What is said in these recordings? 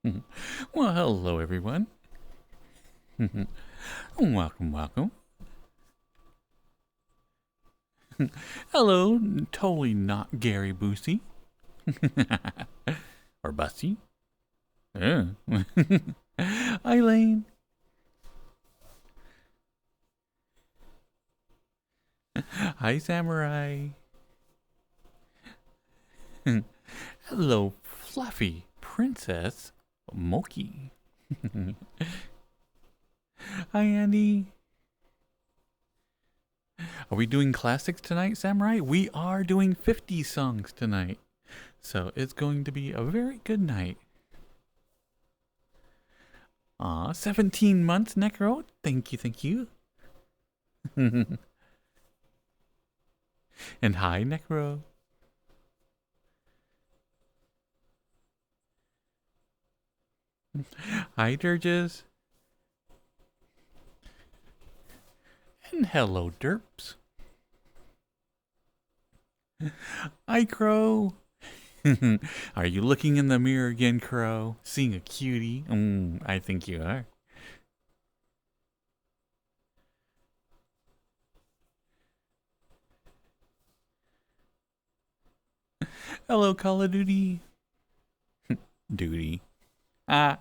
Well, hello everyone. Welcome, welcome. Hello, totally not Gary Busey. Or Bussy. Yeah. Eileen. Hi, Samurai. Hello, Fluffy Princess Moki. Hi, Andy. Are we doing classics tonight, Samurai? We are doing 50 songs tonight. So it's going to be a very good night. 17 months, Necro. Thank you, thank you. And hi, Necro. Hi, Durges. And hello, Derps. Hi, Crow. Are you looking in the mirror again, Crow? Seeing a cutie? I think you are. Hello, Call of Duty. Duty. Ah.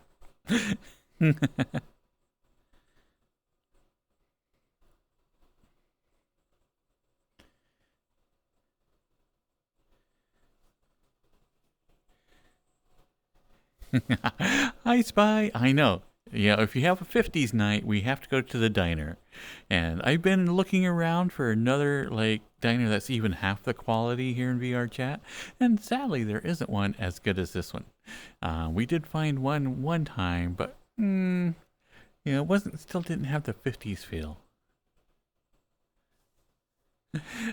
Hi, Spy. I know. Yeah, if you have a 50s night, we have to go to the diner. And I've been looking around for another, diner that's even half the quality here in VRChat. And sadly, there isn't one as good as this one. We did find one time, but, it still didn't have the 50s feel.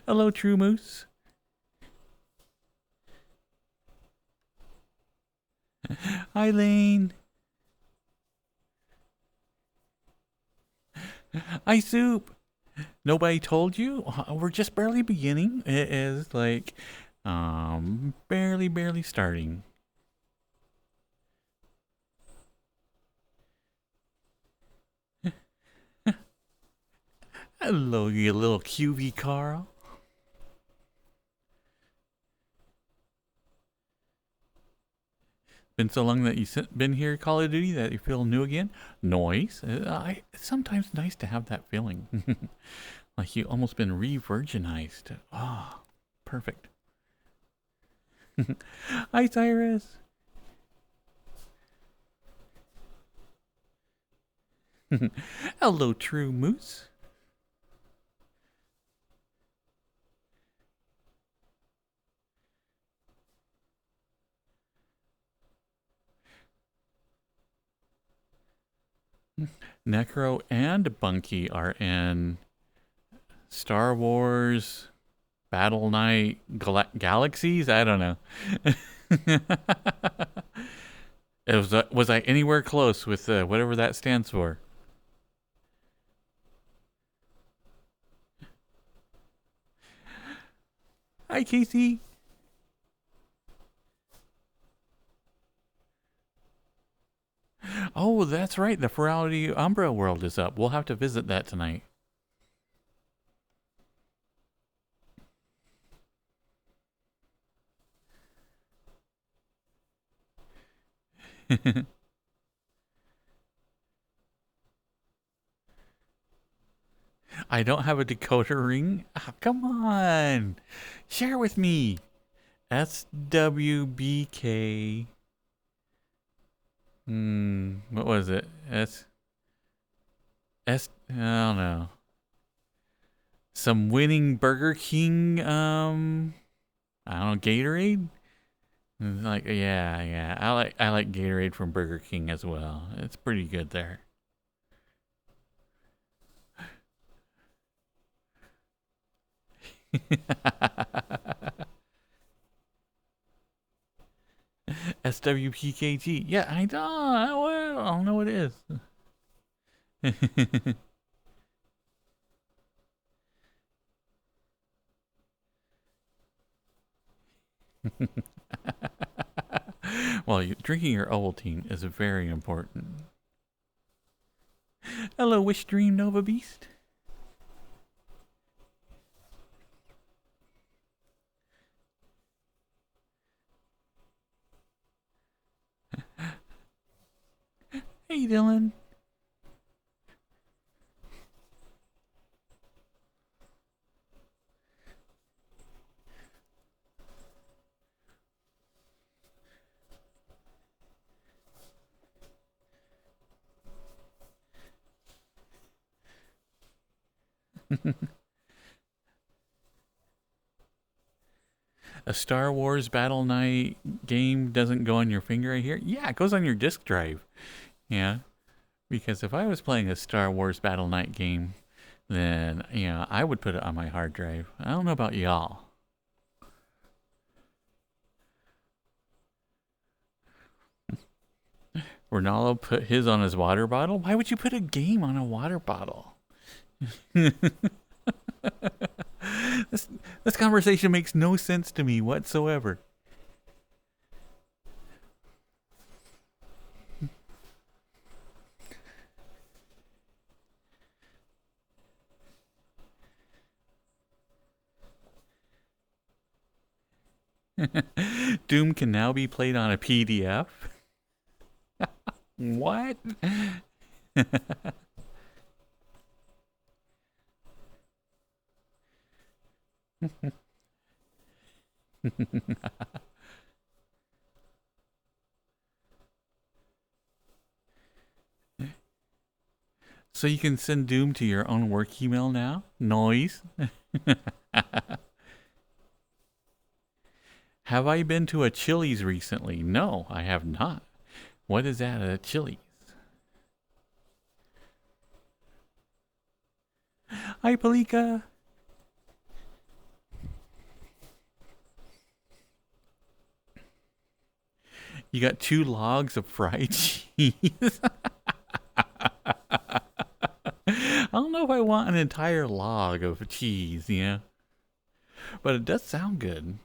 Hello, True Moose. Eileen. Hi, Soup. Nobody told you? We're just barely beginning. It is barely starting. Hello, you little QV Carl. Been so long that you've been here, Call of Duty, that you feel new again? Noise. It's sometimes nice to have that feeling. Like you almost been re-virginized. Ah, perfect. Hi, Cyrus. Hello, True Moose. Necro and Bunky are in Star Wars Battle Knight Galaxies? I don't know. Was I anywhere close with whatever that stands for? Hi, Casey. Oh, that's right. The Ferality Umbra world is up. We'll have to visit that tonight. I don't have a decoder ring. Oh, come on. Share with me. SWBK. What was it? I don't know. Some winning Burger King, I don't know, Gatorade? Yeah. I like Gatorade from Burger King as well. It's pretty good there. SWPKG. Yeah, I don't know what it is. Well, drinking your Ovaltine is very important. Hello, Wish Dream Nova Beast. Hey, Dylan. A Star Wars Battle Knight game doesn't go on your finger, I hear? Yeah, it goes on your disk drive. Yeah, because if I was playing a Star Wars Battle Knight game, then, I would put it on my hard drive. I don't know about y'all. Ronaldo put his on his water bottle? Why would you put a game on a water bottle? This conversation makes no sense to me whatsoever. Doom can now be played on a PDF. What? So you can send Doom to your own work email now? Noise. Have I been to a Chili's recently? No, I have not. What is that at a Chili's? Hi, Palika. You got 2 logs of fried cheese. I don't know if I want an entire log of cheese, but it does sound good.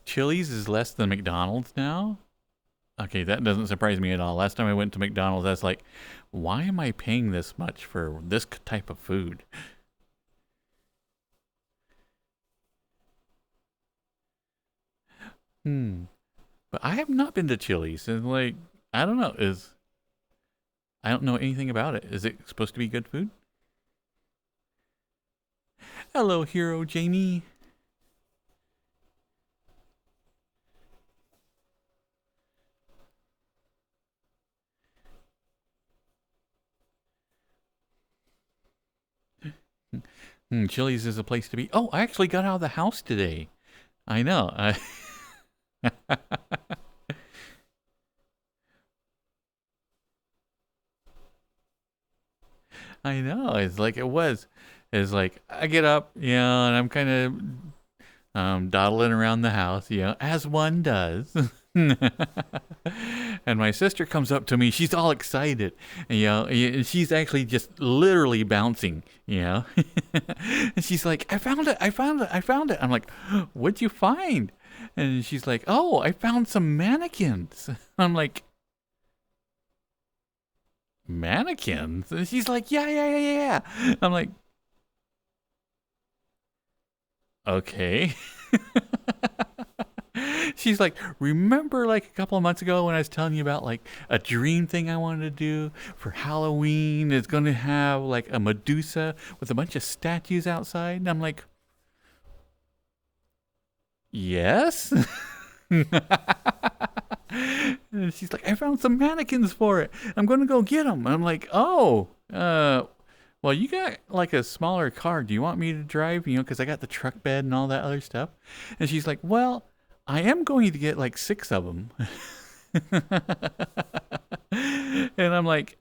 Chili's is less than McDonald's now? Okay, that doesn't surprise me at all. Last time I went to McDonald's, I was like, why am I paying this much for this type of food? But I have not been to Chili's, and I don't know, I don't know anything about it. Is it supposed to be good food? Hello, Hero Jamie. Chili's is a place to be. Oh, I actually got out of the house today. I know. I know. It's like it was. It's like I get up, and I'm kind of dawdling around the house, as one does. And my sister comes up to me. She's all excited, and she's actually just literally bouncing, And she's like, I found it. I found it. I found it. I'm like, what'd you find? And she's like, oh, I found some mannequins. I'm like, mannequins? And she's like, yeah. I'm like, okay. She's like, remember a couple of months ago when I was telling you about a dream thing I wanted to do for Halloween? It's going to have a Medusa with a bunch of statues outside. And I'm like, yes. And she's like, I found some mannequins for it. I'm going to go get them. I'm like, oh, well, you got a smaller car. Do you want me to drive? Because I got the truck bed and all that other stuff. And she's like, well, I am going to get 6 of them. And I'm like,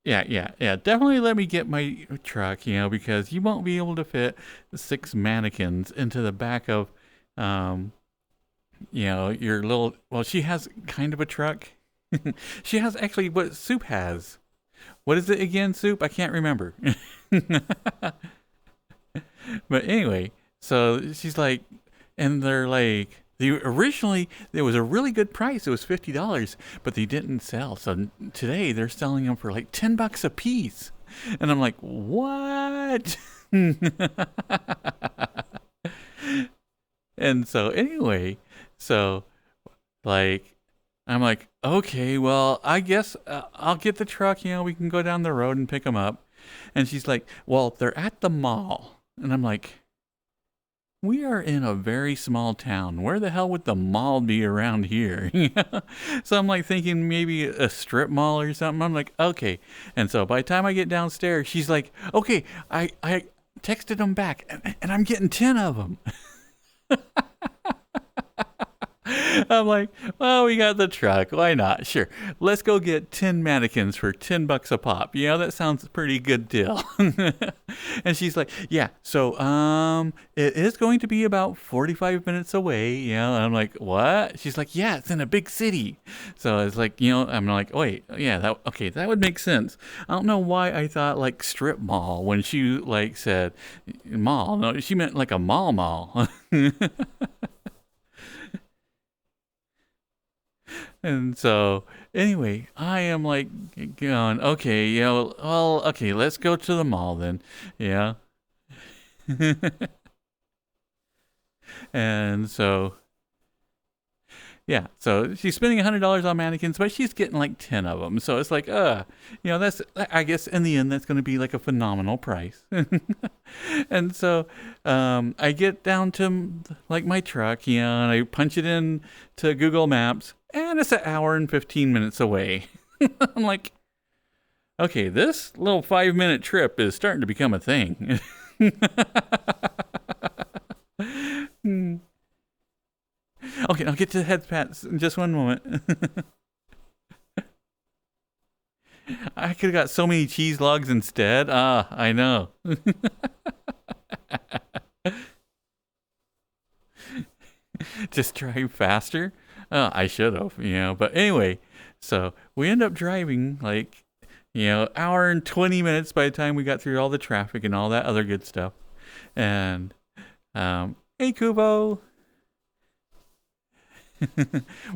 yeah. Definitely let me get my truck, because you won't be able to fit 6 mannequins into the back of, your little. Well, she has kind of a truck. She has actually what Soup has. What is it again, Soup? I can't remember. But anyway, so she's like, and they're like, originally there was a really good price. It was $50, but they didn't sell. So today they're selling them for like $10 a piece. And I'm like, what? And so anyway, so like, I'm like, okay, well, I guess I'll get the truck. We can go down the road and pick them up. And she's like, well, they're at the mall. And I'm like, we are in a very small town. Where the hell would the mall be around here? So I'm like thinking maybe a strip mall or something. I'm like, okay. And so by the time I get downstairs, she's like, okay, I texted them back and I'm getting 10 of them. I'm like, well, we got the truck. Why not? Sure. Let's go get 10 mannequins for $10 a pop. That sounds a pretty good deal. And she's like, yeah, so it is going to be about 45 minutes away. And I'm like, what? She's like, yeah, it's in a big city. So it's like, I'm like, wait, yeah, that would make sense. I don't know why I thought like strip mall when she like said mall. No, she meant like a mall. And so, anyway, I am like going, okay, well, okay, let's go to the mall then. Yeah. And so, yeah, so she's spending $100 on mannequins, but she's getting like 10 of them. So it's like, that's, I guess in the end, that's going to be like a phenomenal price. And so I get down to like my truck, and I punch it in to Google Maps, and it's an hour and 15 minutes away. I'm like, okay, this little 5-minute trip is starting to become a thing. Okay, I'll get to the head pats in just one moment. I could have got so many cheese logs instead. I know. Just drive faster. I should have, But anyway, so we end up driving like, hour and 20 minutes by the time we got through all the traffic and all that other good stuff. And, hey, Kubo.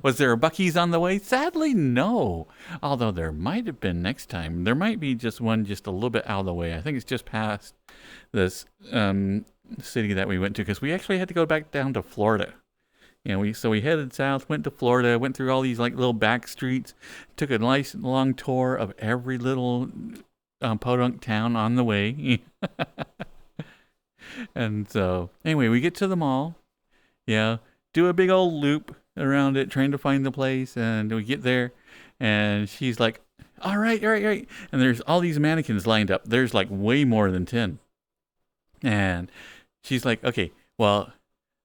Was there a Buc-ee's on the way? Sadly, no. Although there might have been next time. There might be just one just a little bit out of the way. I think it's just past this city that we went to, because we actually had to go back down to Florida. So we headed south, went to Florida, went through all these like little back streets, took a nice long tour of every little podunk town on the way. And so anyway, we get to the mall. Do a big old loop around it, trying to find the place, and we get there, and she's like, all right. And there's all these mannequins lined up. There's like way more than 10. And she's like, okay, well,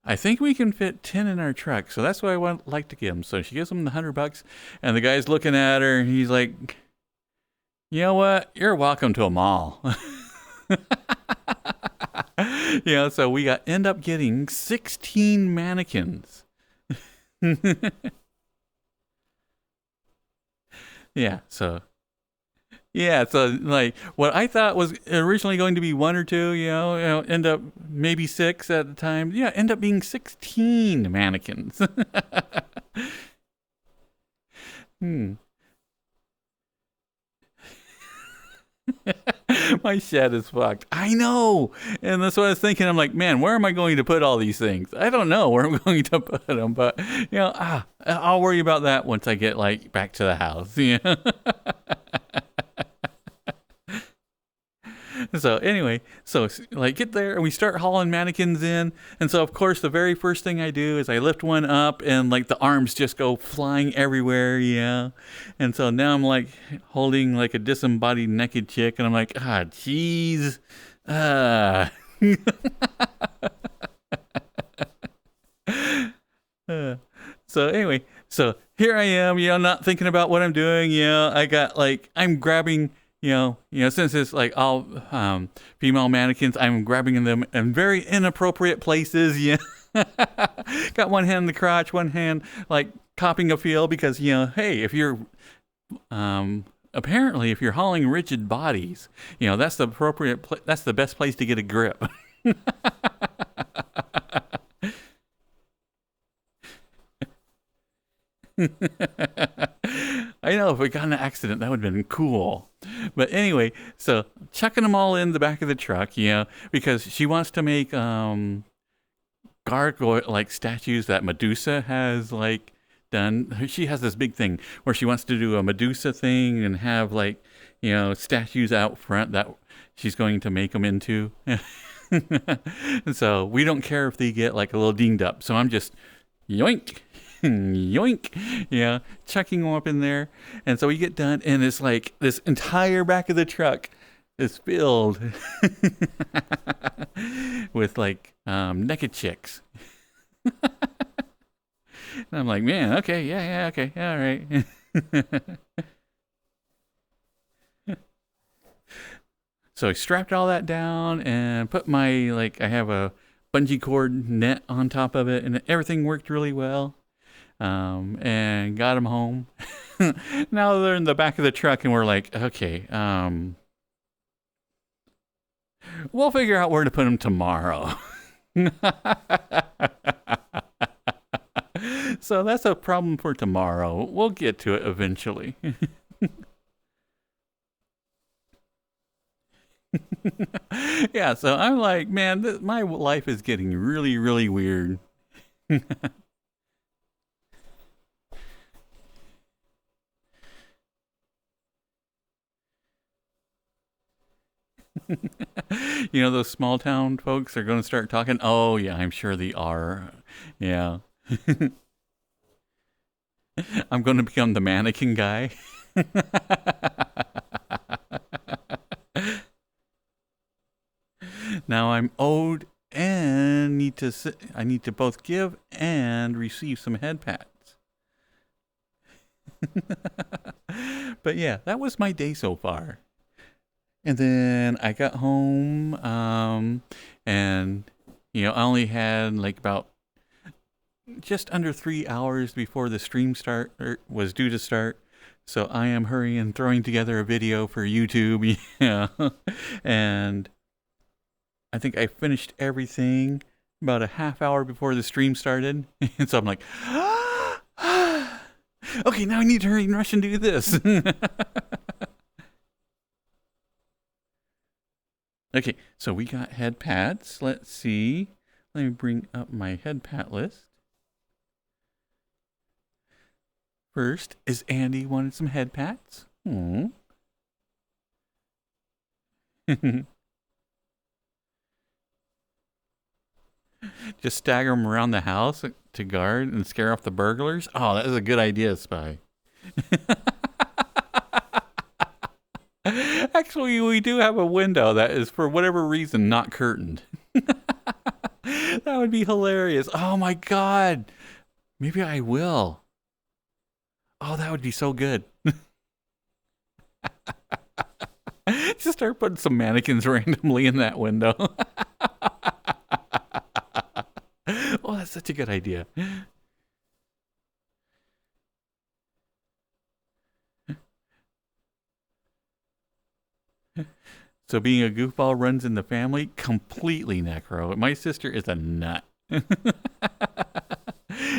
I think we can fit 10 in our truck, so that's what I would like to give them. So she gives them the $100, and the guy's looking at her, and he's like, you know what? You're welcome to a mall. So we end up getting 16 mannequins. So like what I thought was originally going to be 1 or 2, end up maybe 6 at the time. End up being 16 mannequins. My shed is fucked. I know. And that's what I was thinking. I'm like, man, where am I going to put all these things? I don't know where I'm going to put them, but I'll worry about that once I get like back to the house. So anyway, like get there and we start hauling mannequins in. And so of course the very first thing I do is I lift one up and like the arms just go flying everywhere, And so now I'm like holding like a disembodied naked chick, and I'm like, jeez. So anyway, so here I am, not thinking about what I'm doing. I got like, I'm grabbing, since it's like all female mannequins, I'm grabbing them in very inappropriate places. Got one hand in the crotch, one hand like copping a feel, because hey, if you're apparently, if you're hauling rigid bodies, that's the that's the best place to get a grip. I know, if we got in an accident, that would have been cool. But anyway, so chucking them all in the back of the truck, because she wants to make gargoyle like statues that Medusa has like done. She has this big thing where she wants to do a Medusa thing and have like statues out front that she's going to make them into. And so we don't care if they get like a little dinged up. So I'm just yoink. Yoink, chucking them up in there. And so we get done, and it's like this entire back of the truck is filled with like naked chicks. And I'm like, man, okay, yeah, okay, all right. So I strapped all that down and put my, I have a bungee cord net on top of it, and everything worked really well. And got them home. Now they're in the back of the truck, and we're like, okay, we'll figure out where to put them tomorrow. So that's a problem for tomorrow. We'll get to it eventually. Yeah, so I'm like, man, my life is getting really, really weird. Those small town folks are going to start talking. Oh, yeah, I'm sure they are. Yeah. I'm going to become the mannequin guy. Now I'm owed and I need to both give and receive some head pats. But yeah, that was my day so far. And then I got home, and I only had like about just under 3 hours before the stream was due to start. So I am hurrying, throwing together a video for YouTube. Yeah, and I think I finished everything about a half hour before the stream started. And so I'm like, okay, now I need to hurry and rush and do this. Okay, so we got head pats. Let's see. Let me bring up my head pat list. First, is Andy wanted some head pats? Just stagger them around the house to guard and scare off the burglars? Oh, that is a good idea, Spy. Actually, we do have a window that is, for whatever reason, not curtained. That would be hilarious. Oh my God. Maybe I will. Oh, that would be so good. Just start putting some mannequins randomly in that window. Oh, that's such a good idea. So being a goofball runs in the family? Completely, Necro. My sister is a nut.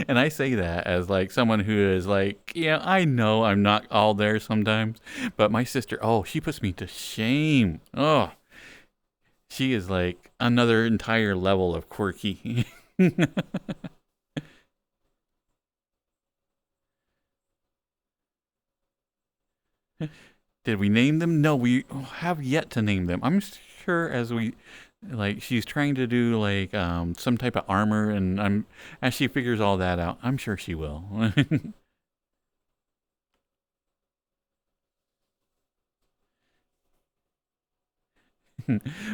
And I say that as like someone who is like, yeah, I know I'm not all there sometimes, but my sister, oh, she puts me to shame. Oh, she is like another entire level of quirky. Did we name them? No, we have yet to name them. I'm sure she's trying to do like some type of armor, and as she figures all that out, I'm sure she will.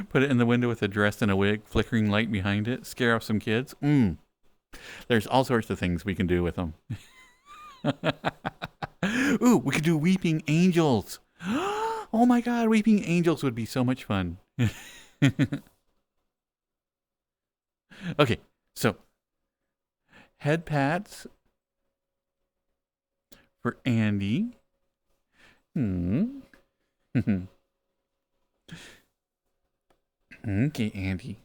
Put it in the window with a dress and a wig, flickering light behind it, scare off some kids. There's all sorts of things we can do with them. Ooh, we could do weeping angels. Oh my God, weeping angels would be so much fun. Okay, so head pats for Andy, Hmm. Okay, Andy.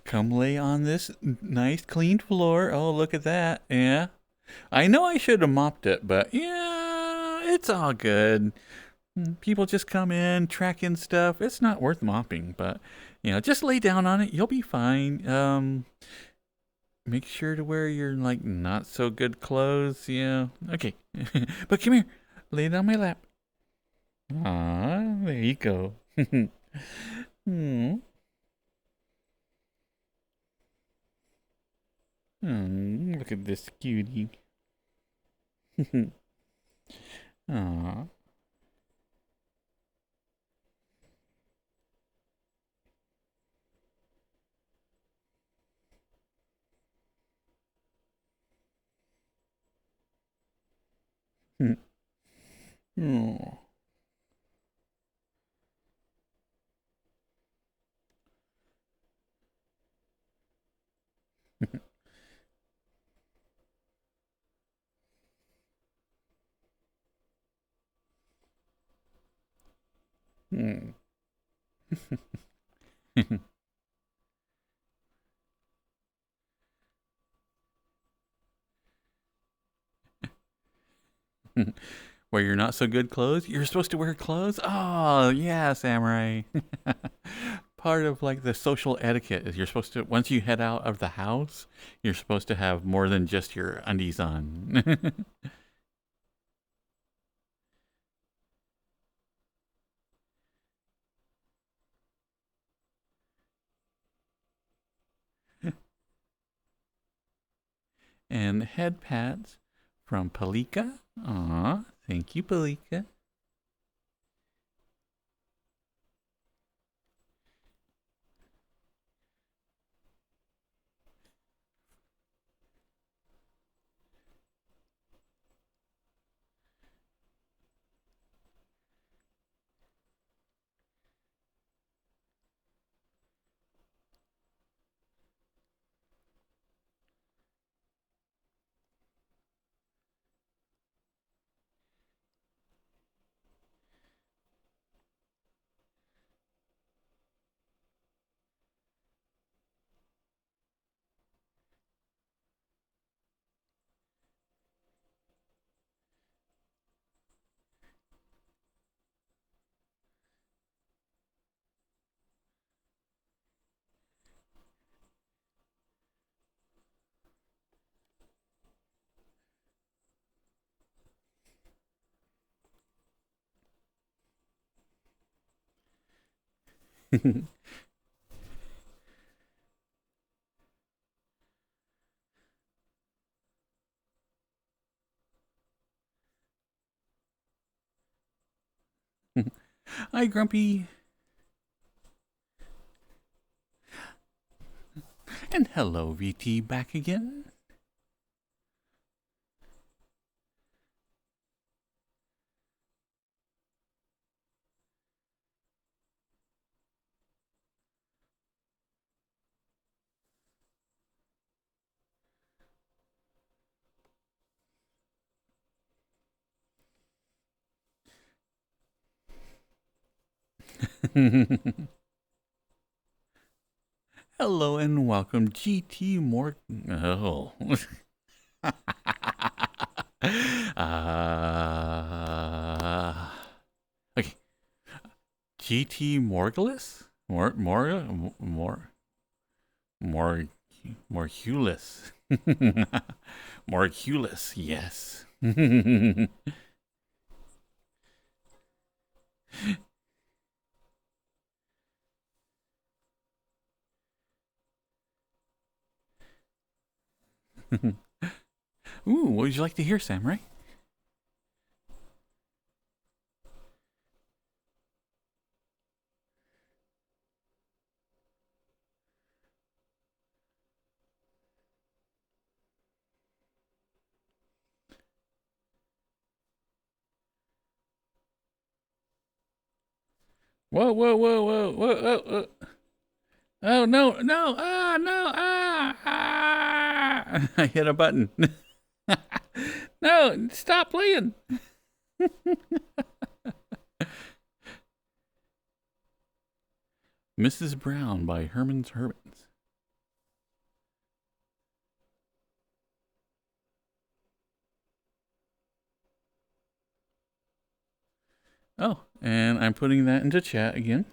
Come lay on this nice clean floor. Oh, look at that. Yeah. I know I should have mopped it, but yeah, it's all good. People just come in, track in stuff. It's not worth mopping, but just lay down on it. You'll be fine. Make sure to wear your like not so good clothes. Yeah. Okay. But come here. Lay it on my lap. Ah, there you go. Hmm. Look at this cutie. Aw. Oh. Hmm. Wear your not so good clothes. You're supposed to wear clothes. Oh yeah, samurai. Part of like the social etiquette is you're supposed to once you head out of the house, you're supposed to have more than just your undies on. And head pats from Palika. Aw, thank you, Palika. Hi, Grumpy. And hello, VT, back again. Hello and welcome, GT Morgan. Oh. Okay. GT Morgulus? More, Morculus. Morculus, yes. Ooh, what would you like to hear, Samurai? Whoa, whoa, whoa, whoa, whoa, whoa, whoa. Oh, no, no, no, I hit a button. No, stop playing. Mrs. Brown by Herman's Hermits. Oh, and I'm putting that into chat again.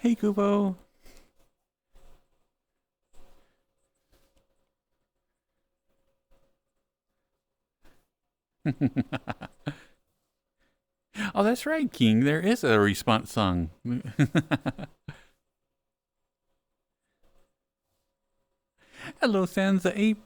Hey, Kubo. Oh, that's right, King. There is a response song. Hello, Sans the Ape.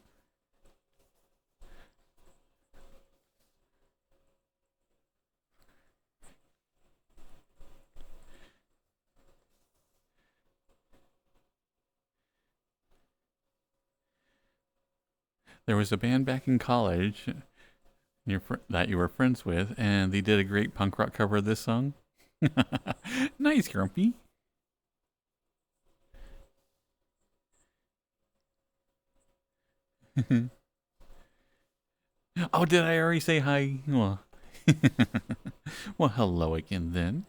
There was a band back in college that you were friends with, and they did a great punk rock cover of this song. Nice, Grumpy. Oh, did I already say hi? Well, well, hello again then.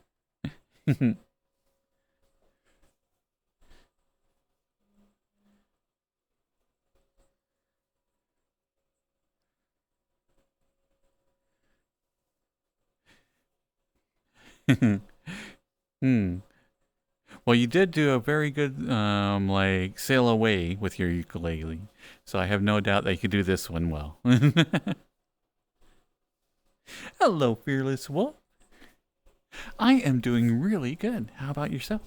Hmm. Well, you did do a very good, like, sail away with your ukulele. So I have no doubt that you could do this one well. Hello, Fearless Wolf. I am doing really good. How about yourself?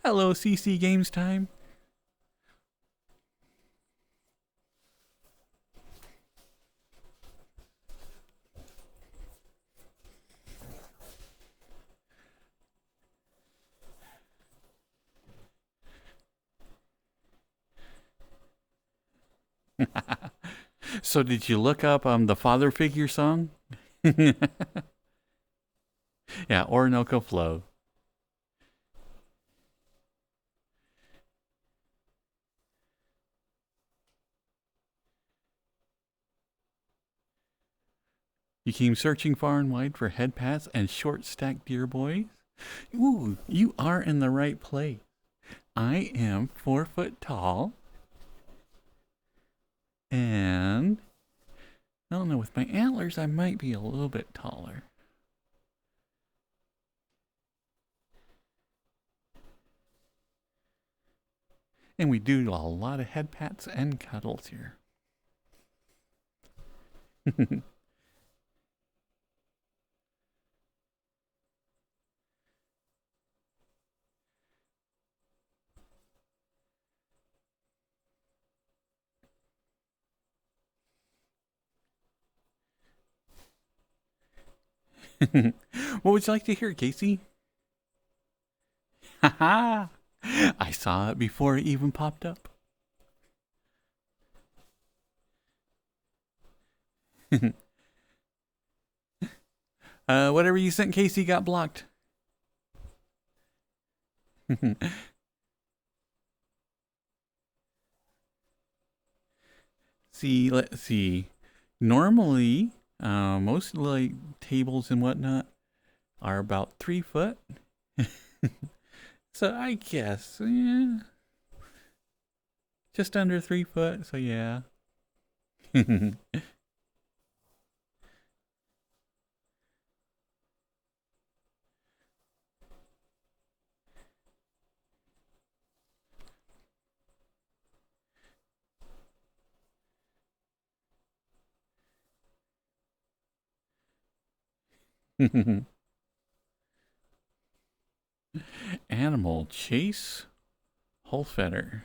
Hello, CC Games Time. So did you look up the Father Figure song? Yeah, Orinoco Flow. You came searching far and wide for head pats and short stack deer boys? Ooh, you are in the right place. I am 4 foot tall. And I don't know, with my antlers, I might be a little bit taller. And we do a lot of head pats and cuddles here. What would you like to hear, Casey? Haha! I saw it before it even popped up. Whatever you sent Casey got blocked. See, let's see. Normally, most like tables and whatnot are about 3 foot. So I guess, yeah, just under 3 foot. So yeah. Animal Chase Holfetter.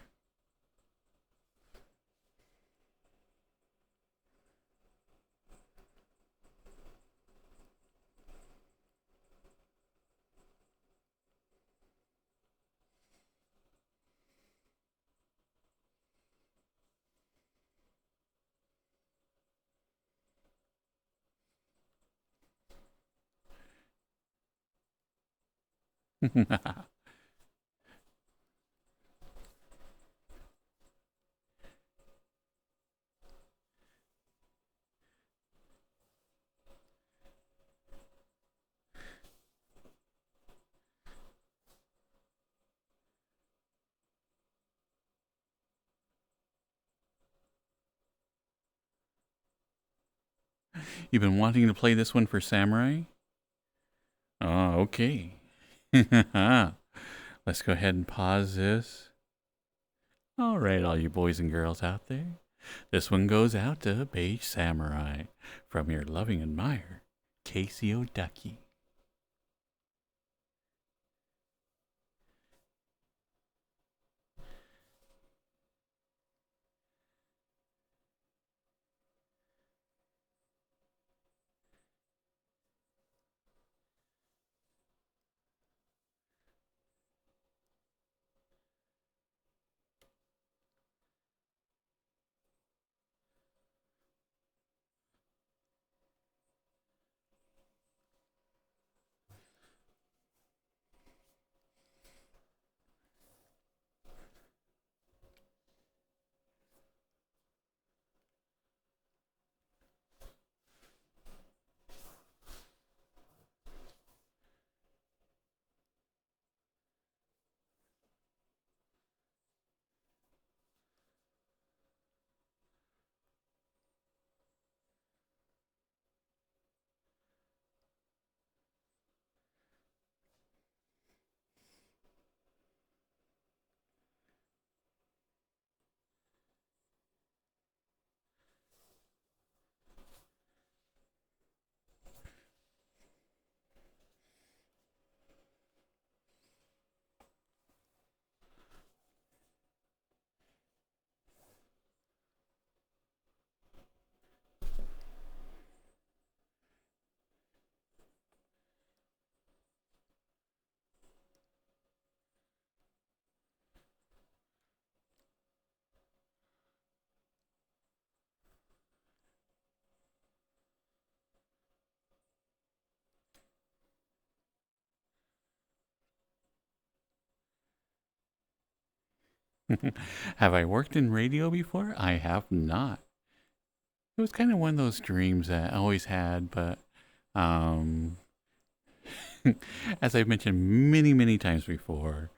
You've been wanting to play this one for Samurai? Oh, okay. Let's go ahead and pause this. All right, all you boys and girls out there. This one goes out to Beige Samurai from your loving admirer, Casey O'Ducky. Have I worked in radio before? I have not. It was kind of one of those dreams that I always had, but um, as I've mentioned many, many times before,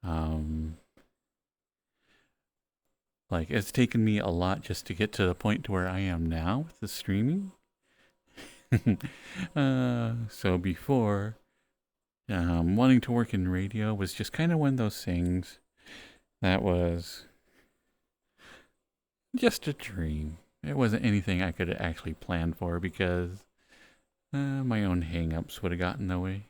um, like it's taken me a lot just to get to the point to where I am now with the streaming. So before, wanting to work in radio was just kind of one of those things that was just a dream. It wasn't anything I could actually plan for because my own hang-ups would have gotten in the way.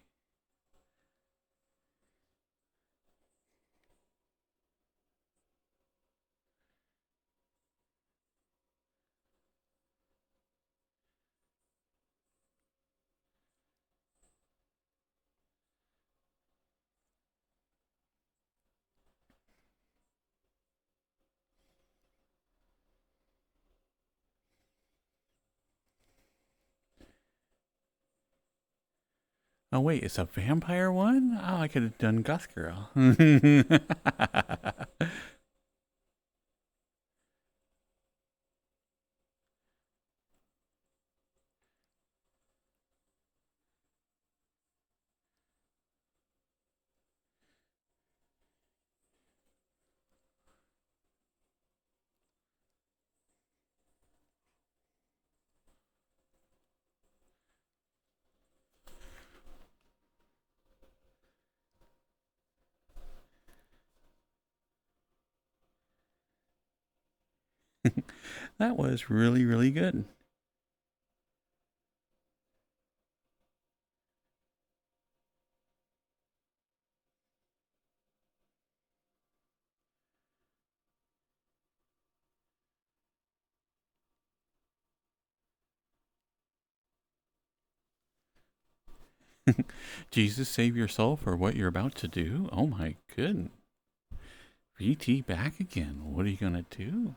Oh wait, it's a vampire one? Oh, I could have done Goth Girl. That was really, really good. Jesus, save your soul for what you're about to do. Oh my goodness. VT back again. What are you going to do?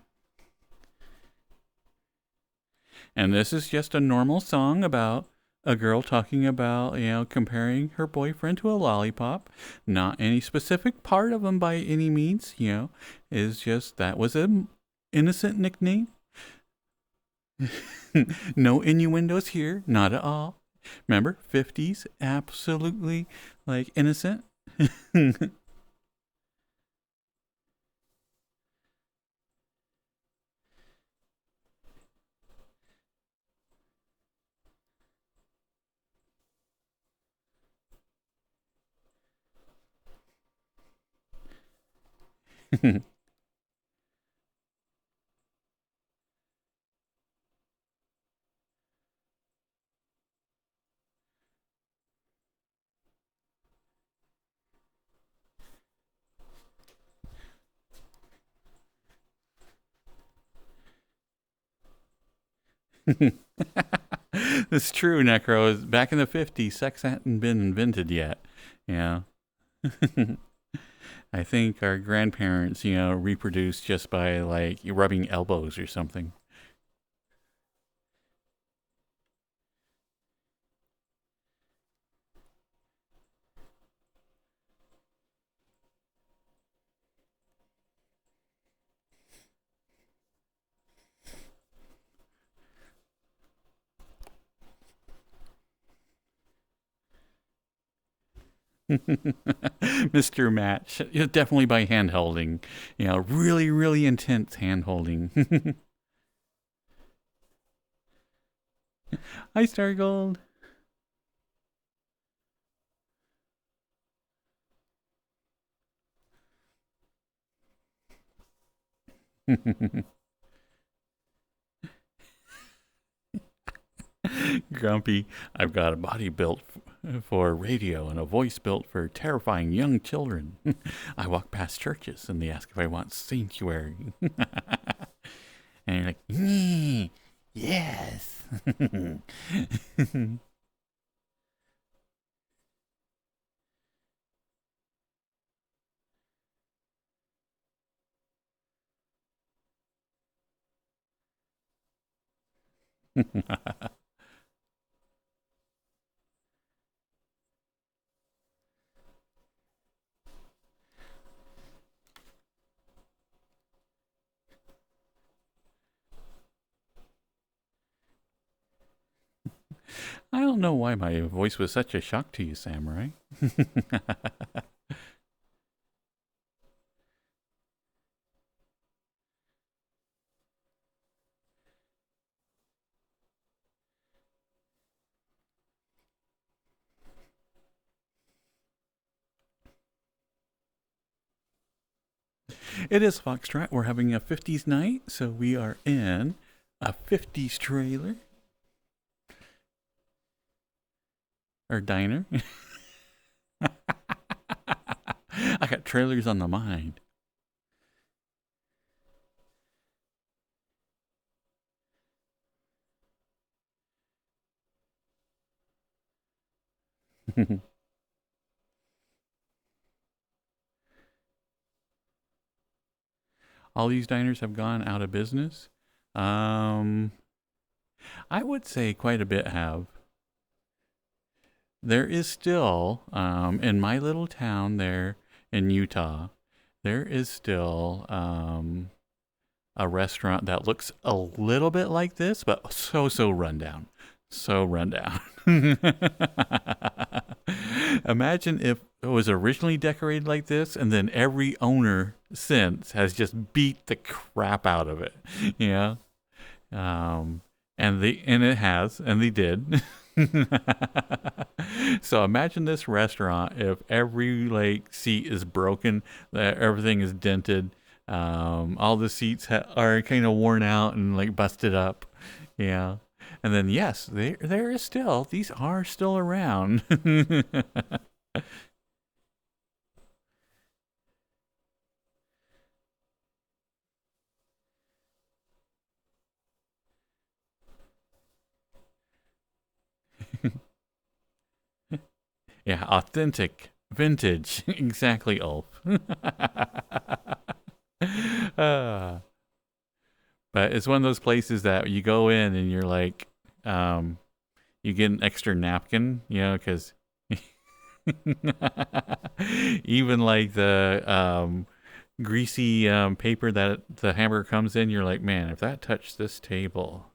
And this is just a normal song about a girl talking about, comparing her boyfriend to a lollipop. Not any specific part of him by any means, is just that was an innocent nickname. No innuendos here, not at all. Remember, 50s, absolutely like innocent. It's true, Necro. Back in the 50s, sex hadn't been invented yet. Yeah. I think our grandparents, reproduced just by like rubbing elbows or something. Mr. Match, definitely by hand holding. Really, really intense hand holding. Hi, Stargold. Grumpy, I've got a body built for radio and a voice built for terrifying young children. I walk past churches and they ask if I want sanctuary. And you're like, yes. I don't know why my voice was such a shock to you, Samurai. It is Foxtrot. We're having a 50s night, so we are in a 50s trailer. Or diner. I got trailers on the mind. All these diners have gone out of business. I would say quite a bit have. There is still, in my little town there in Utah, there is still a restaurant that looks a little bit like this, but so rundown. So rundown. Imagine if it was originally decorated like this, and then every owner since has just beat the crap out of it. Yeah. And they did. So imagine this restaurant if every like seat is broken, that everything is dented, all the seats are kind of worn out and like busted up. Yeah. And then yes, there is still, these are still around. Yeah, authentic, vintage. Exactly, Ulf. uh, but it's one of those places that you go in and you're like, um, you get an extra napkin, you know, because even like the greasy paper that the hamburger comes in, you're like, man, if that touched this table,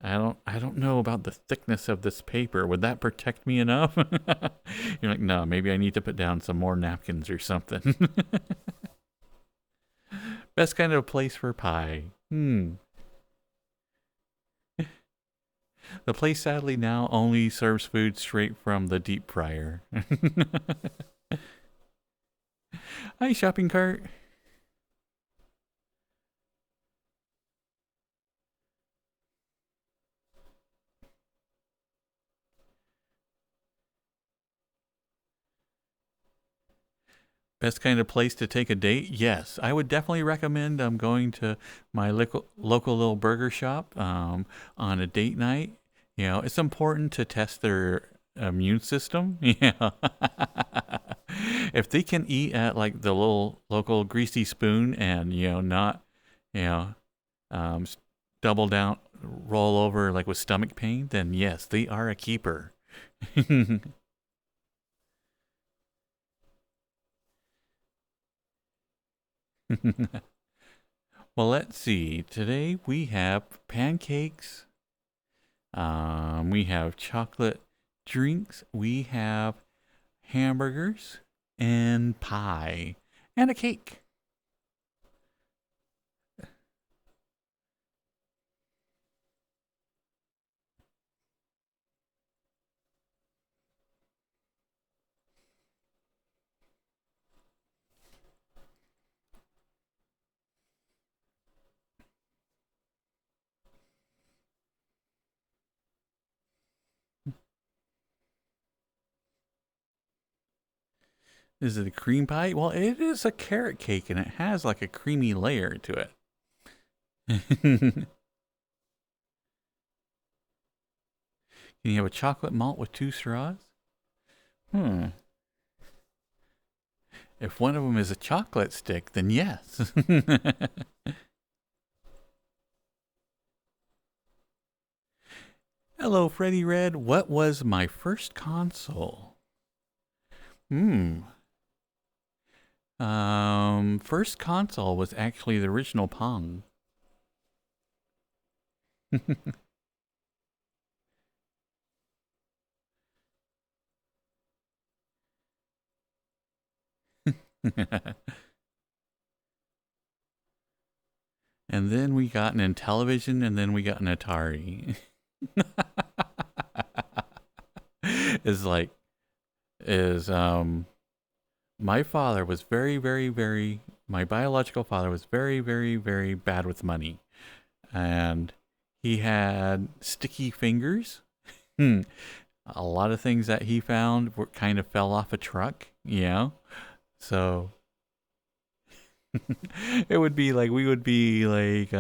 I don't know about the thickness of this paper. Would that protect me enough? You're like, no, maybe I need to put down some more napkins or something. Best kind of place for pie. The place sadly now only serves food straight from the deep fryer. Hi, shopping cart. Best kind of place to take a date? Yes, I would definitely recommend going to my local little burger shop on a date night. You know, it's important to test their immune system. Yeah. If they can eat at like the little local greasy spoon and, you know, not, you know, um, double down, roll over like with stomach pain, then yes, they are a keeper. Well, let's see. Today we have pancakes. We have chocolate drinks. We have hamburgers and pie and a cake. Is it a cream pie? Well, it is a carrot cake and it has like a creamy layer to it. Can you have a chocolate malt with 2 straws? Hmm. If one of them is a chocolate stick, then yes. Hello, Freddy Red. What was my first console? First console was actually the original Pong. And then we got an Intellivision, and then we got an Atari. is like is my father was very my biological father was very bad with money, and he had sticky fingers. A lot of things that he found were kind of fell off a truck, you know. So it would be like we would be like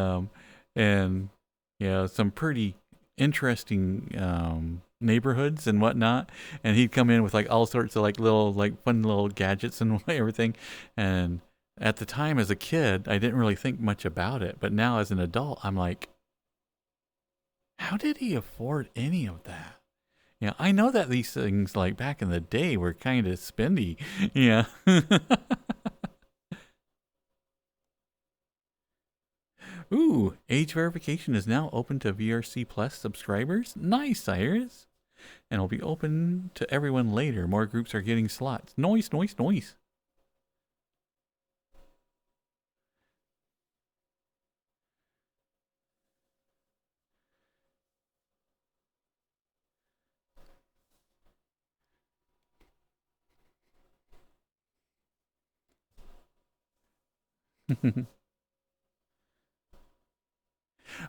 in you know some pretty interesting neighborhoods and whatnot, and he'd come in with like all sorts of like little like fun little gadgets and everything. And at the time as a kid I didn't really think much about it, but now as an adult I'm like, how did he afford any of that? Yeah, I know that these things like back in the day were kind of spendy. Yeah. Ooh, age verification is now open to VRC Plus subscribers. Nice, Cyrus. And will be open to everyone later. More groups are getting slots. Noise.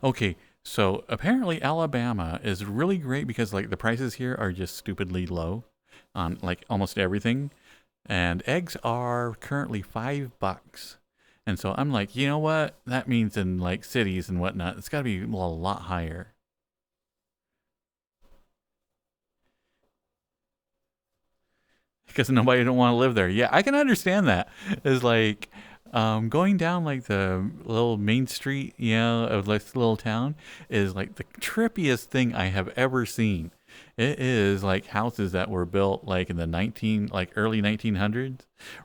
Okay, so apparently Alabama is really great because like the prices here are just stupidly low on like almost everything. And eggs are currently $5. And so I'm like, you know what? That means in like cities and whatnot, it's got to be a lot higher. because nobody don't want to live there. Yeah, I can understand that. It's like going down like the little main street, of this little town is like the trippiest thing I have ever seen. It is like houses that were built like in the early 1900s,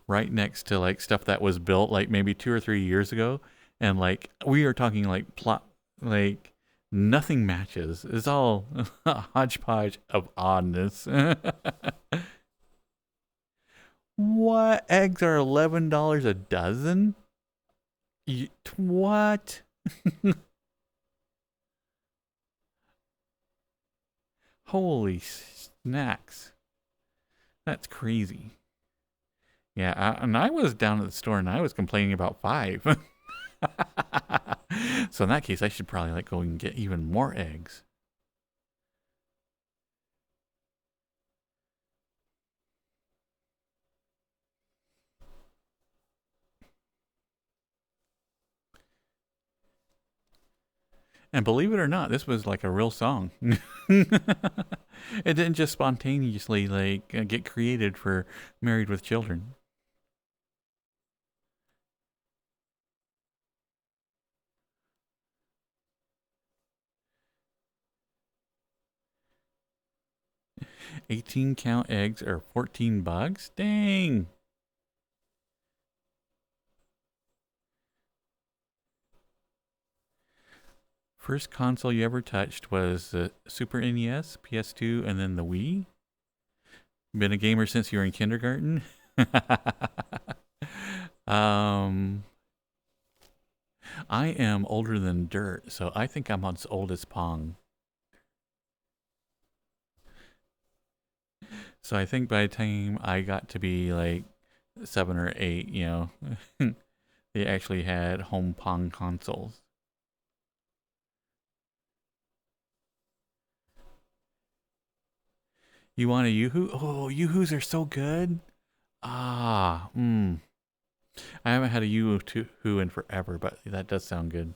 right next to like stuff that was built like maybe 2 or 3 years ago, and like we are talking like plot like nothing matches. It's all a hodgepodge of oddness. What? Eggs are $11 a dozen? What? Holy snacks. That's crazy. Yeah, and I was down at the store and I was complaining about 5. So in that case, I should probably like go and get even more eggs. And believe it or not, this was like a real song. It didn't just spontaneously like get created for Married with Children. $18 count eggs are $14. Dang. First console you ever touched was the Super NES, PS2, and then the Wii. Been a gamer since you were in kindergarten. um, I am older than dirt, so I think I'm as old as Pong. So I think by the time I got to be like 7 or 8, they actually had home Pong consoles. You want a Yoo-Hoo? Oh, Yoo-Hoos are so good. Ah, I haven't had a Yoo-Hoo in forever, but that does sound good.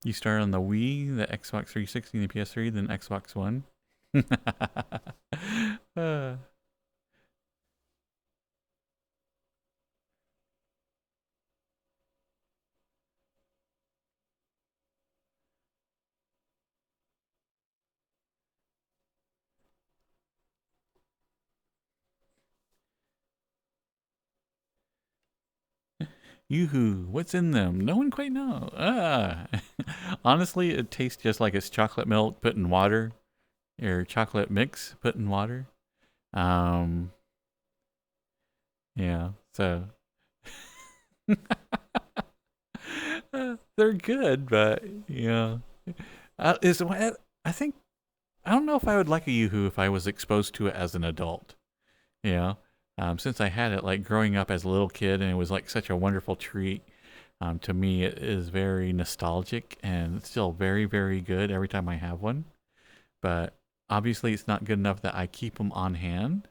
You start on the Wii, the Xbox 360, and the PS3, then Xbox One. uh, Yoo-hoo, what's in them? No one quite knows. Honestly, it tastes just like it's chocolate milk put in water, or chocolate mix put in water. Um, yeah, so they're good, but is I think I don't know if I would like a Yoo-hoo if I was exposed to it as an adult. Yeah. Since I had it like growing up as a little kid and it was like such a wonderful treat, to me it is very nostalgic and it's still very, very good every time I have one. But obviously it's not good enough that I keep them on hand.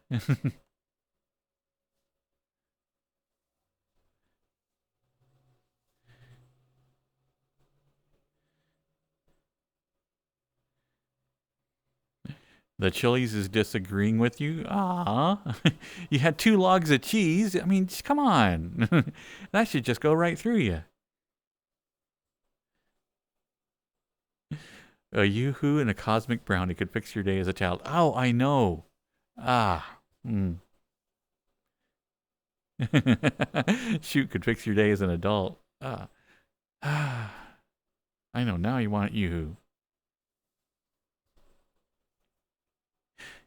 The Chili's is disagreeing with you. Ah, you had 2 logs of cheese. I mean, come on. That should just go right through you. A yoo-hoo and a cosmic brownie could fix your day as a child. Oh, I know. Ah. Shoot, could fix your day as an adult. Ah. Ah. I know. Now you want yoo-hoo.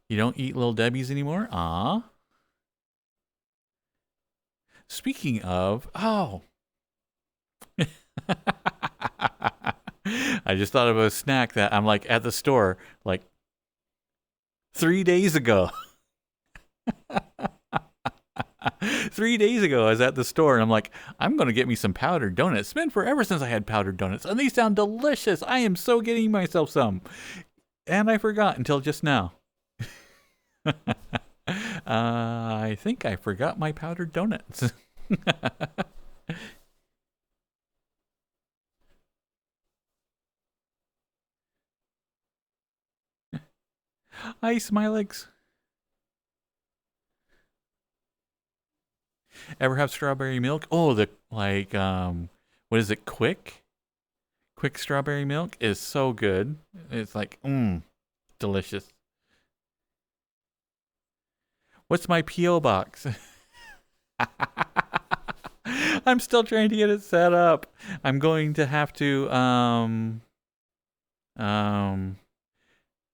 You don't eat Little Debbie's anymore? Ah. Speaking of, oh. I just thought of a snack that I'm like at the store like 3 days ago. 3 days ago, I was at the store and I'm like, I'm going to get me some powdered donuts. It's been forever since I had powdered donuts and they sound delicious. I am so getting myself some. And I forgot until just now. I think I forgot my powdered donuts. Hi, Smilix. Ever have strawberry milk? Oh, the like what is it? Quick strawberry milk is so good. It's like delicious. What's my PO box? I'm still trying to get it set up. I'm going to have to um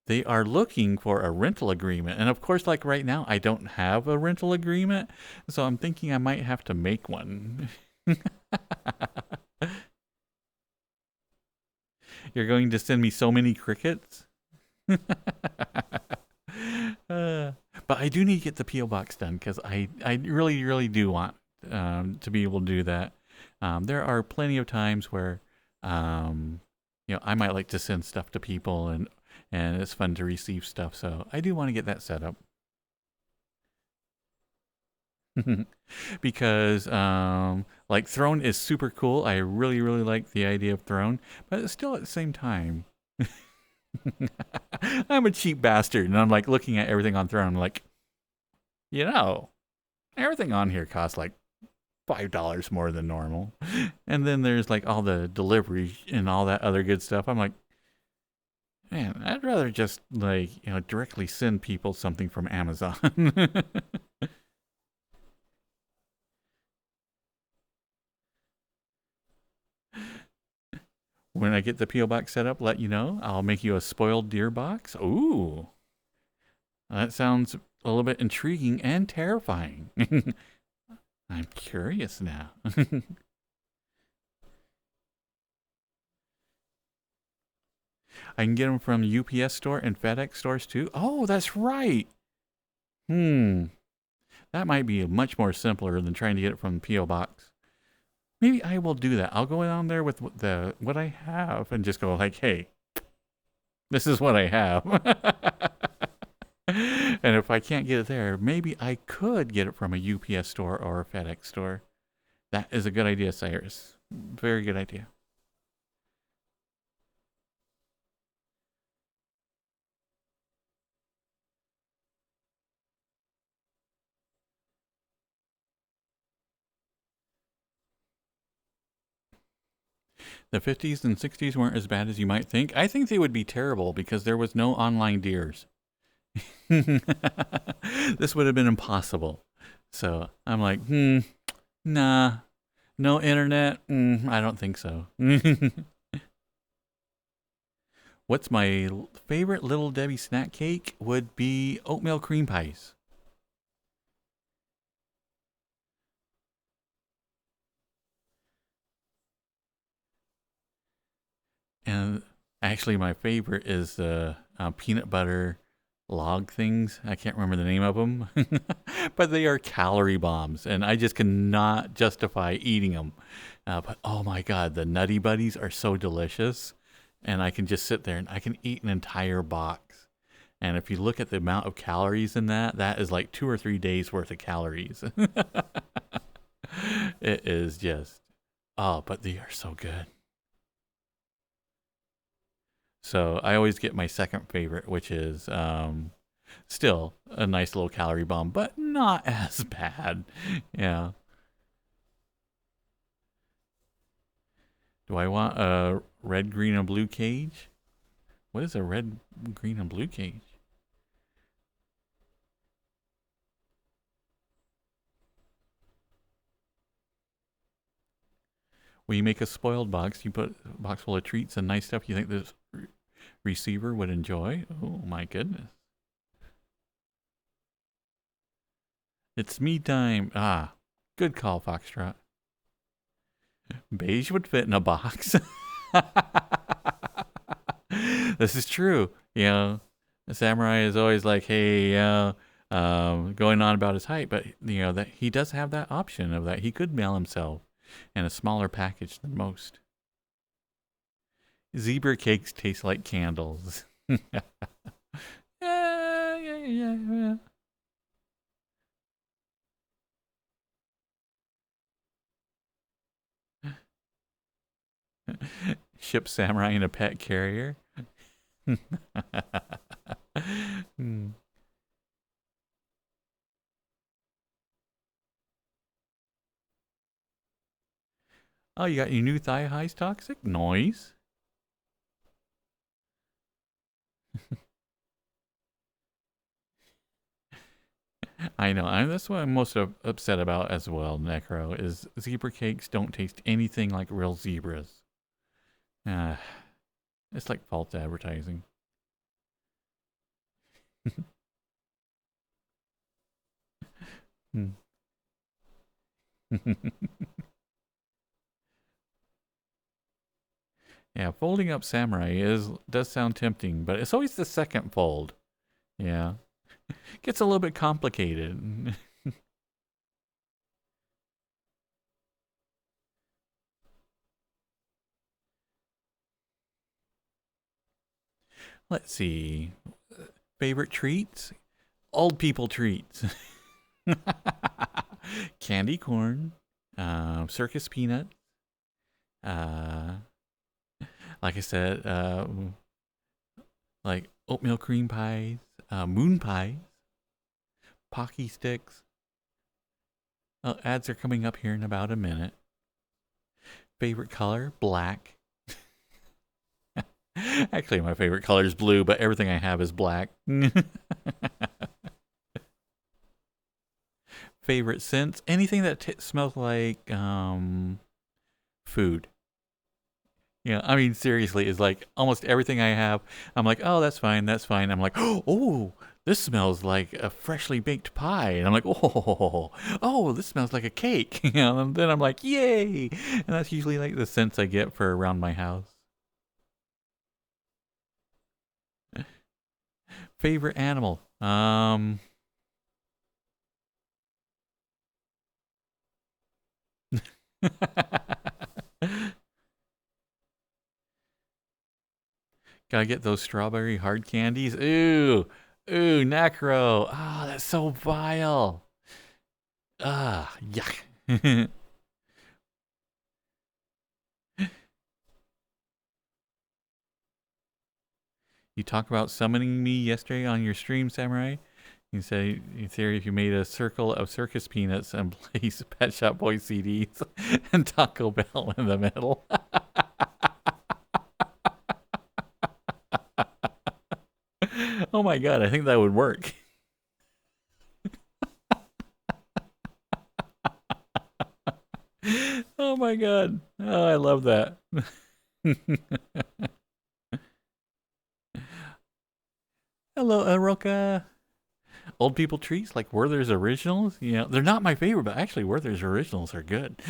they are looking for a rental agreement. And of course, like right now, I don't have a rental agreement. So I'm thinking I might have to make one. You're going to send me so many crickets? But I do need to get the P.O. box done because I really, really do want to be able to do that. There are plenty of times where, I might like to send stuff to people and it's fun to receive stuff. So I do want to get that set up. Because like Throne is super cool. I really, really like the idea of Throne, but it's still at the same time. I'm a cheap bastard, and I'm like looking at everything on Throne, like, everything on here costs like $5 more than normal, and then there's like all the delivery and all that other good stuff. I'm like, man, I'd rather just like directly send people something from Amazon. When I get the PO box set up, let you know. I'll make you a spoiled deer box. Ooh, that sounds a little bit intriguing and terrifying. I'm curious now. I can get them from UPS store and FedEx stores too. Oh, that's right. Hmm. That might be much more simpler than trying to get it from the PO box. Maybe I will do that. I'll go down there with what I have and just go like, "Hey, this is what I have." And if I can't get it there, maybe I could get it from a UPS store or a FedEx store. That is a good idea, Cyrus. Very good idea. The 50s and 60s weren't as bad as you might think. I think they would be terrible because there was no online deers. This would have been impossible. So I'm like, nah, no internet. I don't think so. What's my favorite Little Debbie snack cake? Would be oatmeal cream pies. And actually, my favorite is the peanut butter log things. I can't remember the name of them, but they are calorie bombs, and I just cannot justify eating them. But oh my god, the Nutty Buddies are so delicious, and I can just sit there and I can eat an entire box. And if you look at the amount of calories in that, that is like 2 or 3 days worth of calories. It is just, oh, but they are so good. So I always get my second favorite, which is still a nice little calorie bomb, but not as bad. Yeah. Do I want a red, green, and blue cage? What is a red, green, and blue cage? When you make a spoiled box, you put a box full of treats and nice stuff you think this receiver would enjoy. Oh my goodness. It's me time. Ah, good call, Foxtrot. Beige would fit in a box. This is true. The samurai is always like, hey, going on about his height, but that he does have that option of that he could mail himself in a smaller package than most. Zebra cakes taste like candles. Yeah, yeah. Ship samurai in a pet carrier. Hmm. Oh, you got your new thigh highs toxic? Noise. I know. That's what I'm most upset about as well, Necro, is zebra cakes don't taste anything like real zebras. Uh, it's like false advertising. Hmm. Yeah, folding up samurai does sound tempting, but it's always the second fold. Yeah. Gets a little bit complicated. Let's see. Favorite treats? Old people treats. Candy corn, circus peanut, uh, like I said, like oatmeal cream pies, moon pies, Pocky sticks. Ads are coming up here in about a minute. Favorite color? Black. Actually, my favorite color is blue, but everything I have is black. Favorite scents? Anything that smells like food. Yeah, I mean, seriously, is like almost everything I have. I'm like, oh, that's fine, that's fine. I'm like, oh, this smells like a freshly baked pie. And I'm like, oh, this smells like a cake. You know, and then I'm like, yay. And that's usually like the scents I get for around my house. Favorite animal? Gotta get those strawberry hard candies. Ooh, Necro. Ah, that's so vile. Ah, yuck. You talked about summoning me yesterday on your stream, Samurai. You say, in theory, if you made a circle of circus peanuts and place Pet Shop Boys CDs and Taco Bell in the middle. Oh my god, I think that would work. Oh my god. Oh, I love that. Hello, Aroka. Old people treats like Werther's Originals. You know, they're not my favorite, but actually Werther's Originals are good.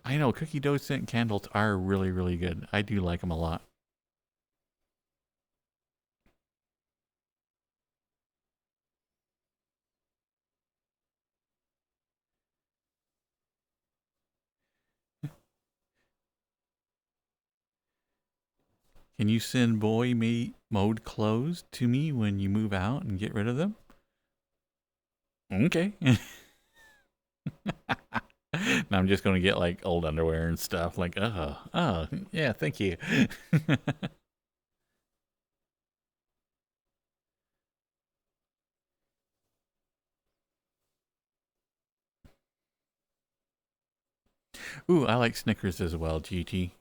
I know cookie dough scent candles are really, really good. I do like them a lot. Can you send boy mode clothes to me when you move out and get rid of them? Okay. Now I'm just gonna get like old underwear and stuff. Like, oh, yeah, thank you. Ooh, I like Snickers as well, GT.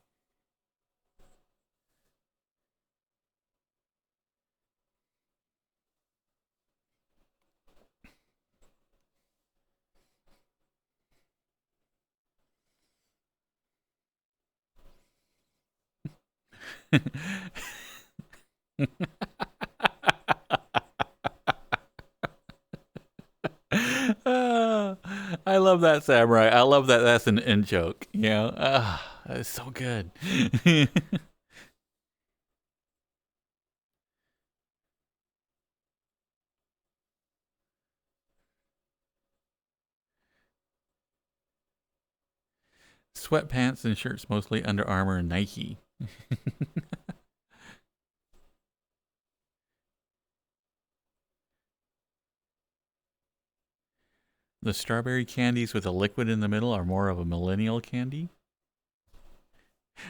I love that, Samurai. I love that that's an in joke. You know, it's so good. Sweatpants and shirts mostly Under Armour and Nike. The strawberry candies with a liquid in the middle are more of a millennial candy.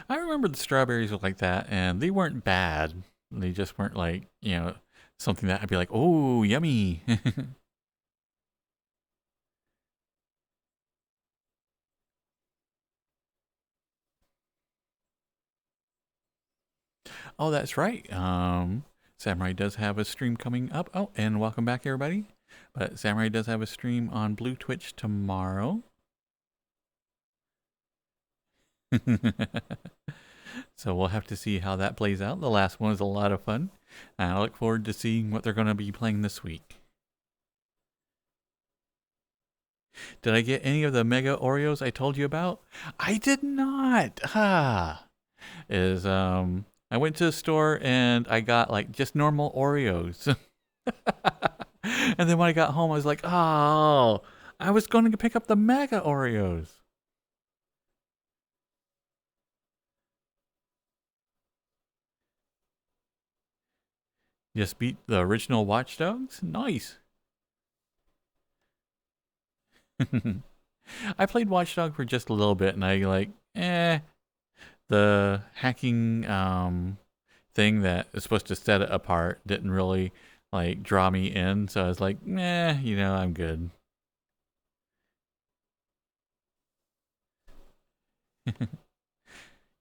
I remember the strawberries were like that, and they weren't bad. They just weren't like, something that I'd be like, oh, yummy. Oh, that's right. Samurai does have a stream coming up. Oh, and welcome back, everybody. But Samurai does have a stream on Blue Twitch tomorrow. So we'll have to see how that plays out. The last one was a lot of fun. And I look forward to seeing what they're going to be playing this week. Did I get any of the Mega Oreos I told you about? I did not. I went to the store and I got like just normal Oreos. And then when I got home, I was like, oh, I was going to pick up the Mega Oreos. Just beat the original Watch Dogs? Nice. I played Watch Dog for just a little bit and the hacking thing that is supposed to set it apart didn't really like draw me in, so I was like, I'm good.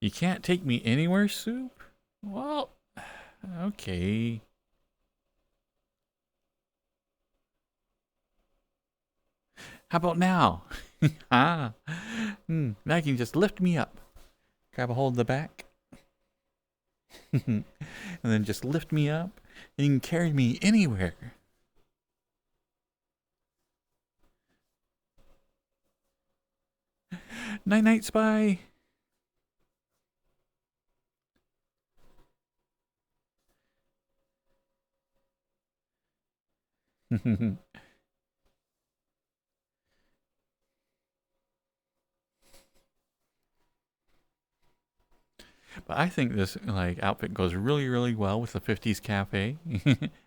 You can't take me anywhere, Soup? Well, okay. How about now? Now you can just lift me up. Grab a hold of the back. And then just lift me up. And you can carry me anywhere. Night night, Spy. But I think this outfit goes really, really well with the 50s cafe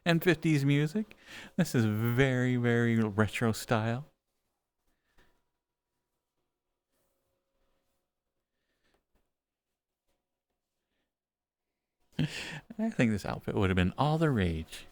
and 50s music. This is very, very retro style. I think this outfit would have been all the rage.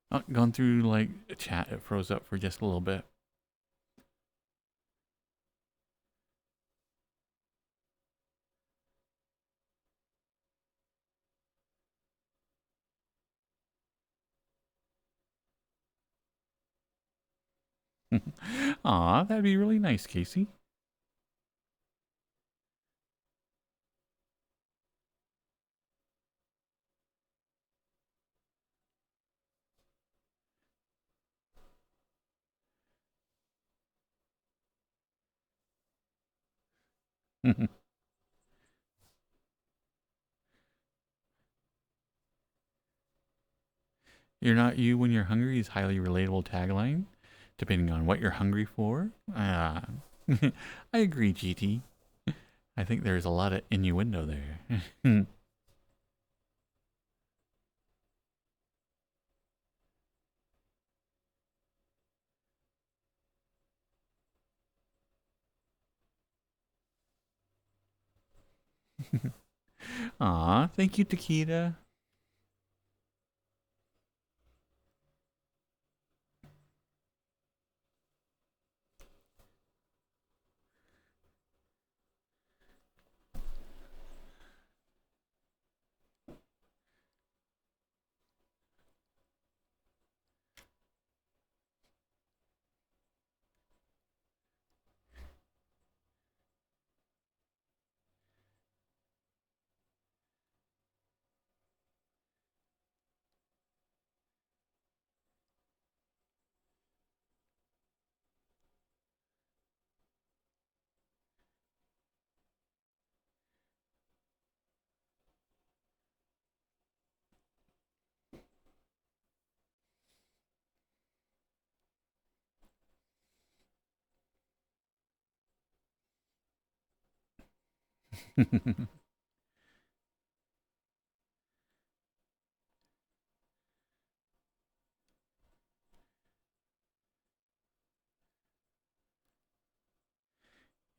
Oh, going through a chat, it froze up for just a little bit. Aw, that'd be really nice, Casey. You're not you when you're hungry is highly relatable tagline, depending on what you're hungry for. I agree, GT. I think there's a lot of innuendo there. Aw, thank you, Takeda.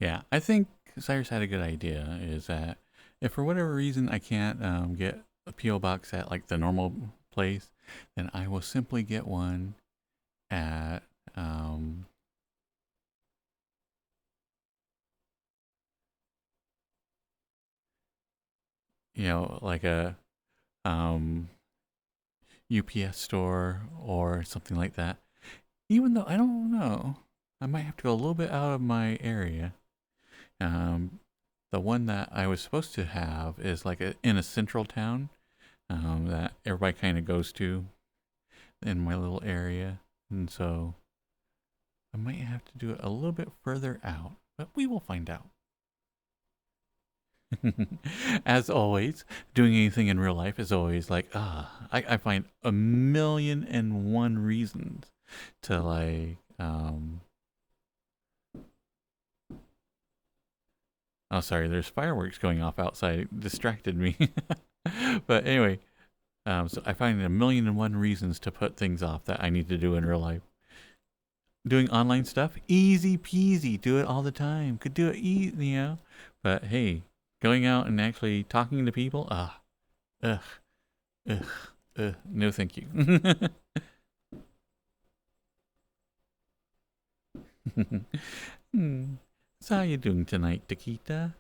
Yeah, I think Cyrus had a good idea. Is that if for whatever reason I can't get a PO box at like the normal place, then I will simply get one at like a um, UPS store or something like that. Even though I don't know, I might have to go a little bit out of my area. Um, the one that I was supposed to have is like in a central town that everybody kind of goes to in my little area, and so I might have to do it a little bit further out, but we will find out. As always, doing anything in real life is always like, I find a million and one reasons to like, oh, sorry, there's fireworks going off outside. It distracted me. But anyway, so I find a million and one reasons to put things off that I need to do in real life. Doing online stuff, easy peasy, do it all the time. Could do it easy. But hey, going out and actually talking to people, ugh, no thank you. So how you doing tonight, Takita?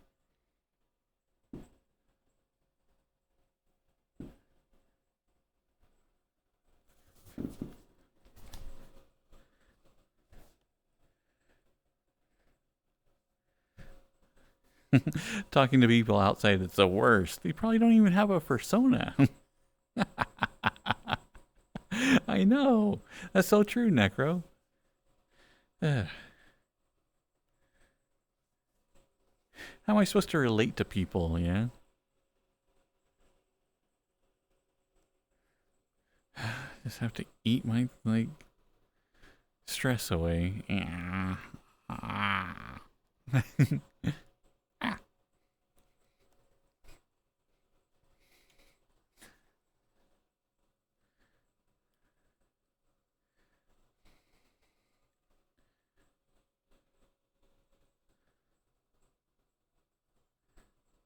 Talking to people outside, it's the worst. They probably don't even have a persona. I know. That's so true, Necro. How am I supposed to relate to people, yeah? Just have to eat my, like, stress away.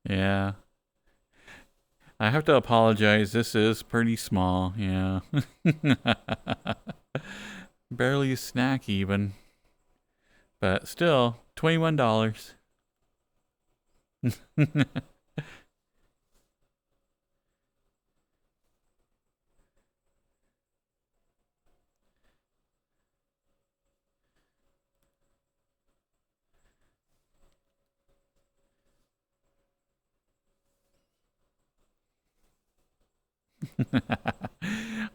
Yeah. I have to apologize. This is pretty small, yeah. Barely a snack even. But still, $21.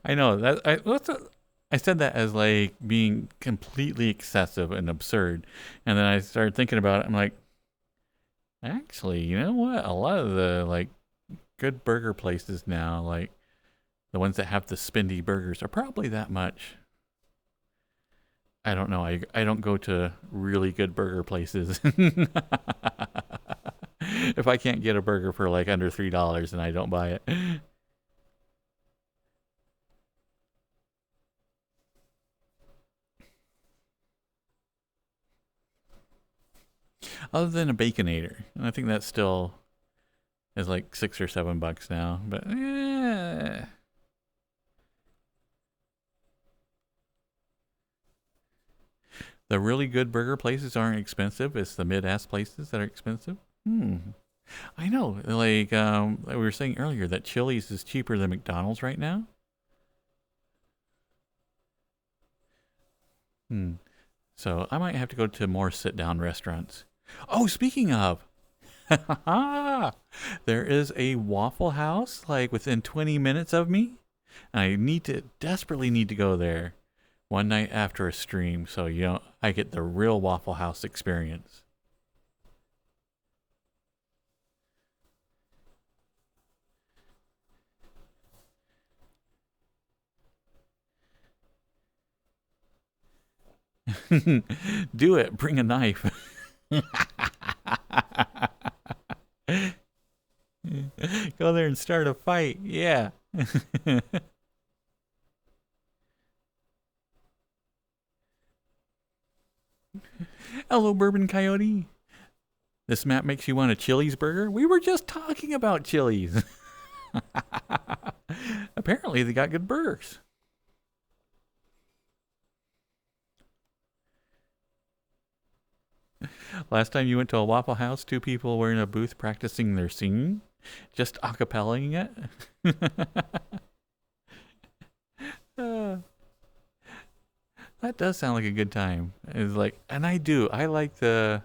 I know that I said that as like being completely excessive and absurd, and then I started thinking about it. I'm like, actually, you know what? A lot of the like good burger places now, like the ones that have the spendy burgers, are probably that much. I don't know. I don't go to really good burger places. If I can't get a burger for like under $3, then I don't buy it. Other than a Baconator, and I think that still is like $6 or $7 now. But the really good burger places aren't expensive. It's the mid-ass places that are expensive. I know. Like we were saying earlier, that Chili's is cheaper than McDonald's right now. So I might have to go to more sit-down restaurants. Oh, speaking of, there is a Waffle House like within 20 minutes of me. I desperately need to go there one night after a stream, so I get the real Waffle House experience. Do it. Bring a knife. Go there and start a fight. Yeah. Hello, Bourbon Coyote. This map makes you want a Chili's burger? We were just talking about Chili's. Apparently, they got good burgers. Last time you went to a Waffle House, 2 people were in a booth practicing their singing, just acapellaing it. That does sound like a good time. It's like, and I like the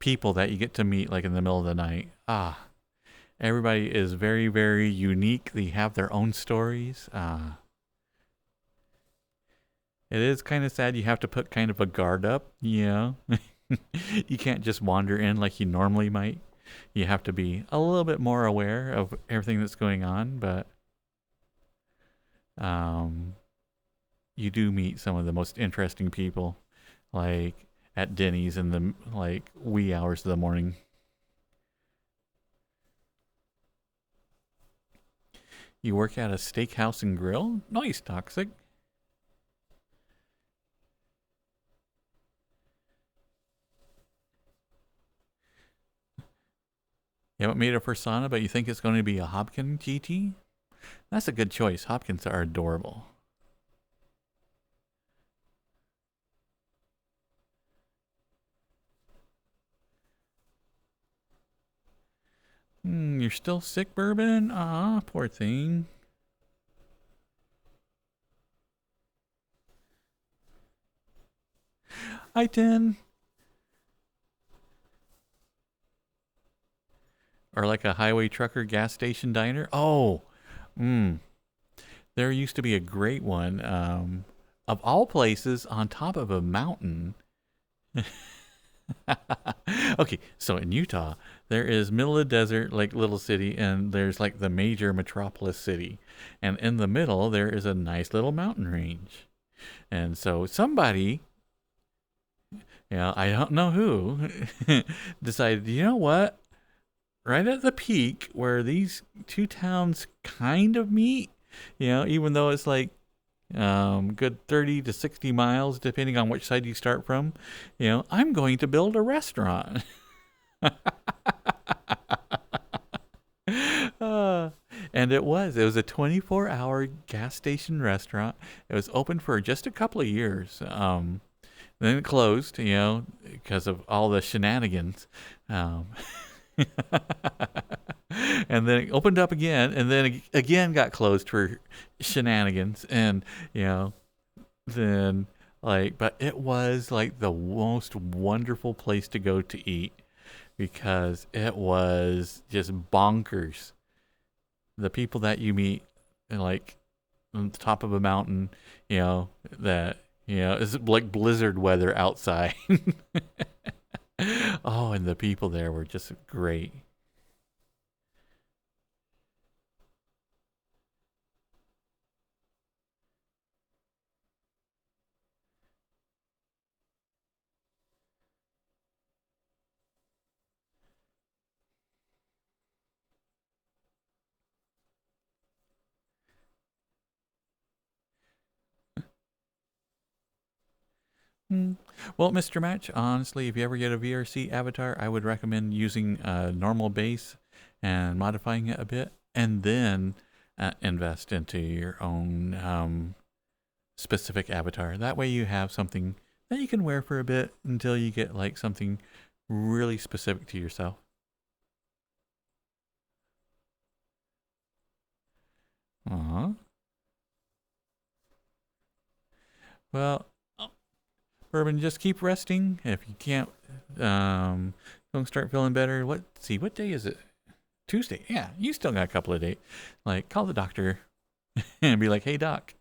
people that you get to meet like in the middle of the night. Everybody is very, very unique. They have their own stories. It is kind of sad you have to put kind of a guard up, you know? You can't just wander in like you normally might. You have to be a little bit more aware of everything that's going on, but you do meet some of the most interesting people, like at Denny's in the like wee hours of the morning. You work at a steakhouse and grill? Nice, Toxic. You haven't made a persona, but you think it's going to be a Hopkin GT? That's a good choice. Hopkins are adorable. You're still sick, Bourbon? Poor thing. Hi, Tin. Or like a highway trucker gas station diner? Oh, there used to be a great one. Of all places, on top of a mountain. Okay, so in Utah, there is middle of the desert, like little city, and there's like the major metropolis city. And in the middle, there is a nice little mountain range. And so somebody, I don't know who, decided, you know what? Right at the peak where these 2 towns kind of meet, even though it's like good 30 to 60 miles, depending on which side you start from, I'm going to build a restaurant. And it was a 24-hour gas station restaurant. It was open for just a couple of years. Then it closed, because of all the shenanigans. And then it opened up again, and then again got closed for shenanigans. And then but it was like the most wonderful place to go to eat, because it was just bonkers. The people that you meet, like on the top of a mountain, that it's like blizzard weather outside. Oh, and the people there were just great. Well, Mr. Match, honestly, if you ever get a VRC avatar, I would recommend using a normal base and modifying it a bit, and then invest into your own specific avatar. That way you have something that you can wear for a bit until you get like something really specific to yourself. Well, Bourbon, just keep resting. If you can't, don't start feeling better. What day is it? Tuesday. Yeah, you still got a couple of days. Like, call the doctor and be like, hey, doc,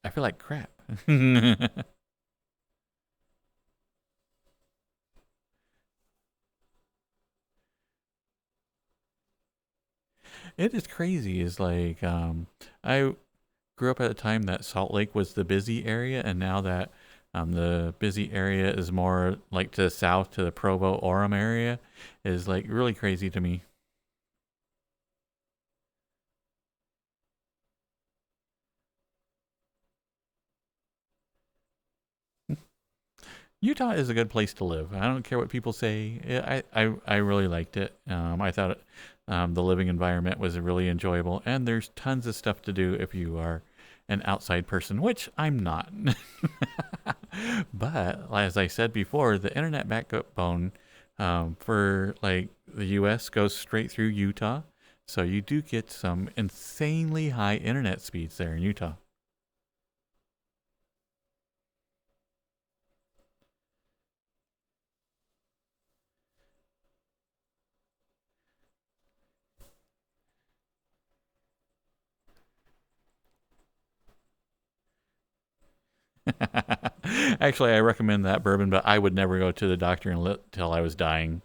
I feel like crap. It is crazy. Is like, I grew up at a time that Salt Lake was the busy area, and now that the busy area is more like to the south, to the Provo Orem area, is like really crazy to me. Utah is a good place to live. I don't care what people say. I really liked it. I thought the living environment was really enjoyable, and there's tons of stuff to do if you are an outside person, which I'm not. But as I said before, the internet backbone for like the U.S. goes straight through Utah, so you do get some insanely high internet speeds there in Utah. Actually, I recommend that bourbon, but I would never go to the doctor until I was dying.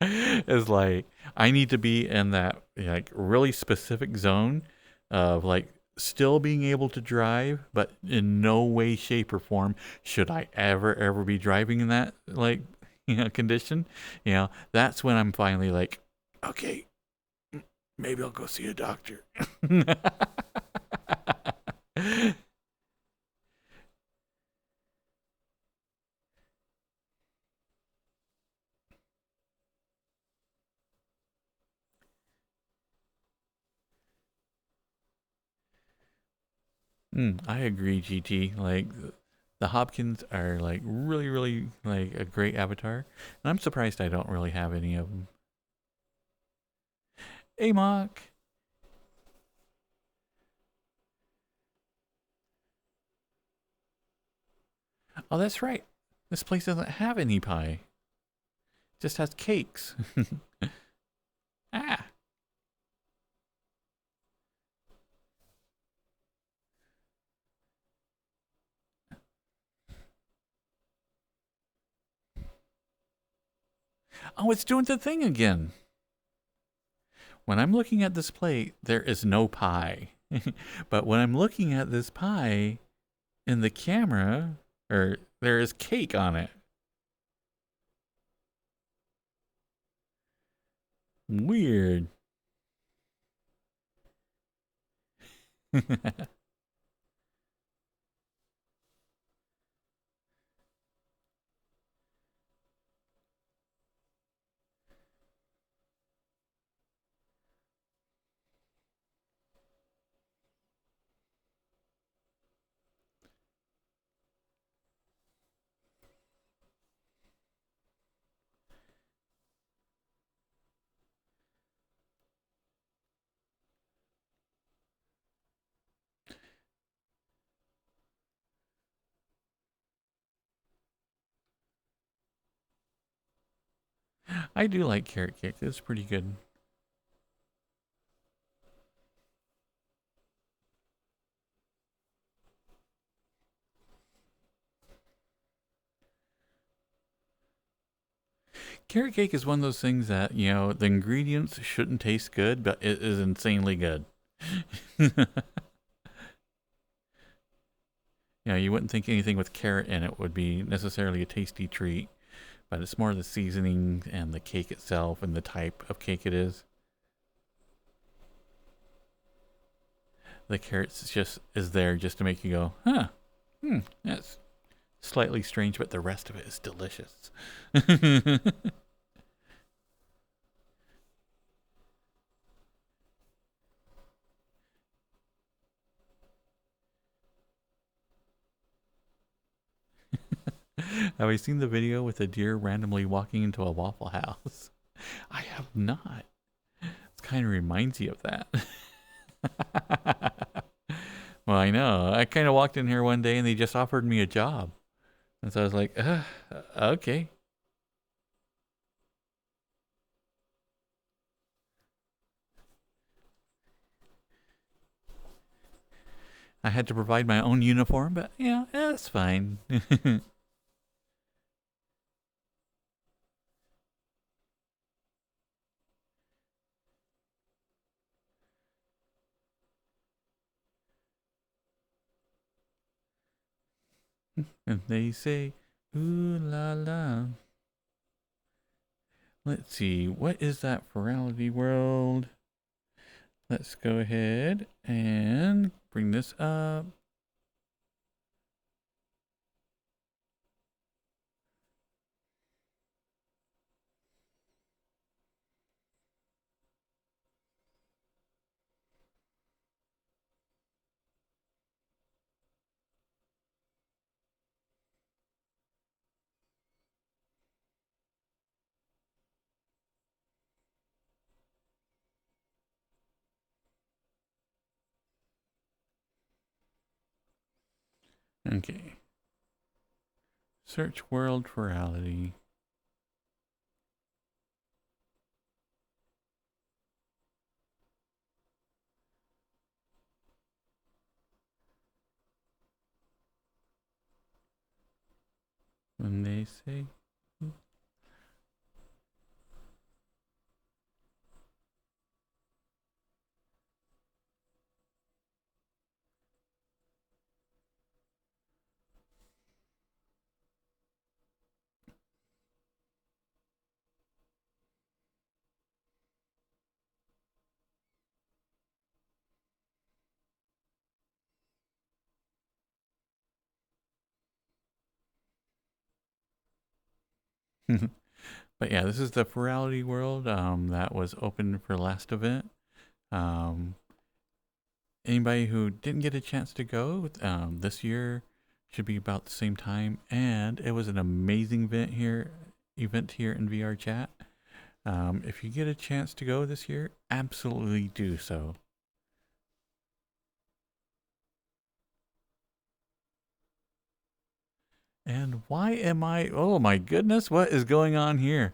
It's like I need to be in that like really specific zone of like still being able to drive, but in no way, shape, or form should I ever be driving in that like condition. That's when I'm finally like, okay, maybe I'll go see a doctor. I agree, GT. Like the Hopkins are like really like a great avatar, and I'm surprised I don't really have any of them. Amok. Oh, that's right. This place doesn't have any pie. It just has cakes. Ah. Oh, it's doing the thing again. When I'm looking at this plate, there is no pie. But when I'm looking at this pie in the camera, there is cake on it. Weird. I do like carrot cake. It's pretty good. Carrot cake is one of those things that, the ingredients shouldn't taste good, but it is insanely good. You wouldn't think anything with carrot in it would be necessarily a tasty treat, but it's more the seasoning and the cake itself and the type of cake it is. The carrots just is there just to make you go, huh, that's slightly strange, but the rest of it is delicious. Have I seen the video with a deer randomly walking into a Waffle House? I have not. It kind of reminds you of that. Well, I know. I kind of walked in here one day and they just offered me a job. And so I was like, okay. I had to provide my own uniform, but yeah, that's fine. And they say, ooh la la. Let's see, what is that Virality World? Let's go ahead and bring this up. Okay. Search world virality. When they say but yeah, this is the virality world that was open for last event. Um, Anybody who didn't get a chance to go this year should be about the same time, and it was an amazing event here in VR chat. If you get a chance to go this year, absolutely do so. And why am I? Oh my goodness, what is going on here?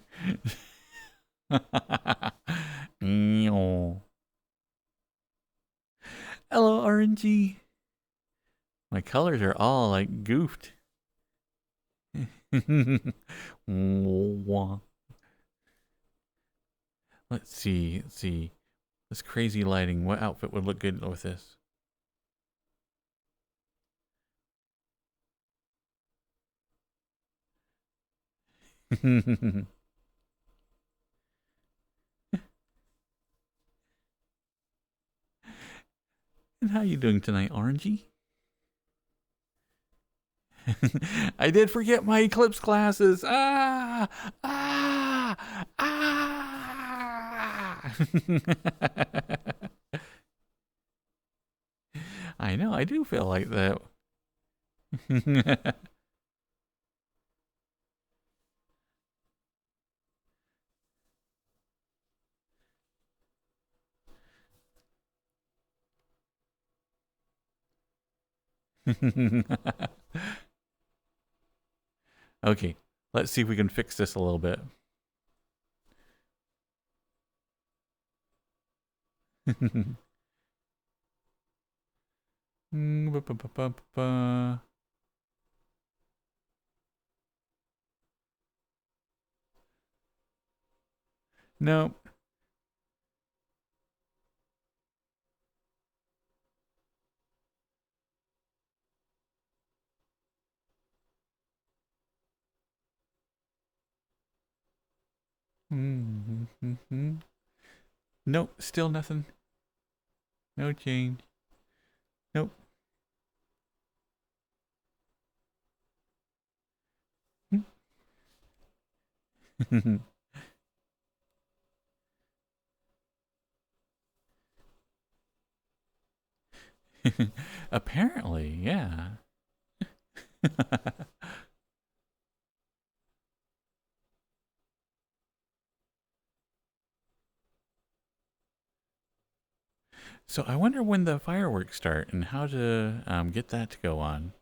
Hello, RNG. My colors are all like goofed. Let's see. Let's see. This crazy lighting. What outfit would look good with this? And how you doing tonight, Orangey? I did forget my eclipse glasses. Ah! Ah! Ah! I know, I do feel like that. Okay, let's see if we can fix this a little bit. No. Nope, still nothing. No change. Nope. Apparently, yeah. So I wonder when the fireworks start and how to get that to go on.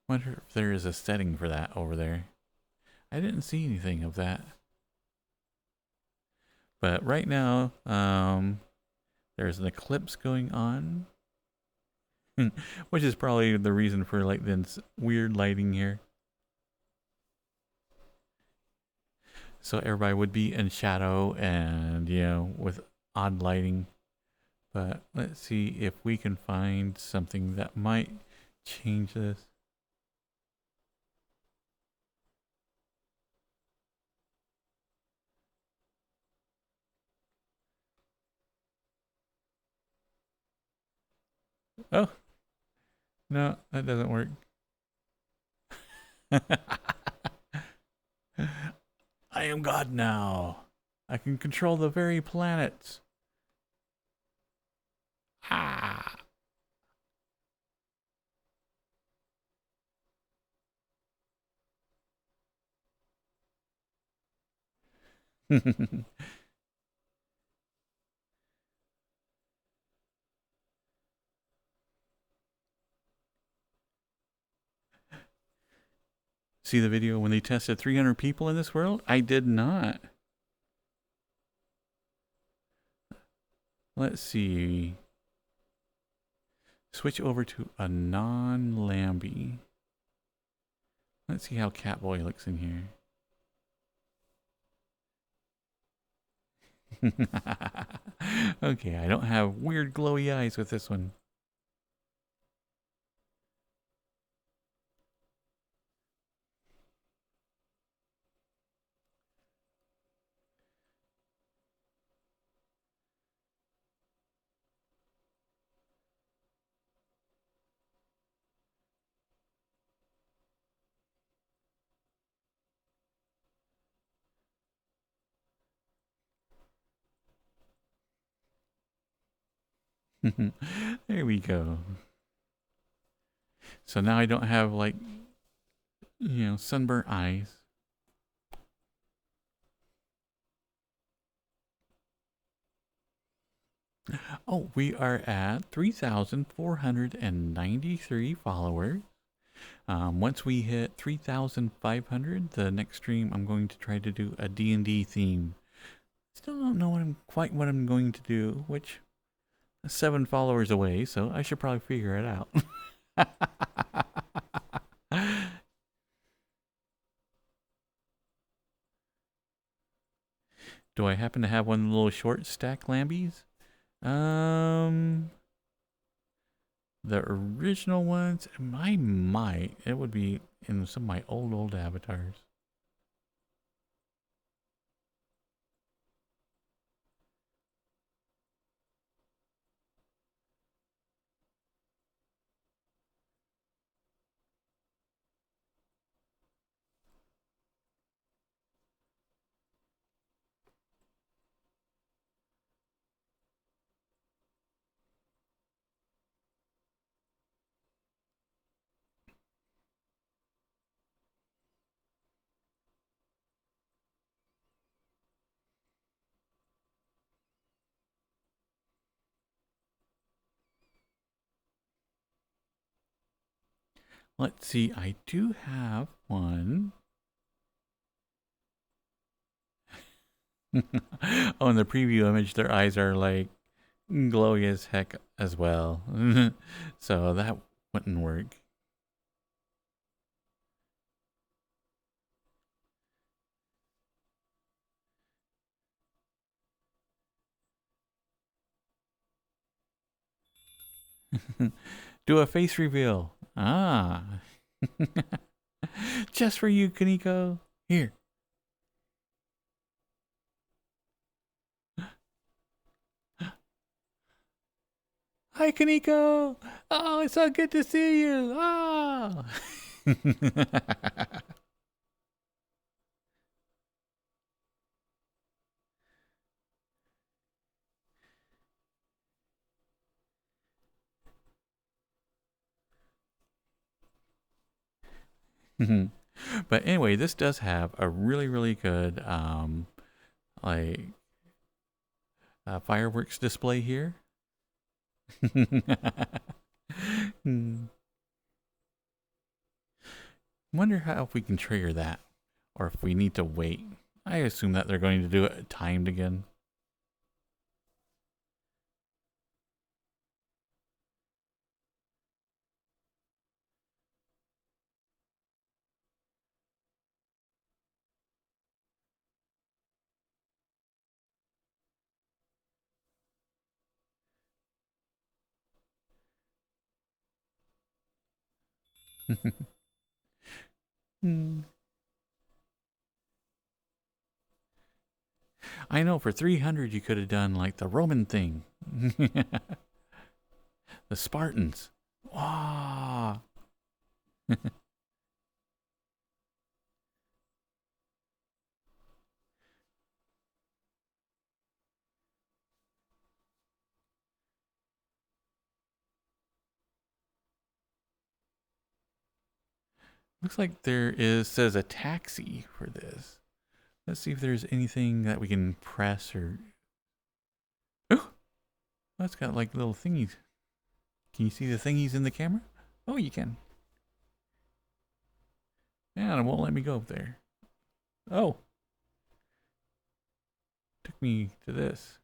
Wonder if there is a setting for that over there. I didn't see anything of that. But right now, there's an eclipse going on, which is probably the reason for like this weird lighting here. So everybody would be in shadow and, you know, with odd lighting. But let's see if we can find something that might change this. Oh, no, that doesn't work. I am God now. I can control the very planets. Ah. see the video when they tested 300 people in this world? I did not. Let's see. Switch over to a non-Lambie. Let's see how Catboy looks in here. Okay, I don't have weird glowy eyes with this one. There we go. So now I don't have, like, you know, sunburnt eyes. Oh, we are at 3,493 followers. Once we hit 3,500, the next stream I'm going to try to do a D&D theme. Still don't know quite what I'm going to do, which 7 followers away, so I should probably figure it out. Do I happen to have one of the little short stack lambies? The original ones, I might. It would be in some of my old avatars. Let's see, I do have one. Oh, in the preview image, their eyes are like glowy as heck as well. So that wouldn't work. Do a face reveal. Ah. Just for you, Kaneko. Here. Hi, Kaneko. Oh, it's so good to see you. Ah. But anyway, this does have a really good like fireworks display here. Wonder how if we can trigger that, or if we need to wait. I assume that they're going to do it timed again. I know, for 300 you could have done like the Roman thing. The Spartans. Ah. Looks like there says a taxi for this. Let's see if there's anything that we can press or... Oh! That's got like little thingies. Can you see the thingies in the camera? Oh, you can. And it won't let me go up there. Oh. Took me to this.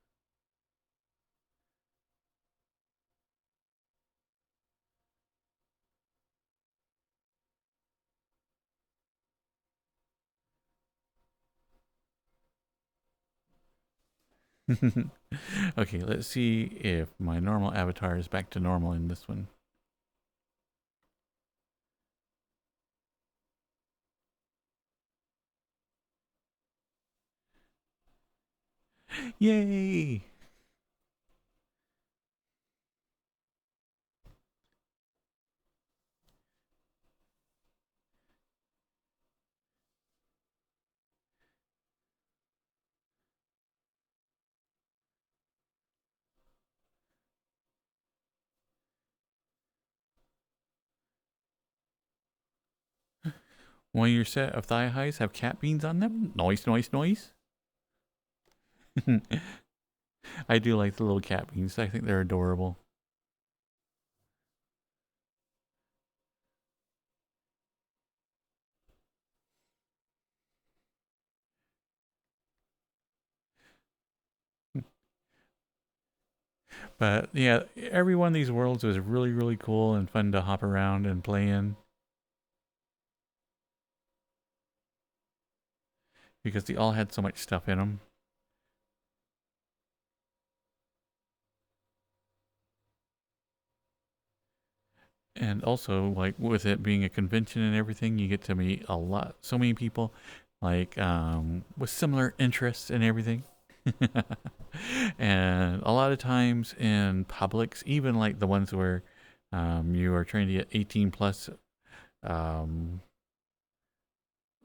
Okay, let's see if my normal avatar is back to normal in this one. Yay! One of your set of thigh highs have cat beans on them? Noise, noise, noise. I do like the little cat beans. I think they're adorable. But yeah, every one of these worlds was really, really cool and fun to hop around and play in. Because they all had so much stuff in them. And also, like, with it being a convention and everything, you get to meet so many people, like, with similar interests and everything. And a lot of times in publics, even like the ones where you are trying to get 18 plus,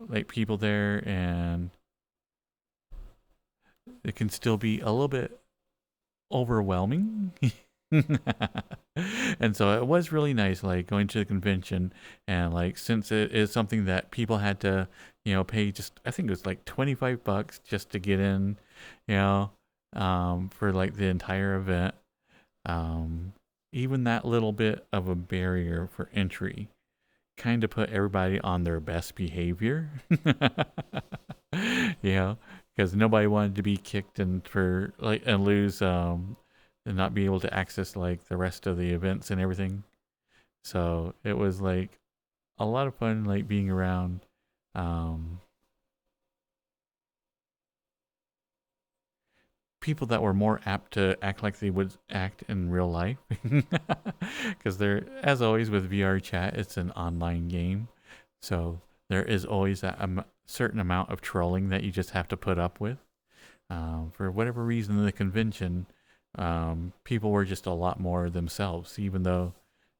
like people there, and it can still be a little bit overwhelming. And so it was really nice, like going to the convention, and like since it is something that people had to, pay just, I think it was like $25 just to get in, for like the entire event. Even that little bit of a barrier for entry kind of put everybody on their best behavior. Because nobody wanted to be kicked and for like and lose and not be able to access like the rest of the events and everything. So it was like a lot of fun, like being around people that were more apt to act like they would act in real life. Because they're, as always with VR chat, it's an online game, so there is always a certain amount of trolling that you just have to put up with. For whatever reason, in the convention, people were just a lot more themselves, even though,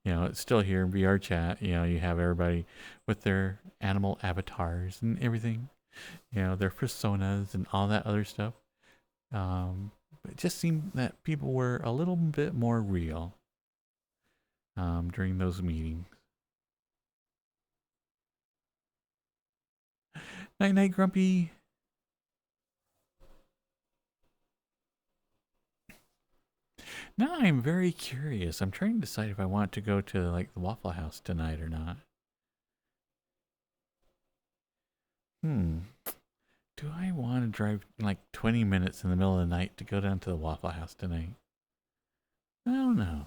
it's still here in VR chat. You have everybody with their animal avatars and everything, their personas and all that other stuff. But it just seemed that people were a little bit more real during those meetings. Night night, Grumpy. Now I'm very curious. I'm trying to decide if I want to go to like the Waffle House tonight or not. Do I want to drive like 20 minutes in the middle of the night to go down to the Waffle House tonight? I don't know.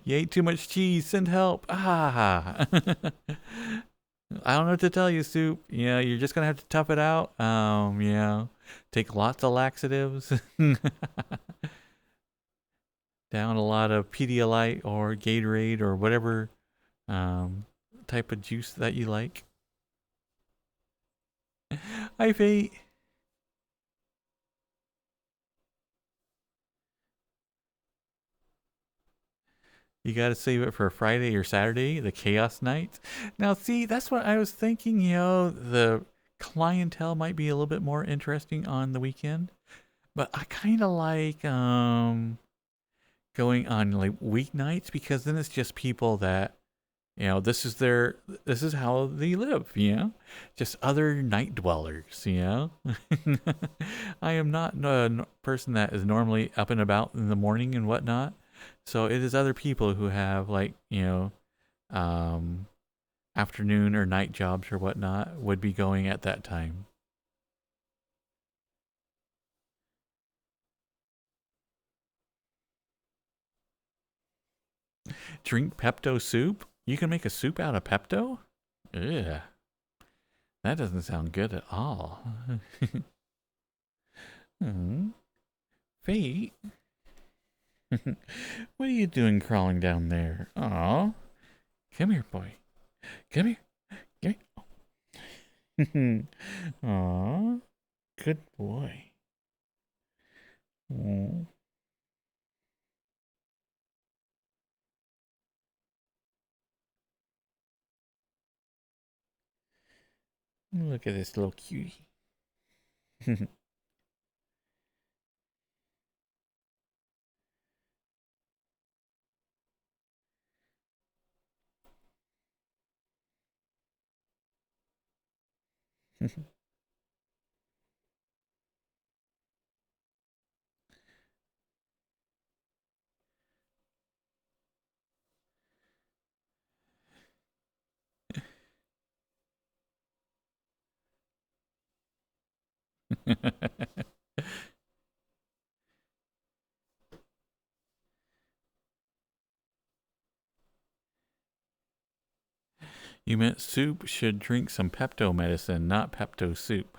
You ate too much cheese. Send help. Ah. I don't know what to tell you, Soup. You're just gonna have to tough it out. Take lots of laxatives. Down a lot of Pedialyte or Gatorade or whatever type of juice that you like. Hi, Fate. You got to save it for Friday or Saturday, the chaos night. Now, see, that's what I was thinking. The clientele might be a little bit more interesting on the weekend, but I kind of like going on like weeknights, because then it's just people that, this is how they live, just other night dwellers. I am not a person that is normally up and about in the morning and whatnot. So it is other people who have like, afternoon or night jobs or whatnot would be going at that time. Drink Pepto soup? You can make a soup out of Pepto? Ugh. That doesn't sound good at all. Hmm. Fate? What are you doing crawling down there? Aw. Come here, boy. Come here. Come here. Aw. Good boy. Aw. Look at this little cutie. You meant soup should drink some Pepto medicine, not Pepto soup.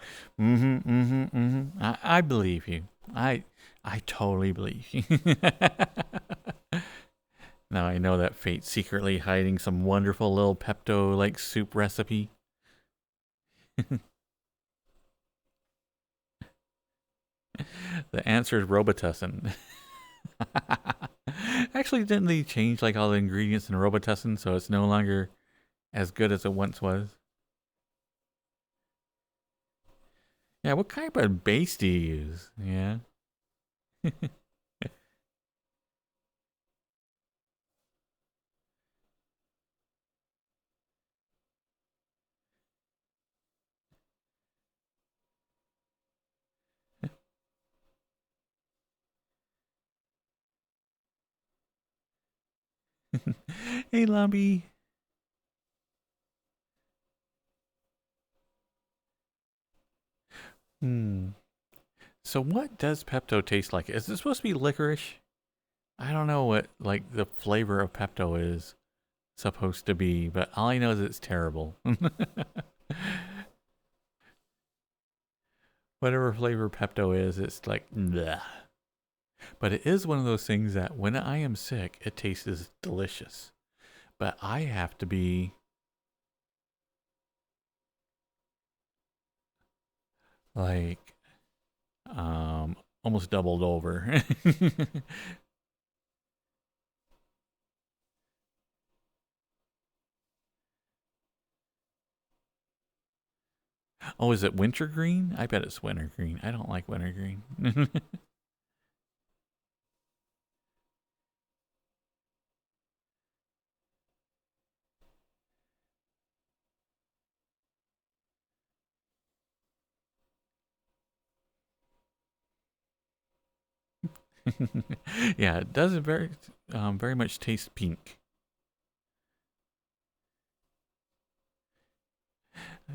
I believe you. I totally believe you. Now I know that Fate's secretly hiding some wonderful little Pepto like soup recipe. The answer is Robitussin. Actually, didn't they change like all the ingredients in Robitussin so it's no longer as good as it once was? Yeah, what kind of base do you use? Yeah. Hey, Lumpy. Hmm. So what does Pepto taste like? Is it supposed to be licorice? I don't know what like the flavor of Pepto is supposed to be, but all I know is it's terrible. Whatever flavor Pepto is, it's like bleh. But it is one of those things that when I am sick, it tastes delicious. But I have to be like almost doubled over. Oh, is it wintergreen? I bet it's wintergreen. I don't like wintergreen. Yeah, it doesn't very much taste pink.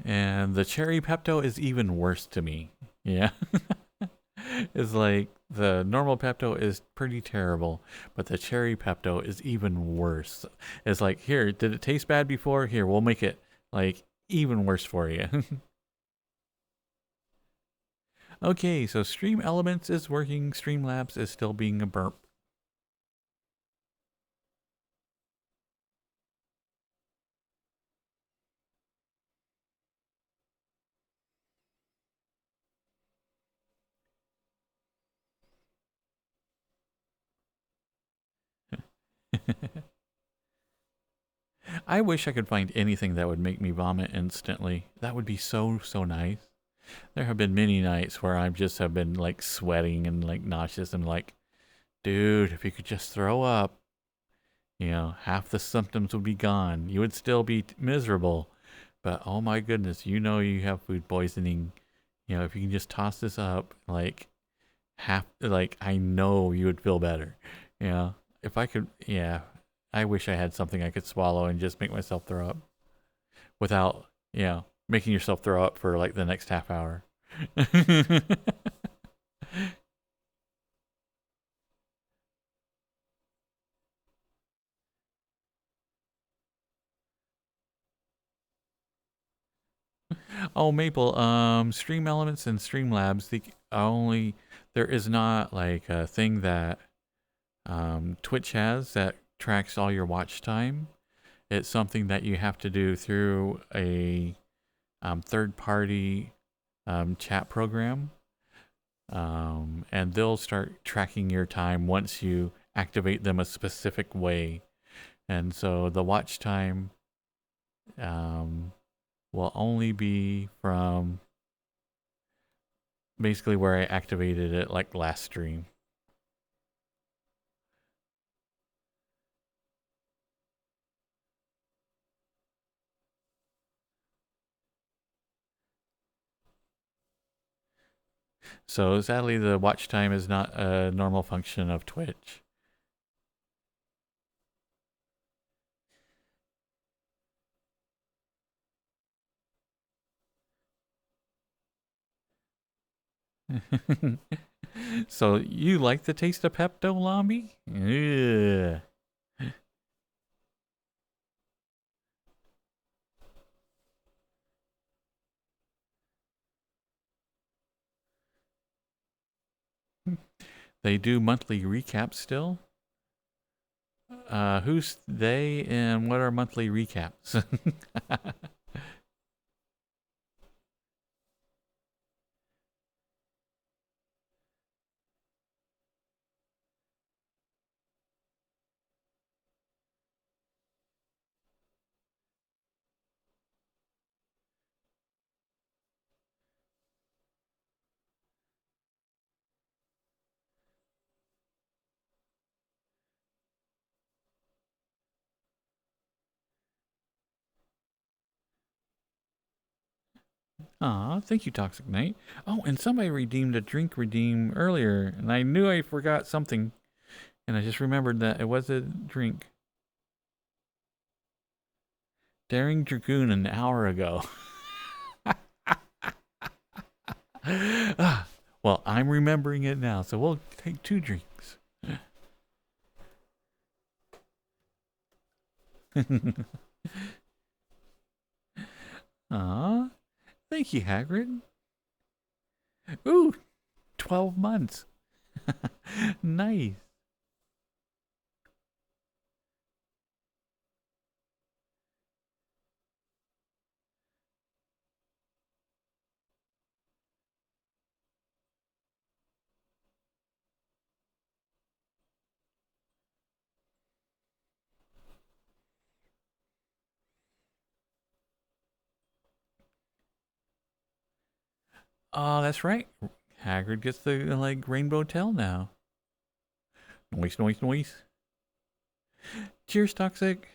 And the cherry Pepto is even worse to me. Yeah. It's like the normal Pepto is pretty terrible, but the cherry Pepto is even worse. It's like, here, did it taste bad before? Here, we'll make it like even worse for you. Okay, so Stream Elements is working, Streamlabs is still being a burp. I wish I could find anything that would make me vomit instantly. That would be so, so nice. There have been many nights where I just have been like sweating and like nauseous and like, dude, if you could just throw up, half the symptoms would be gone. You would still be miserable. But oh my goodness, you have food poisoning. If you can just toss this up, like I know you would feel better. If I could, yeah, I wish I had something I could swallow and just make myself throw up. without, making yourself throw up for like the next half hour. Oh, Maple, Stream Elements and Streamlabs, there is not like a thing that Twitch has that tracks all your watch time. It's something that you have to do through a third-party chat program, and they'll start tracking your time once you activate them a specific way. And so the watch time will only be from basically where I activated it like last stream. So sadly, the watch time is not a normal function of Twitch. So you like the taste of Pepto, Lobby? Ugh. They do monthly recaps still. Who's they and what are monthly recaps? Aw, thank you, Toxic Knight. Oh, and somebody redeemed a drink redeem earlier, and I knew I forgot something, and I just remembered that it was a drink. Daring Dragoon an hour ago. Well, I'm remembering it now, so we'll take 2 drinks. Aw, thank you, Hagrid. Ooh, 12 months. Nice. Oh, that's right. Hagrid gets the like rainbow tail now. Noise, noise, noise. Cheers, Toxic.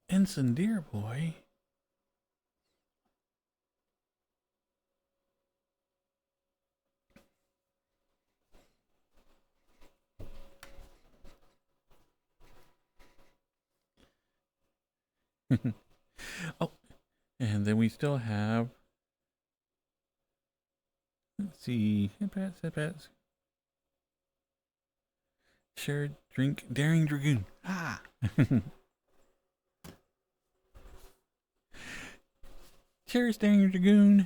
Ensign Deer Boy. Oh, and then we still have. Let's see. Headpats. Share, drink, Daring Dragoon. Ah. Cheers, Daring Dragoon.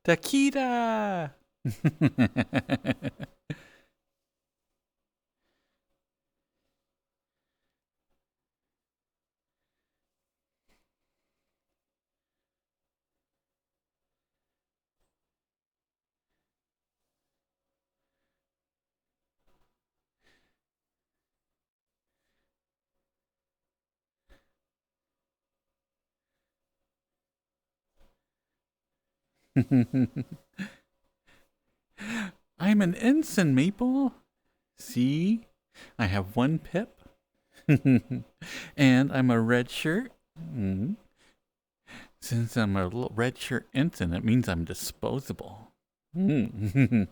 Takita! I'm an ensign, Maple. See? I have one pip. And I'm a red shirt. Mm. Since I'm a little red shirt ensign, it means I'm disposable. Mm.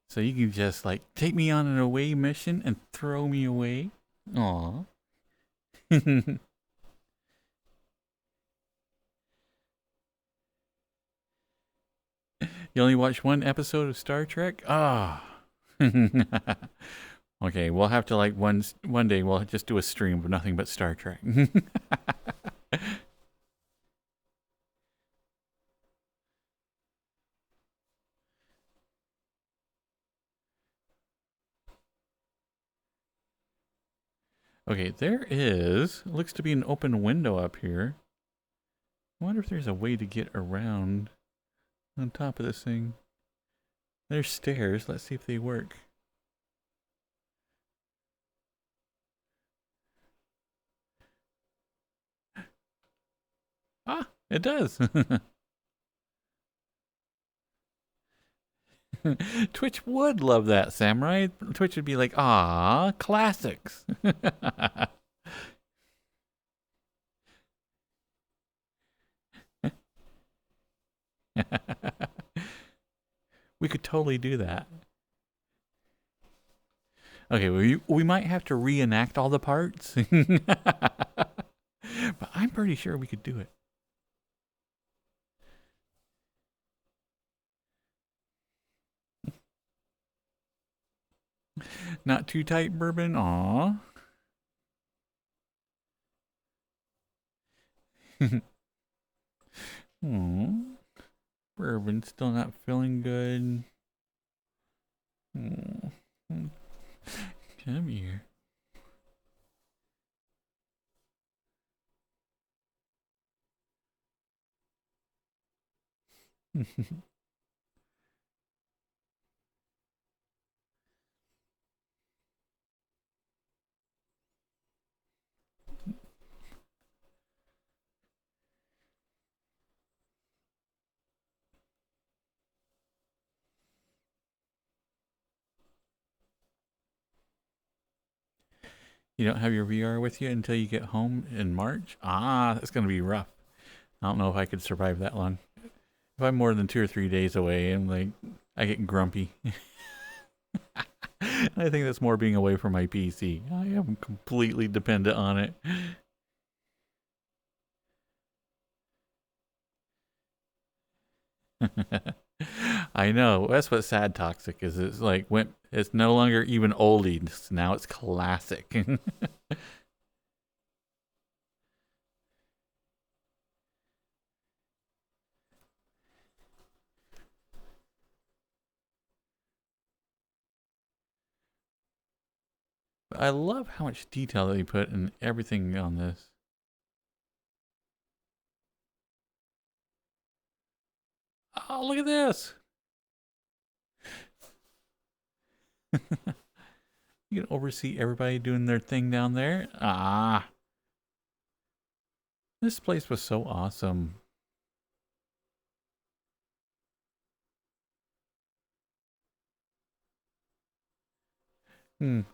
So you can just like take me on an away mission and throw me away. Aw. You only watch one episode of Star Trek? Ah. Okay, we'll have to like one day we'll just do a stream of nothing but Star Trek. Okay, there is looks to be an open window up here. I wonder if there's a way to get around on top of this thing. There's stairs. Let's see if they work. Ah, it does. Twitch would love that, Samurai. Twitch would be like, ah, classics. We could totally do that. Okay, we might have to reenact all the parts. But I'm pretty sure we could do it. Not too tight, Bourbon? Aw. Aw. Bourbon's still not feeling good. Aw. Come here. You don't have your VR with you until you get home in March? Ah, that's going to be rough. I don't know if I could survive that long. If I'm more than 2 or 3 days away, I'm like, I get grumpy. I think that's more being away from my PC. I am completely dependent on it. I know. That's what sad toxic is. It's like it's no longer even oldies. Now it's classic. I love how much detail they put in everything on this. Oh, look at this. You can oversee everybody doing their thing down there. Ah, this place was so awesome.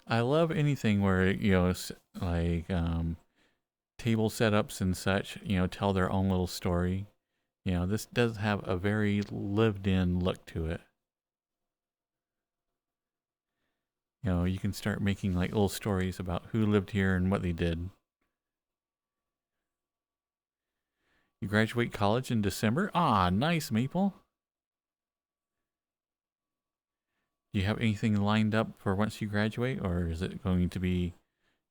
I love anything where, like table setups and such, tell their own little story. This does have a very lived in look to it. You can start making like little stories about who lived here and what they did. You graduate college in December? Ah, nice, Maple. Do you have anything lined up for once you graduate, or is it going to be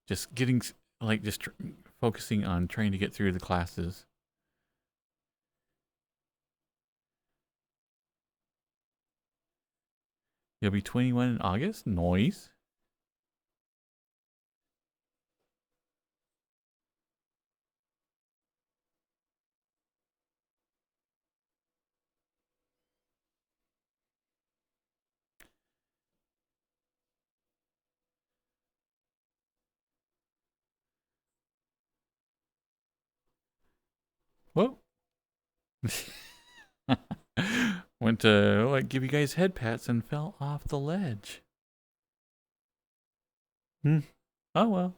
just getting, like, just focusing on trying to get through the classes? You'll be 21 in August? Nice. Whoa. Went to like give you guys head pats and fell off the ledge. Hmm. Oh well.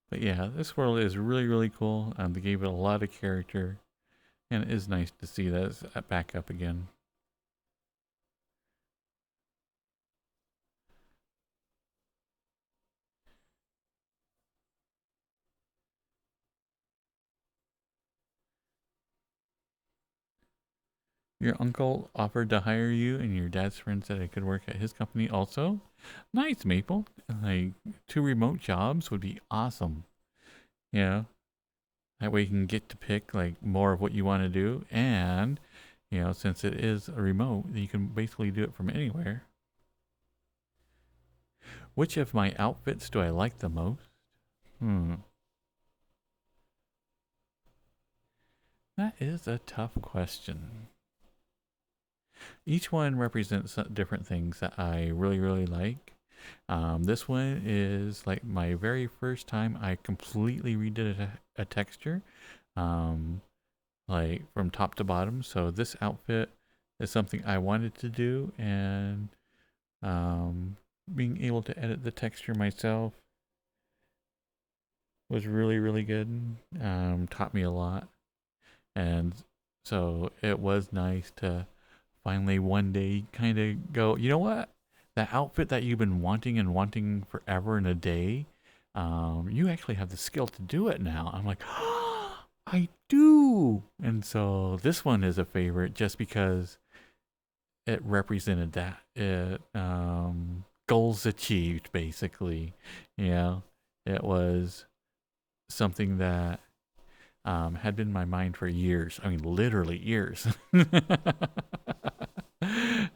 But yeah, this world is really, really cool. They gave it a lot of character, and it is nice to see that back up again. Your uncle offered to hire you, and your dad's friend said I could work at his company also. Nice, Maple. Like 2 remote jobs would be awesome. Yeah, that way you can get to pick like more of what you want to do, and since it is a remote, you can basically do it from anywhere. Which of my outfits do I like the most? Hmm. That is a tough question. Each one represents different things that I really, really like. This one is like my very first time I completely redid a texture, um, like from top to bottom. So this outfit is something I wanted to do, and being able to edit the texture myself was really, really good. Taught me a lot. And so it was nice to finally one day kind of go, you know what? That outfit that you've been wanting and wanting forever in a day, you actually have the skill to do it now. I'm like, oh, I do. And so this one is a favorite just because it represented that. Goals achieved, basically. It was something that had been in my mind for years. I mean, literally years.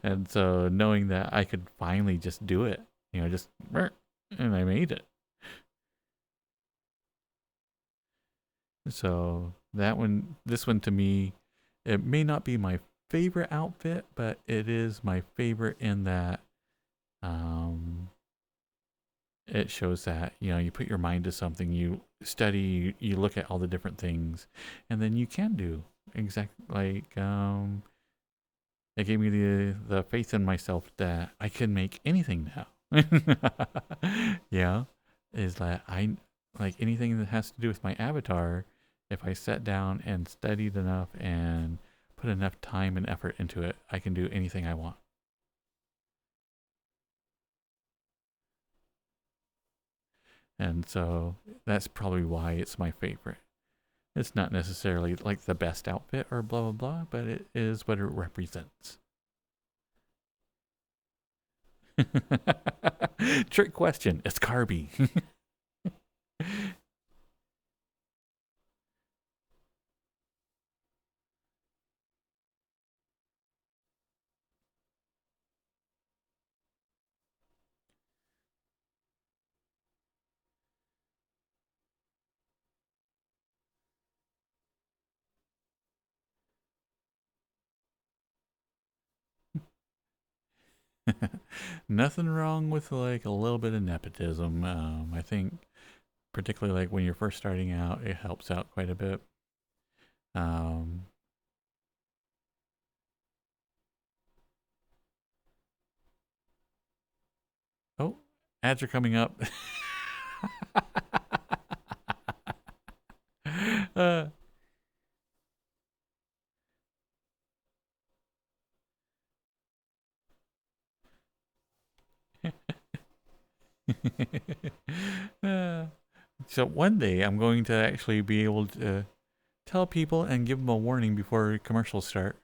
And so knowing that I could finally just do it, just, and I made it. So this one to me, it may not be my favorite outfit, but it is my favorite in that um, it shows that, you put your mind to something, you study, you look at all the different things, and then you can do exactly like, it gave me the faith in myself that I can make anything now. Yeah, is that I like anything that has to do with my avatar. If I sat down and studied enough and put enough time and effort into it, I can do anything I want. And so that's probably why it's my favorite. It's not necessarily like the best outfit or blah, blah, blah, but it is what it represents. Trick question. It's Carby. Nothing wrong with like a little bit of nepotism. I think particularly like when you're first starting out, it helps out quite a bit. Um, oh, ads are coming up. uh, uh, so one day I'm going to actually be able to tell people and give them a warning before commercials start.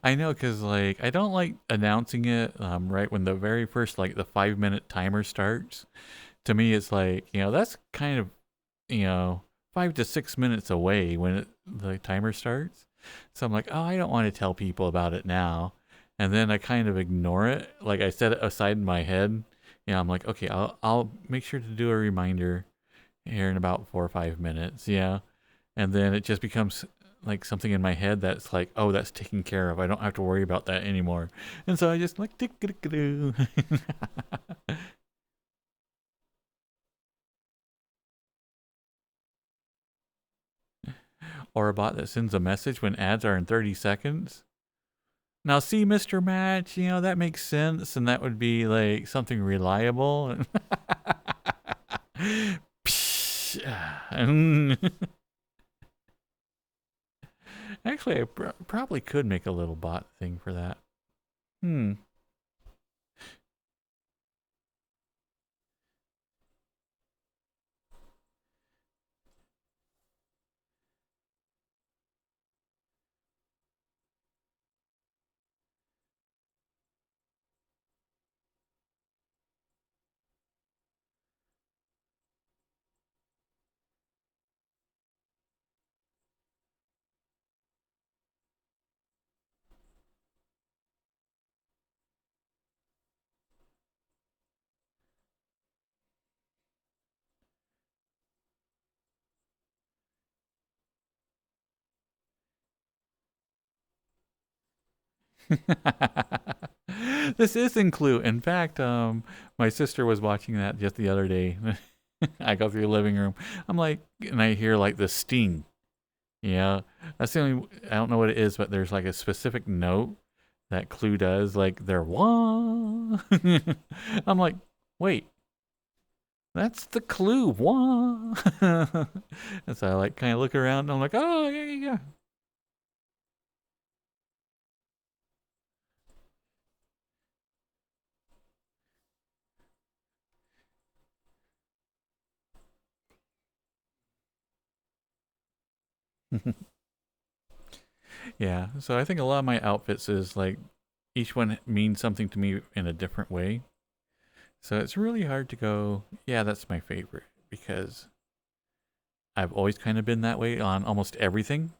I know, cause like I don't like announcing it right when the very first like the 5 minute timer starts. To me, it's like that's kind of 5 to 6 minutes away when the timer starts. So I'm like, oh, I don't want to tell people about it now, and then I kind of ignore it. Like I set it aside in my head. I'm like, okay, I'll make sure to do a reminder here in about 4 or 5 minutes. Yeah, and then it just becomes like something in my head that's like, oh, that's taken care of. I don't have to worry about that anymore. And so I just like or a bot that sends a message when ads are in 30 seconds. Now, see, Mr. Match, that makes sense, and that would be like something reliable. Actually, I probably could make a little bot thing for that. Hmm. This is in Clue. In fact, my sister was watching that just the other day. I go through the living room. I'm like, and I hear like the sting. Yeah, that's the only. I don't know what it is, but there's like a specific note that Clue does. Like they're wah. I'm like, wait, that's the Clue wah. And so I like kind of look around. And I'm like, oh yeah, yeah, yeah. Yeah. So I think a lot of my outfits is like each one means something to me in a different way. So it's really hard to go, yeah, that's my favorite because I've always kind of been that way on almost everything.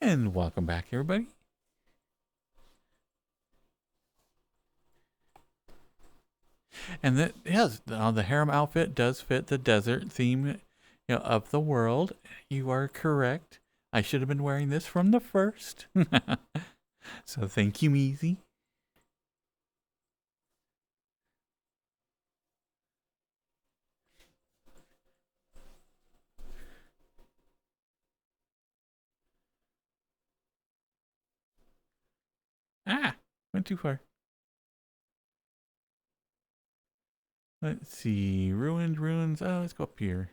And welcome back, everybody. And that, yes, the harem outfit does fit the desert theme, of the world. You are correct. I should have been wearing this from the first. So thank you, Meezy. Ah, went too far. Let's see. Ruins. Oh, let's go up here.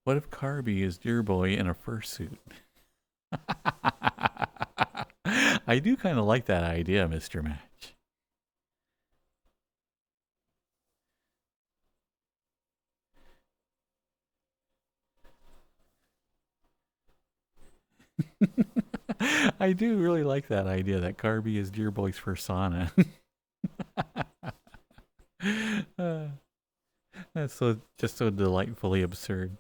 What if Carby is Deer Boy in a fursuit? I do kind of like that idea, Mr. Match. I do really like that idea that Carby is Deer Boy's persona. uh, that's just so delightfully absurd.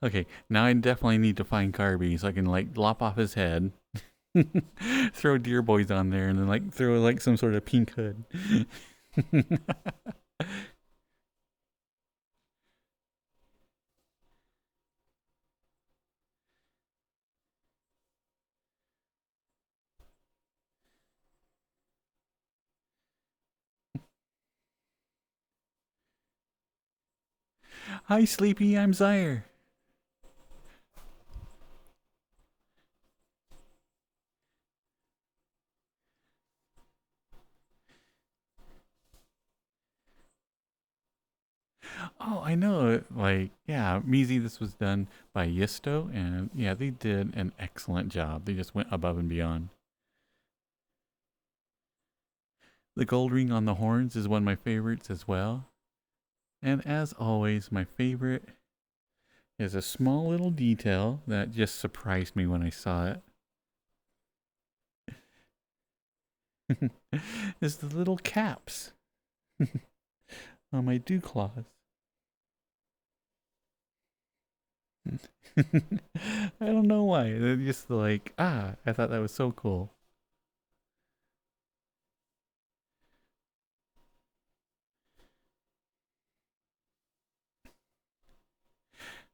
Okay, now I definitely need to find Carby so I can like lop off his head, throw Deer Boys on there, and then like throw like some sort of pink hood. Hi, Sleepy. I'm Zaire. Oh, I know. Like, yeah, Meezy, this was done by Yisto, and yeah, they did an excellent job. They just went above and beyond. The gold ring on the horns is one of my favorites as well. And as always, my favorite is a small little detail that just surprised me when I saw it. Is the little caps on my dew claws. I don't know why. They're just like, I thought that was so cool.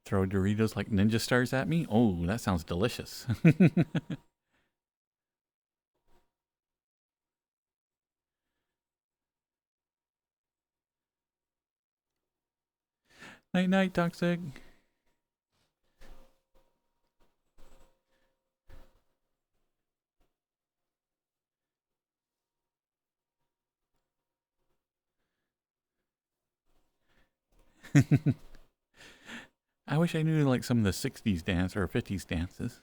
Throw Doritos like ninja stars at me? Oh, that sounds delicious. Night night, Toxic. I wish I knew like some of the 60s dance or 50s dances.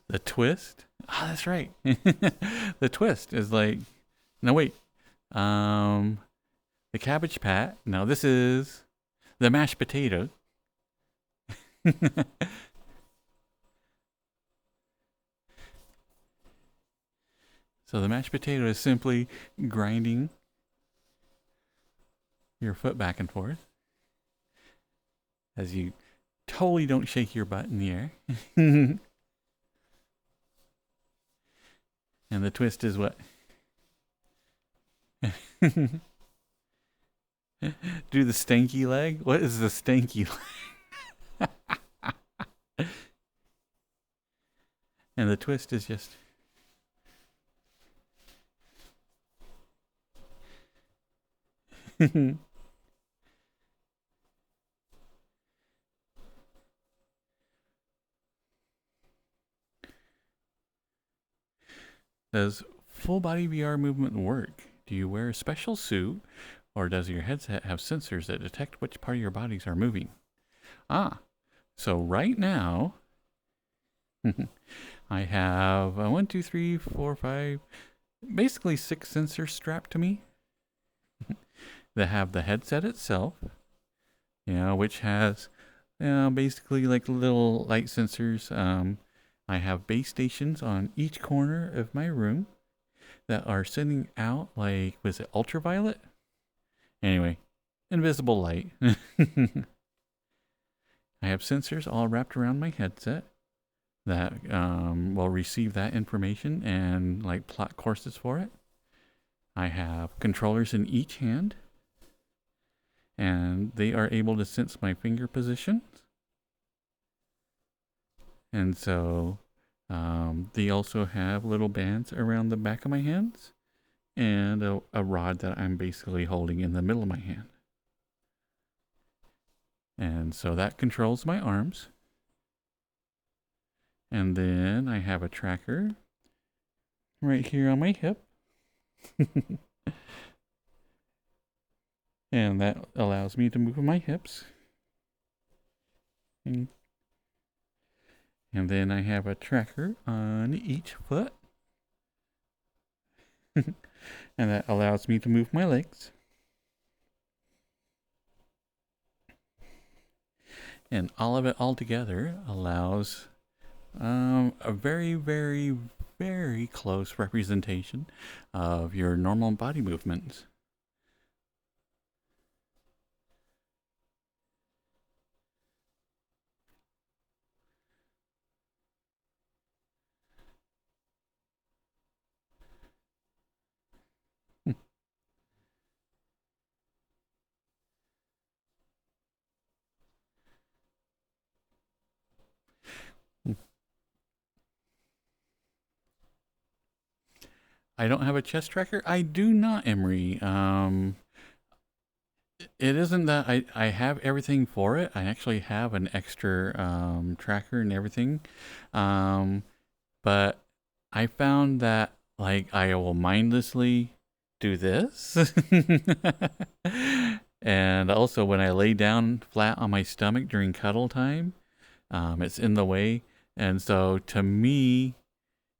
The twist? Ah, that's right. The twist is like, no wait, um, the Cabbage Patch. No, this is the mashed potato. So the mashed potato is simply grinding your foot back and forth as you totally don't shake your butt in the air. And the twist is what? Do the stanky leg? What is the stanky leg? And the twist is just... Does full body VR movement work? Do you wear a special suit, or does your headset have sensors that detect which part of your bodies are moving? Ah, so right now, I have 1, 2, 3, 4, 5, basically 6 sensors strapped to me that have the headset itself, which has basically like little light sensors. I have base stations on each corner of my room that are sending out, like, was it ultraviolet? Anyway, invisible light. I have sensors all wrapped around my headset that will receive that information and like plot courses for it. I have controllers in each hand, and they are able to sense my finger positions. And so they also have little bands around the back of my hands and a rod that I'm basically holding in the middle of my hand. And so that controls my arms. And then I have a tracker right here on my hip. And that allows me to move my hips. And then I have a tracker on each foot. And that allows me to move my legs. And all of it all together allows a very, very, very close representation of your normal body movements. I don't have a chest tracker. I do not, Emery. It isn't that I have everything for it. I actually have an extra tracker and everything. But I found that like I will mindlessly do this. And also when I lay down flat on my stomach during cuddle time, it's in the way. And so to me,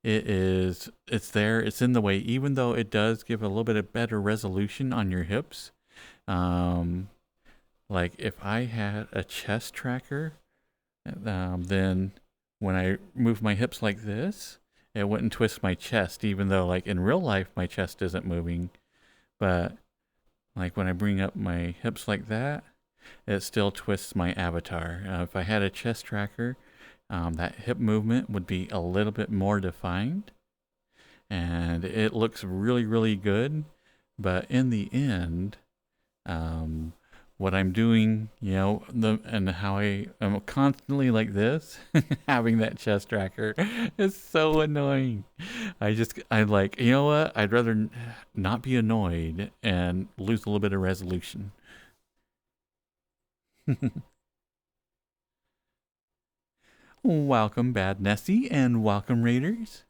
it's there, it's in the way, even though it does give a little bit of better resolution on your hips. Like if I had a chest tracker, then when I move my hips like this, it wouldn't twist my chest, even though like in real life, my chest isn't moving. But like when I bring up my hips like that, it still twists my avatar. If I had a chest tracker, that hip movement would be a little bit more defined, and it looks really, really good. But in the end, what I'm doing, and how I am constantly like this, having that chest tracker is so annoying. I like, you know what? I'd rather not be annoyed and lose a little bit of resolution. Welcome, Bad Nessie, and welcome, Raiders.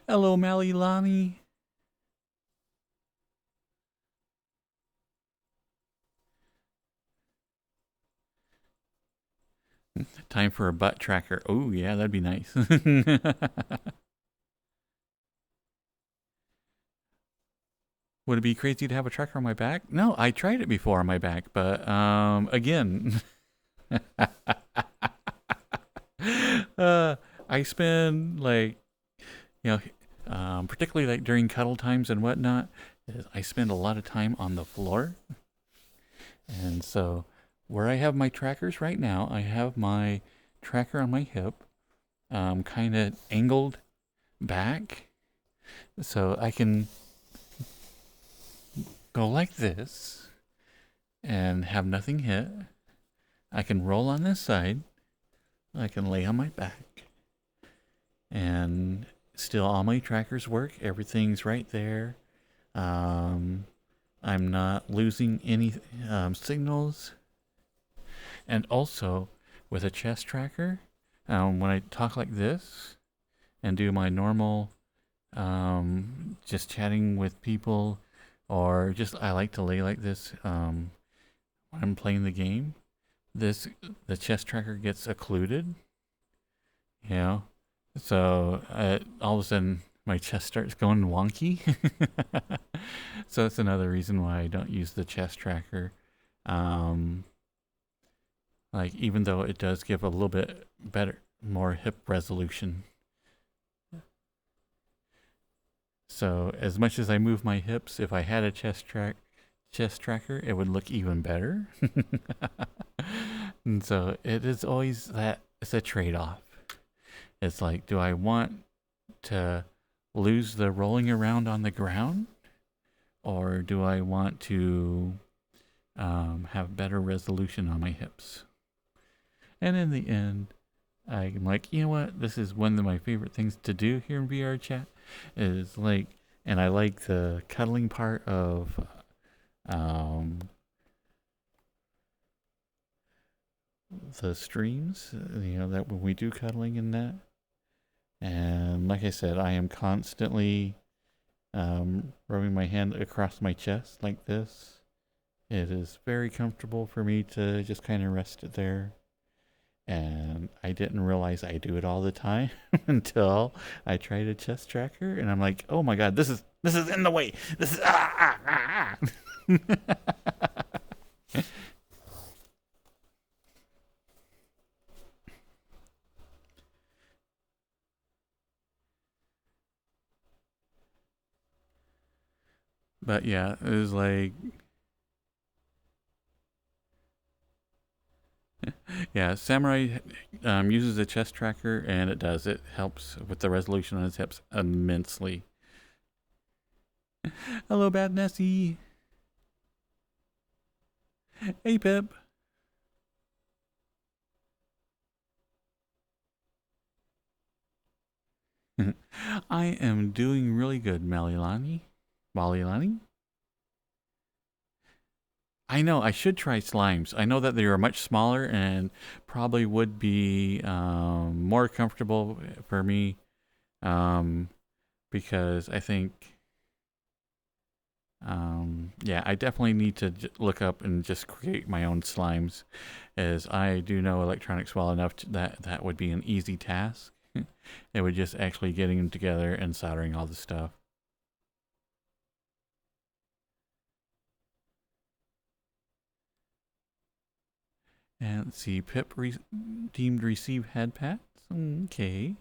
Hello, Malilani. Time for a butt tracker. Oh, yeah, that'd be nice. Would it be crazy to have a tracker on my back? No, I tried it before on my back, but again, uh, I spend like, you know, particularly like during cuddle times and whatnot, I spend a lot of time on the floor. And so where I have my trackers right now, I have my tracker on my hip, kind of angled back, so I can go like this and have nothing hit. I can roll on this side. I can lay on my back. And still all my trackers work. Everything's right there. I'm not losing any signals. And also with a chest tracker, when I talk like this and do my normal just chatting with people, or just I like to lay like this when I'm playing the game, the chest tracker gets occluded, you know, so all of a sudden my chest starts going wonky. So that's another reason why I don't use the chest tracker. Like, even though it does give a little bit better, more hip resolution. So as much as I move my hips, if I had a chest tracker, it would look even better. And so it is always that, it's a trade-off. It's like, do I want to lose the rolling around on the ground, or do I want to have better resolution on my hips? And in the end, I'm like, you know what? This is one of my favorite things to do here in VRChat. Is like, and I like the cuddling part of the streams. You know, that when we do cuddling and that. And like I said, I am constantly rubbing my hand across my chest like this. It is very comfortable for me to just kind of rest it there. And I didn't realize I do it all the time until I tried a chest tracker, and I'm like, oh my god, this is in the way. This is But yeah, it was like, yeah, Samurai uses a chest tracker, and it does. It helps with the resolution on his hips immensely. Hello, Bad Nessie. Hey, Pip. I am doing really good, Malilani. I know, I should try slimes. I know that they are much smaller and probably would be more comfortable for me, because I think, yeah, I definitely need to look up and just create my own slimes, as I do know electronics well enough that that would be an easy task. It would just actually getting them together and soldering all the stuff. And let's see, Pip deemed receive head pats. Okay.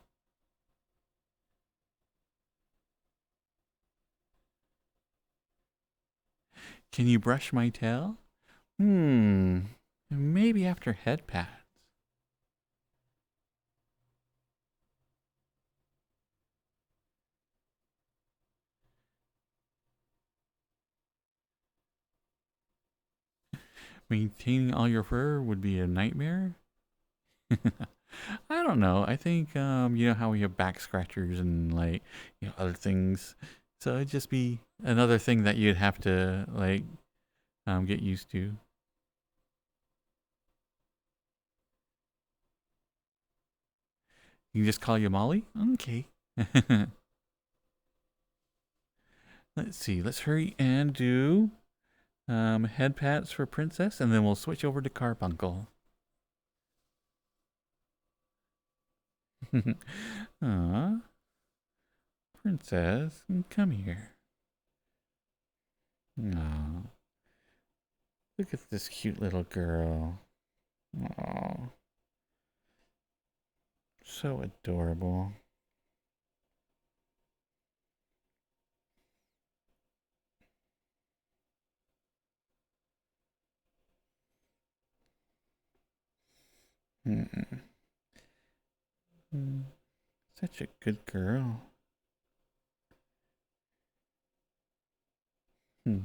Can you brush my tail? Maybe after head pats. Maintaining all your fur would be a nightmare. I don't know. I think you know how we have back scratchers and like, you know, other things. So it'd just be another thing that you'd have to like get used to. You can just call you Molly? Okay. Let's see. Let's hurry and do head pats for Princess, and then we'll switch over to Carbuncle. Aw, princess, come here. Aw, look at this cute little girl. Aw, so adorable. Mm-mm. Such a good girl. Hmm.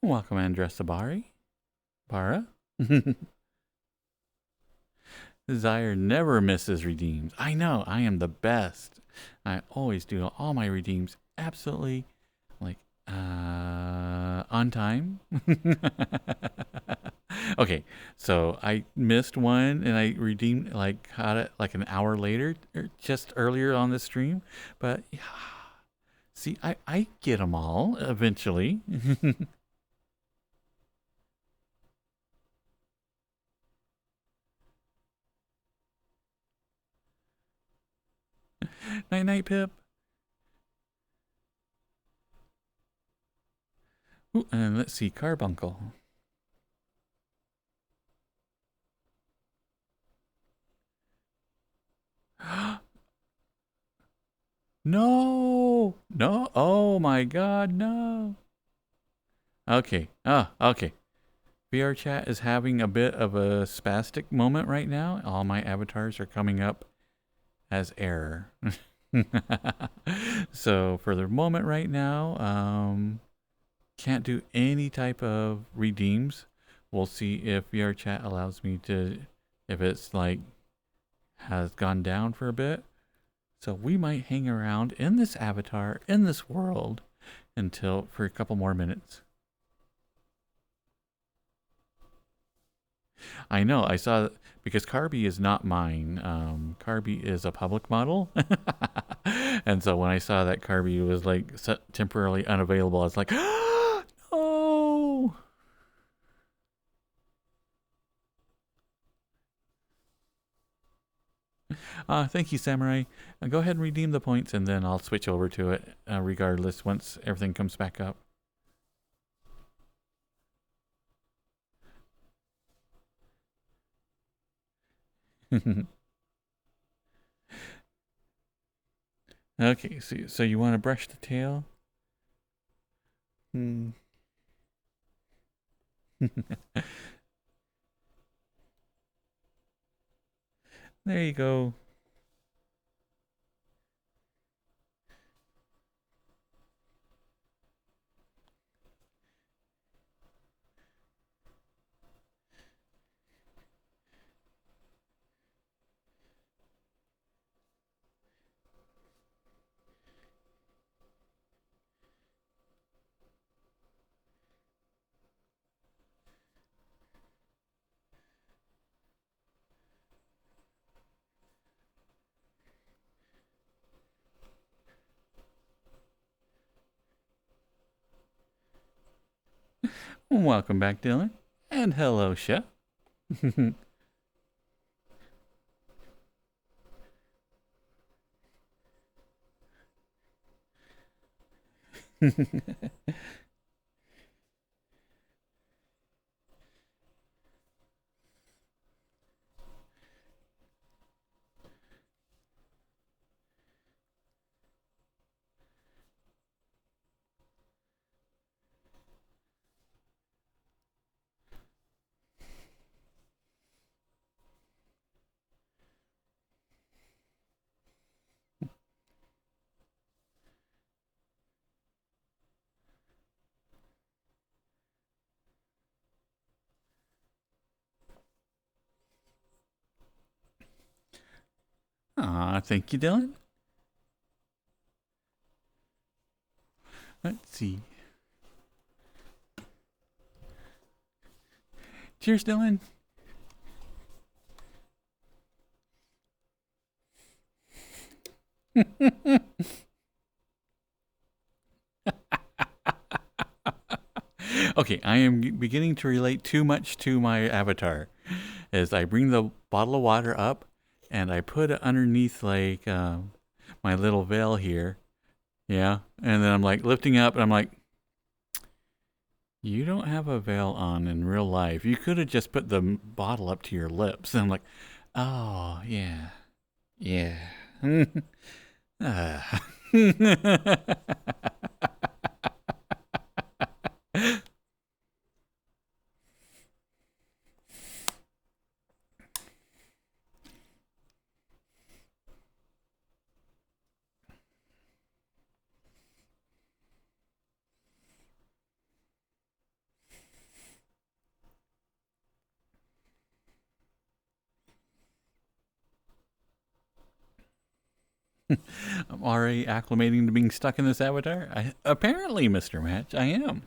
Welcome, Andressa Bari. Bara? Desire never misses redeems. I know, I am the best. I always do all my redeems absolutely like on time. Okay, so I missed one and I redeemed like caught it like an hour later, just earlier on the stream. But yeah, see, I get them all eventually. Night night, Pip. Ooh, and let's see, Carbuncle. No, no. Oh my God, no. Okay. Ah, okay. VRChat is having a bit of a spastic moment right now. All my avatars are coming up as error. So for the moment right now, can't do any type of redeems. We'll see if VRChat allows me to, if it's like has gone down for a bit. So we might hang around in this avatar, in this world, until for a couple more minutes. I know, I saw because Carby is not mine. Carby is a public model. And so when I saw that Carby was like temporarily unavailable, I was like, oh. Thank you, Samurai. Go ahead and redeem the points, and then I'll switch over to it regardless once everything comes back up. Okay, so you want to brush the tail? Hmm. There you go. Welcome back, Dylan. And hello, Chef. Aw, thank you, Dylan. Let's see. Cheers, Dylan. Okay, I am beginning to relate too much to my avatar. As I bring the bottle of water up, and I put it underneath like my little veil here. Yeah, and then I'm like lifting up, and I'm like, you don't have a veil on in real life. You could have just put the bottle up to your lips. And I'm like, oh yeah, yeah. Ah. I'm already acclimating to being stuck in this avatar. Apparently, Mr. Match, I am.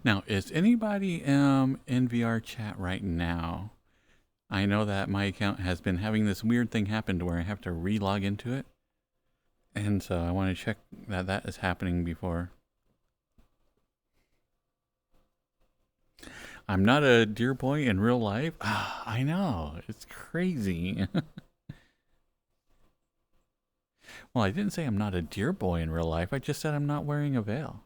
Now, is anybody in VR chat right now? I know that my account has been having this weird thing happen to where I have to re-log into it. And so I want to check that that is happening before. I'm not a deer boy in real life. Ah, I know. It's crazy. Well, I didn't say I'm not a deer boy in real life. I just said I'm not wearing a veil.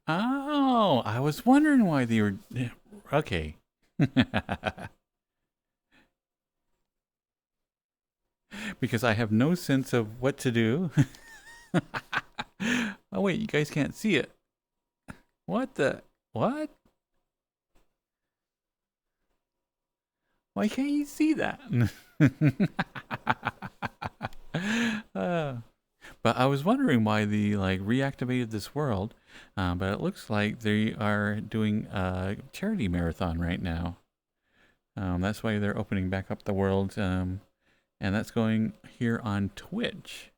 Oh, I was wondering why they were. Okay. Because I have no sense of what to do. Oh, wait, you guys can't see it. What the? What? Why can't you see that? uh, but I was wondering why they like reactivated this world. But it looks like they are doing a charity marathon right now. That's why they're opening back up the world. And that's going here on Twitch.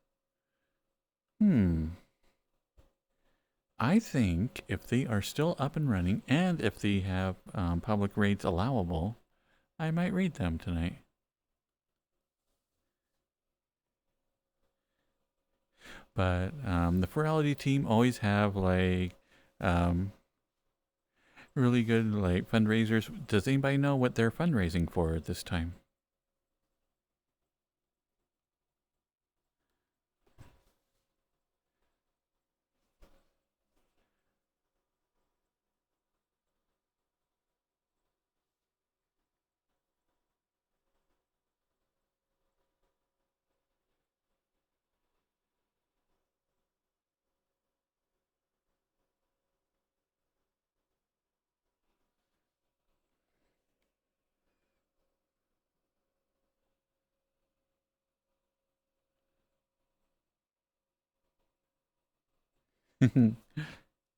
I think if they are still up and running and if they have public raids allowable, I might read them tonight. But the Ferality team always have like really good like fundraisers. Does anybody know what they're fundraising for at this time?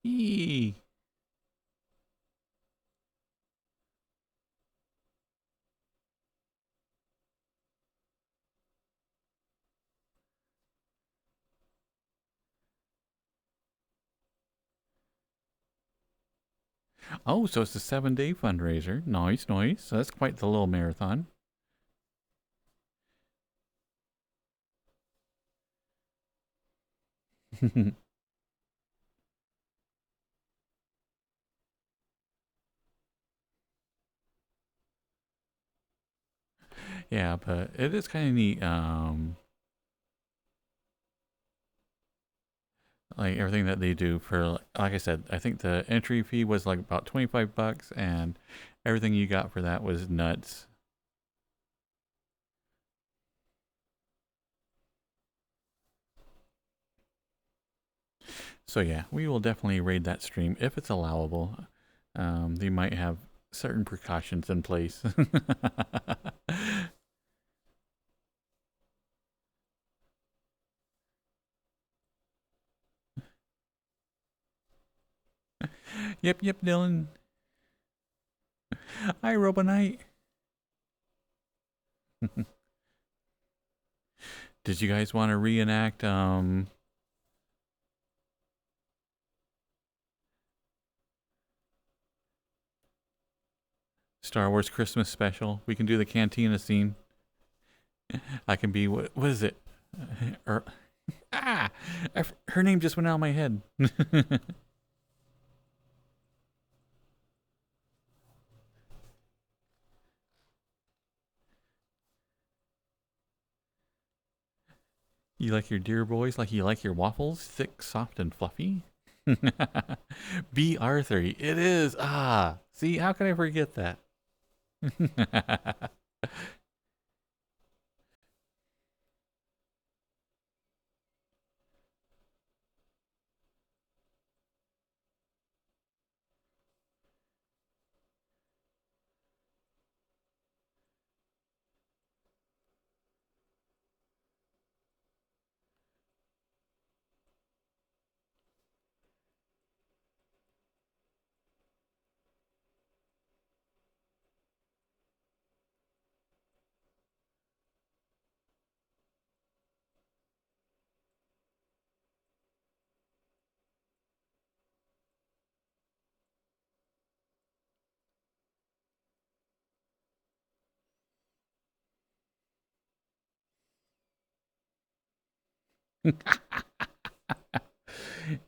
Eee. Oh, so it's a 7-day fundraiser. Nice, nice. So that's quite the little marathon. Yeah, but it is kind of neat. Like everything that they do for, like I said, I think the entry fee was like about $25, and everything you got for that was nuts. So yeah, we will definitely raid that stream if it's allowable. They might have certain precautions in place. Yep, yep, Dylan. Hi, Robonite. Did you guys want to reenact Star Wars Christmas special? We can do the cantina scene. I can be what is it? Or her name just went out of my head. You like your dear boys like you like your waffles, thick, soft, and fluffy? B. Arthur, it is. Ah, see, how can I forget that?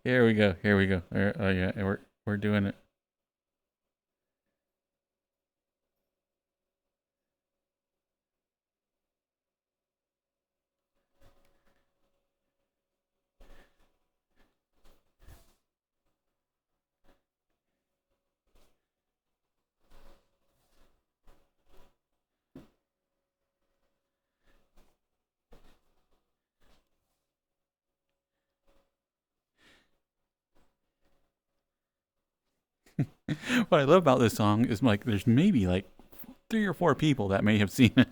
Here we go. Here we go. Oh yeah, we're doing it. What I love about this song is like there's maybe like 3 or 4 people that may have seen it.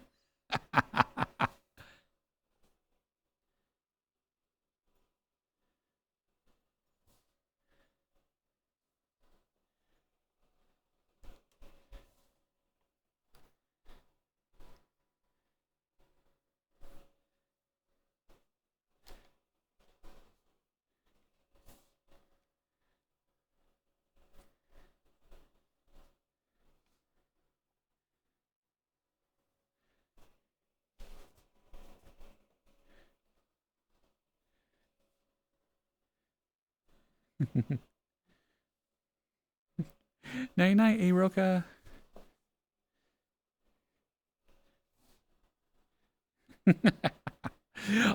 Night night, Aroka.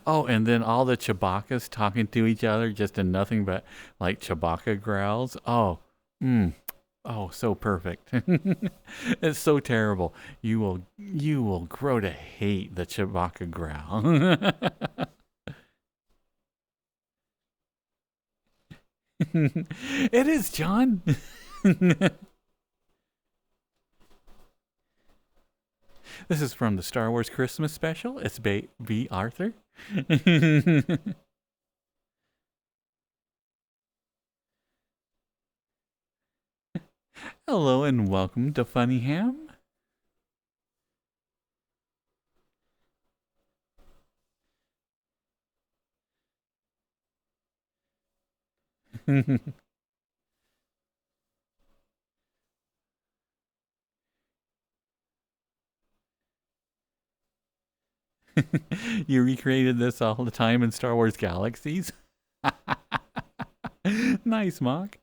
Oh, and then all the Chewbacca's talking to each other just in nothing but like Chewbacca growls. Oh, oh, so perfect. It's so terrible. You will grow to hate the Chewbacca growl. It is, John. This is from the Star Wars Christmas special. It's B. Arthur. Hello and welcome to Funny Ham. You recreated this all the time in Star Wars Galaxies? Nice, Mock.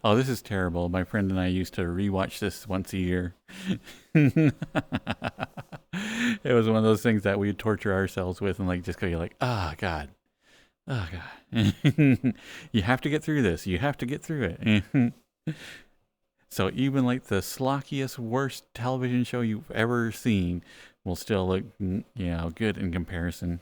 Oh, this is terrible. My friend and I used to rewatch this once a year. It was one of those things that we'd torture ourselves with and like just go like, ah, oh, God. Oh, God. You have to get through this. You have to get through it. So even like the slockiest, worst television show you've ever seen will still look, good in comparison.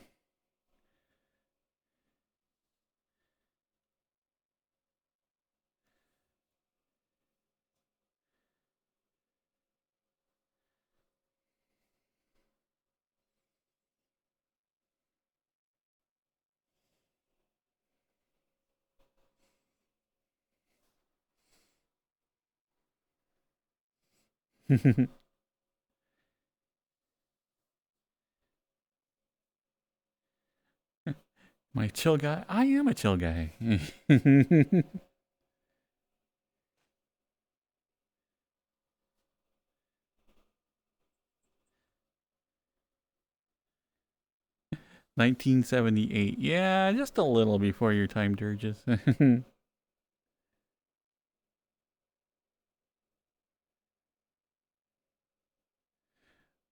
My chill guy. I am a chill guy. 1978. Yeah, just a little before your time, Durges.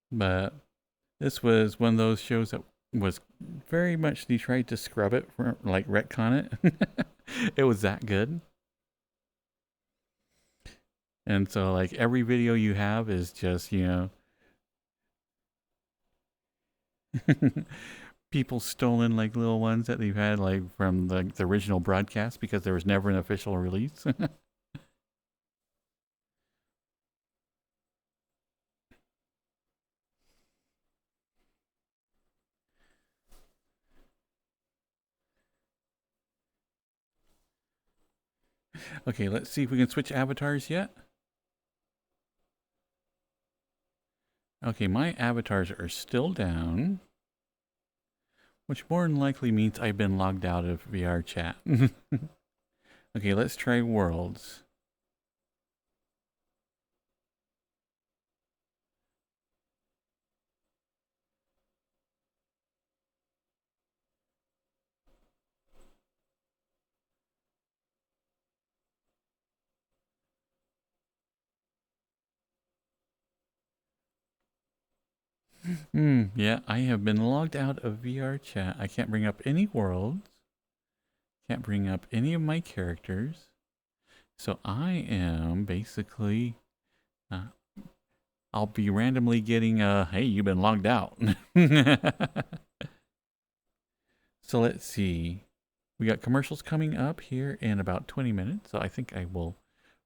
But this was one of those shows that was very much they tried to scrub it, like retcon it. It was that good. And so, like, every video you have is just, people stolen, like, little ones that they've had, like, from the original broadcast because there was never an official release. Okay, let's see if we can switch avatars yet. Okay, my avatars are still down, which more than likely means I've been logged out of VRChat. Okay, let's try worlds. Yeah, I have been logged out of VRChat. I can't bring up any worlds. Can't bring up any of my characters. So I am basically, I'll be randomly getting hey, you've been logged out. So let's see. We got commercials coming up here in about 20 minutes. So I think I will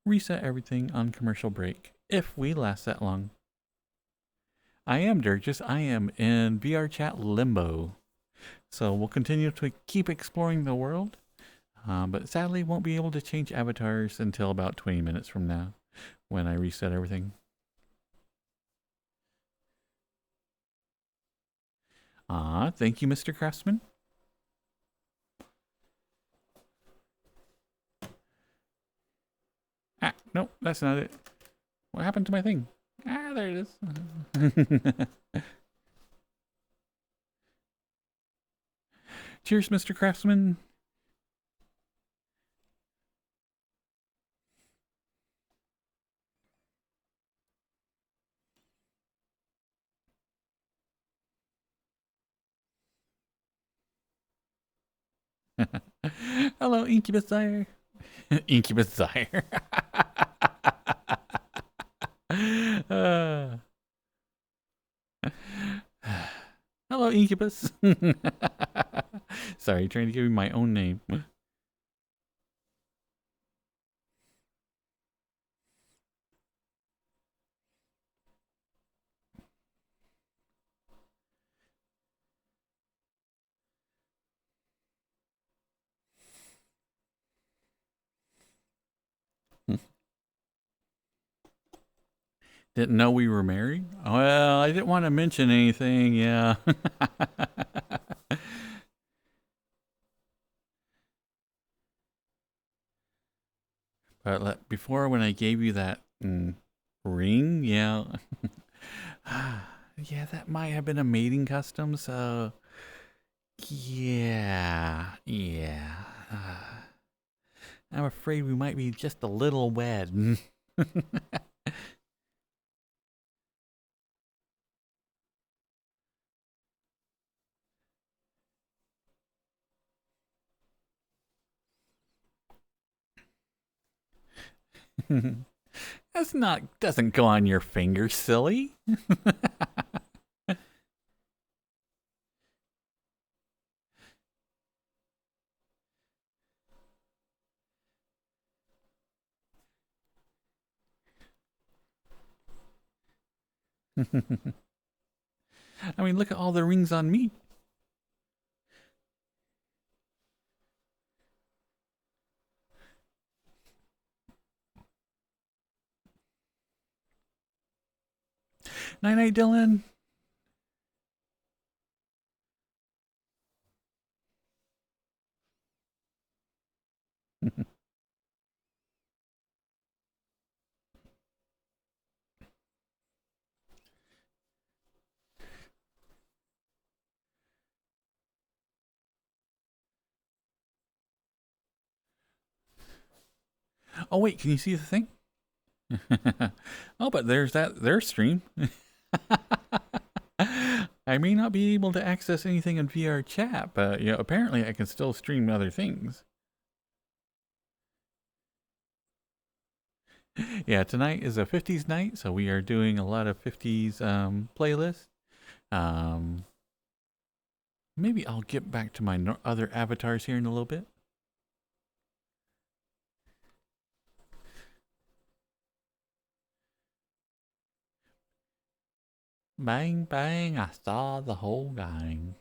reset everything on commercial break if we last that long. I am Durgis. I am in VRChat limbo. So we'll continue to keep exploring the world. But sadly won't be able to change avatars until about 20 minutes from now when I reset everything. Thank you, Mr. Craftsman. No, that's not it. What happened to my thing? There it is. Cheers, Mr. Craftsman. Hello, Incubus Sire. Incubus Sire. uh, hello, Incubus. Sorry, trying to give you my own name. Didn't know we were married? Well, I didn't want to mention anything, yeah. But before, when I gave you that ring, yeah. Yeah, that might have been a mating custom, so. Yeah, yeah. I'm afraid we might be just a little wed. That's not, doesn't go on your finger, silly. I mean, look at all the rings on me. Night night, Dylan. Oh wait, can you see the thing? Oh, but there's their stream. I may not be able to access anything in VRChat, but apparently I can still stream other things. Yeah, tonight is a 50s night, so we are doing a lot of 50s playlists. Maybe I'll get back to my other avatars here in a little bit. Bang, bang, I saw the whole gang.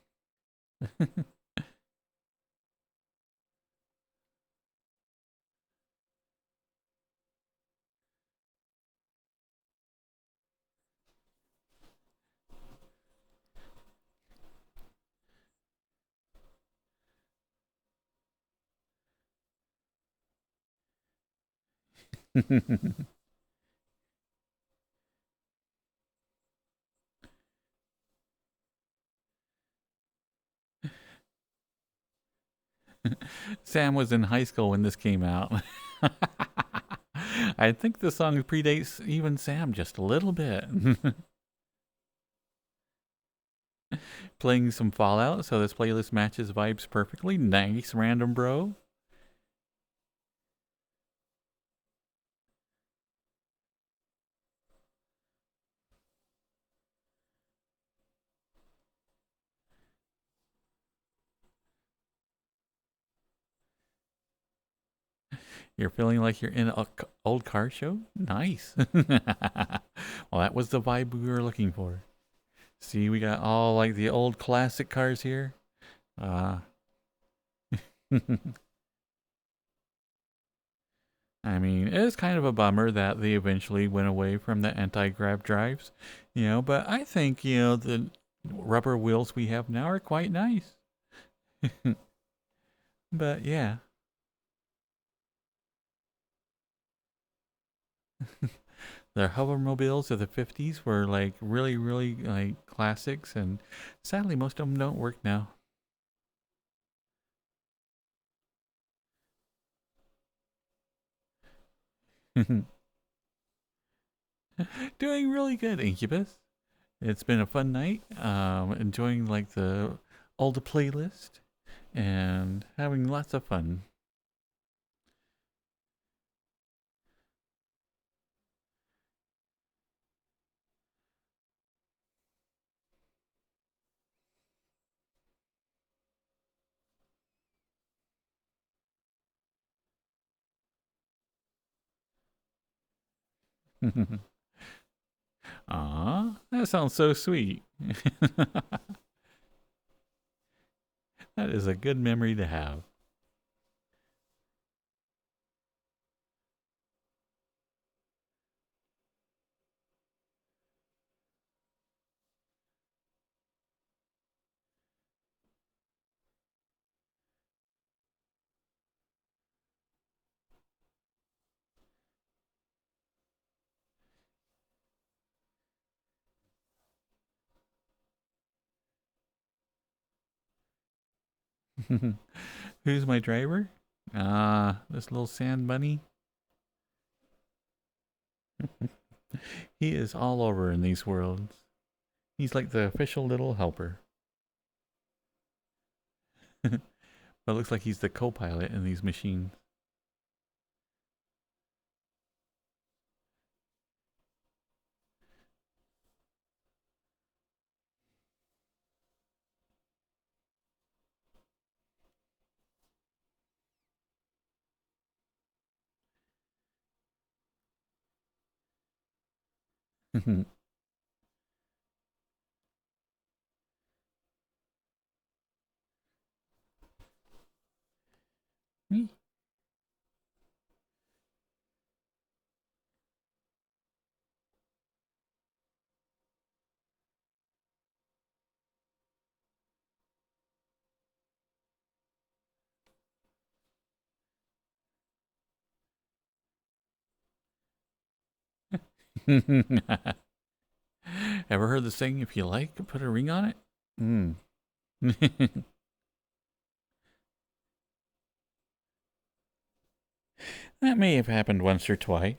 Sam was in high school when this came out. I think the song predates even Sam just a little bit. Playing some Fallout, so this playlist matches vibes perfectly. Nice, random bro. You're feeling like you're in an old car show? Nice. Well, that was the vibe we were looking for. See, we got all like the old classic cars here. I mean, it is kind of a bummer that they eventually went away from the anti-grav drives, but I think, the rubber wheels we have now are quite nice. But yeah. The hovermobiles of the 50s were like really, really like classics, and sadly most of them don't work now. Doing really good, Incubus. It's been a fun night. Enjoying like the older playlist. and having lots of fun. Aw, that sounds so sweet. That is a good memory to have. Who's my driver? Ah, this little sand bunny. He is all over in these worlds. He's like the official little helper. But it looks like he's the co-pilot in these machines. Ever heard the saying, if you like, put a ring on it? Mm. That may have happened once or twice.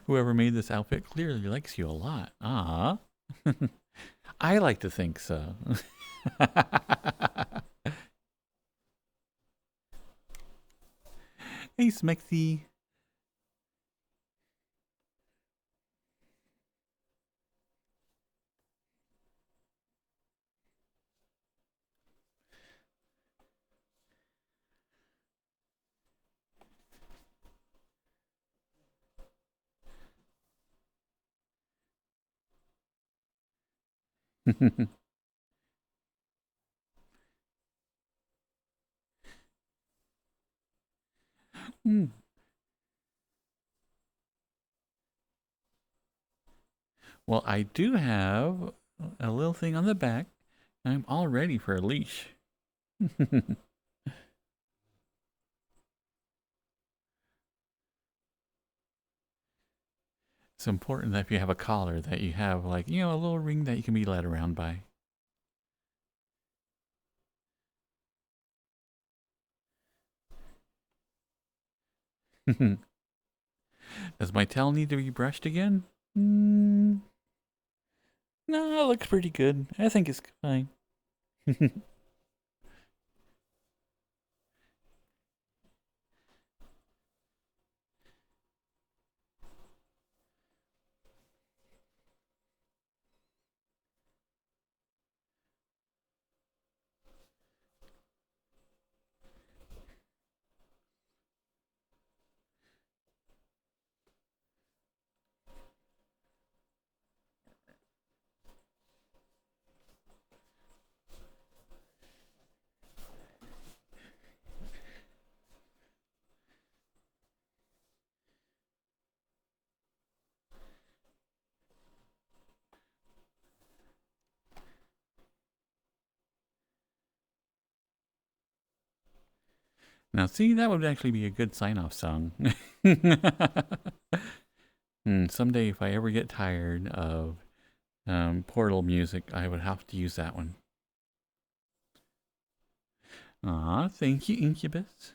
Whoever made this outfit clearly likes you a lot. Ah. I like to think so. Hey, Smexy. Mm. Well, I do have a little thing on the back. I'm all ready for a leash. It's important that if you have a collar that you have like, a little ring that you can be led around by. Does my tail need to be brushed again? No, it looks pretty good. I think it's fine. Now, see, that would actually be a good sign-off song. Someday, if I ever get tired of Portal music, I would have to use that one. Aw, thank you, Incubus.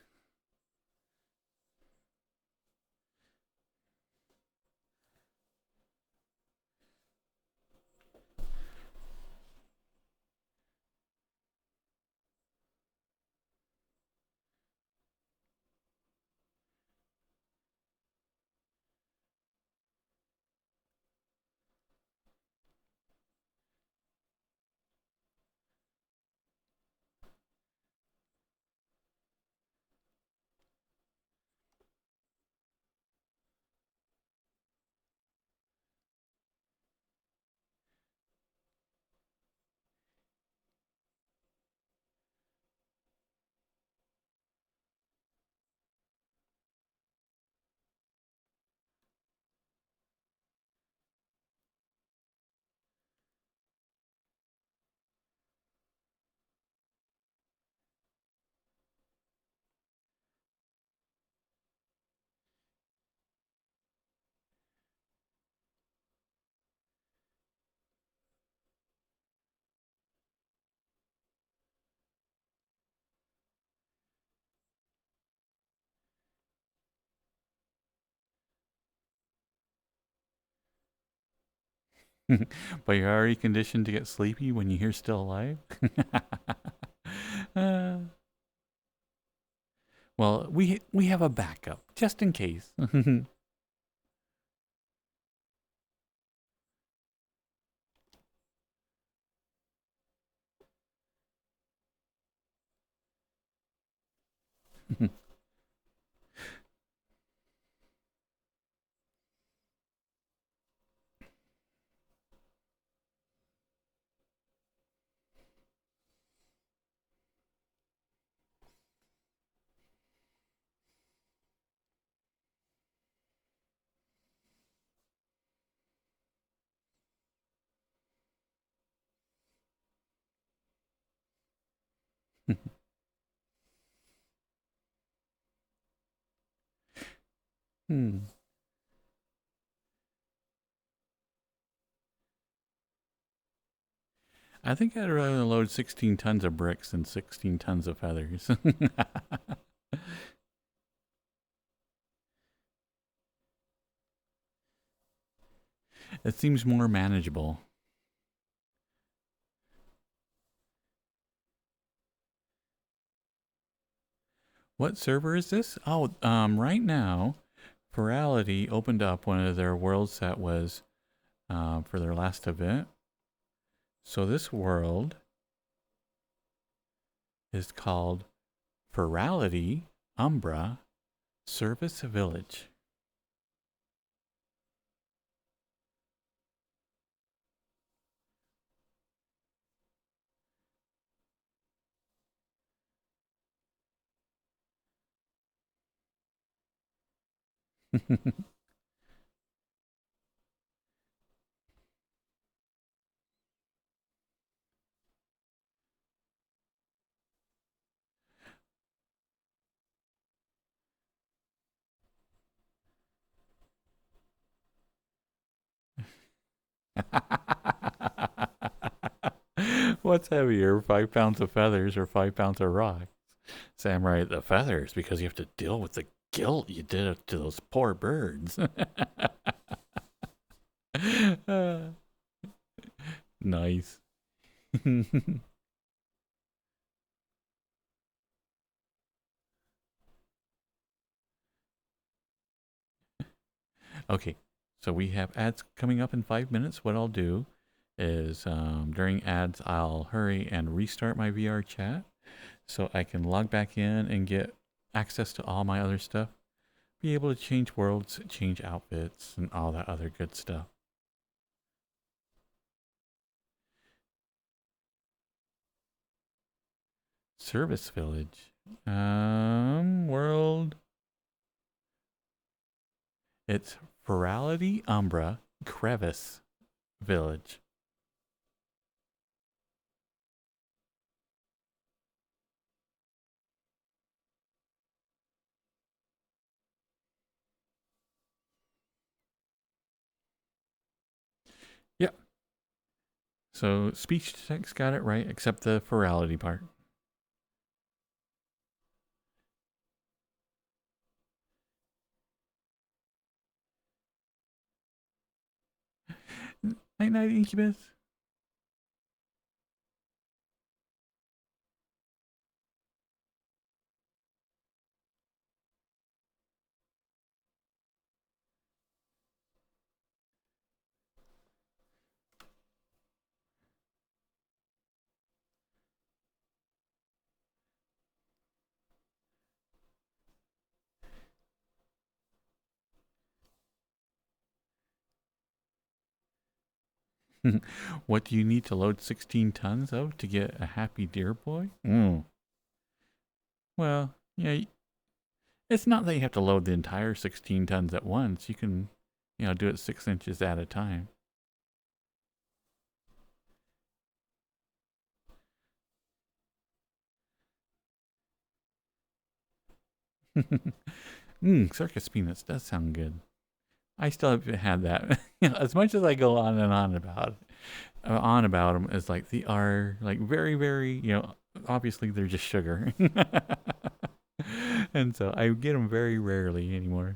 But you're already conditioned to get sleepy when you hear still alive? uh, well, we have a backup, just in case. Hmm. I think I'd rather load 16 tons of bricks than 16 tons of feathers. It seems more manageable. What server is this? Oh, right now, Virality opened up one of their worlds that was for their last event. So this world is called Virality Umbra Service Village. What's heavier, 5 pounds of feathers or 5 pounds of rocks? Samurai, the feathers, because you have to deal with the guilt you did to those poor birds. Nice. Okay, so we have ads coming up in 5 minutes. What I'll do is during ads, I'll hurry and restart my VR chat so I can log back in and get access to all my other stuff. Be able to change worlds, change outfits, and all that other good stuff. Service Village. World. It's Virality Umbra Crevice Village. Yep. So speech to text got it right, except the virality part. Night night, Incubus. What do you need to load 16 tons of to get a happy deer boy? Well, yeah, it's not that you have to load the entire 16 tons at once. You can, do it 6 inches at a time. Circus peanuts does sound good. I still haven't had that. As much as I go on and on about them, as like they are like very, very, obviously they're just sugar, and so I get them very rarely anymore.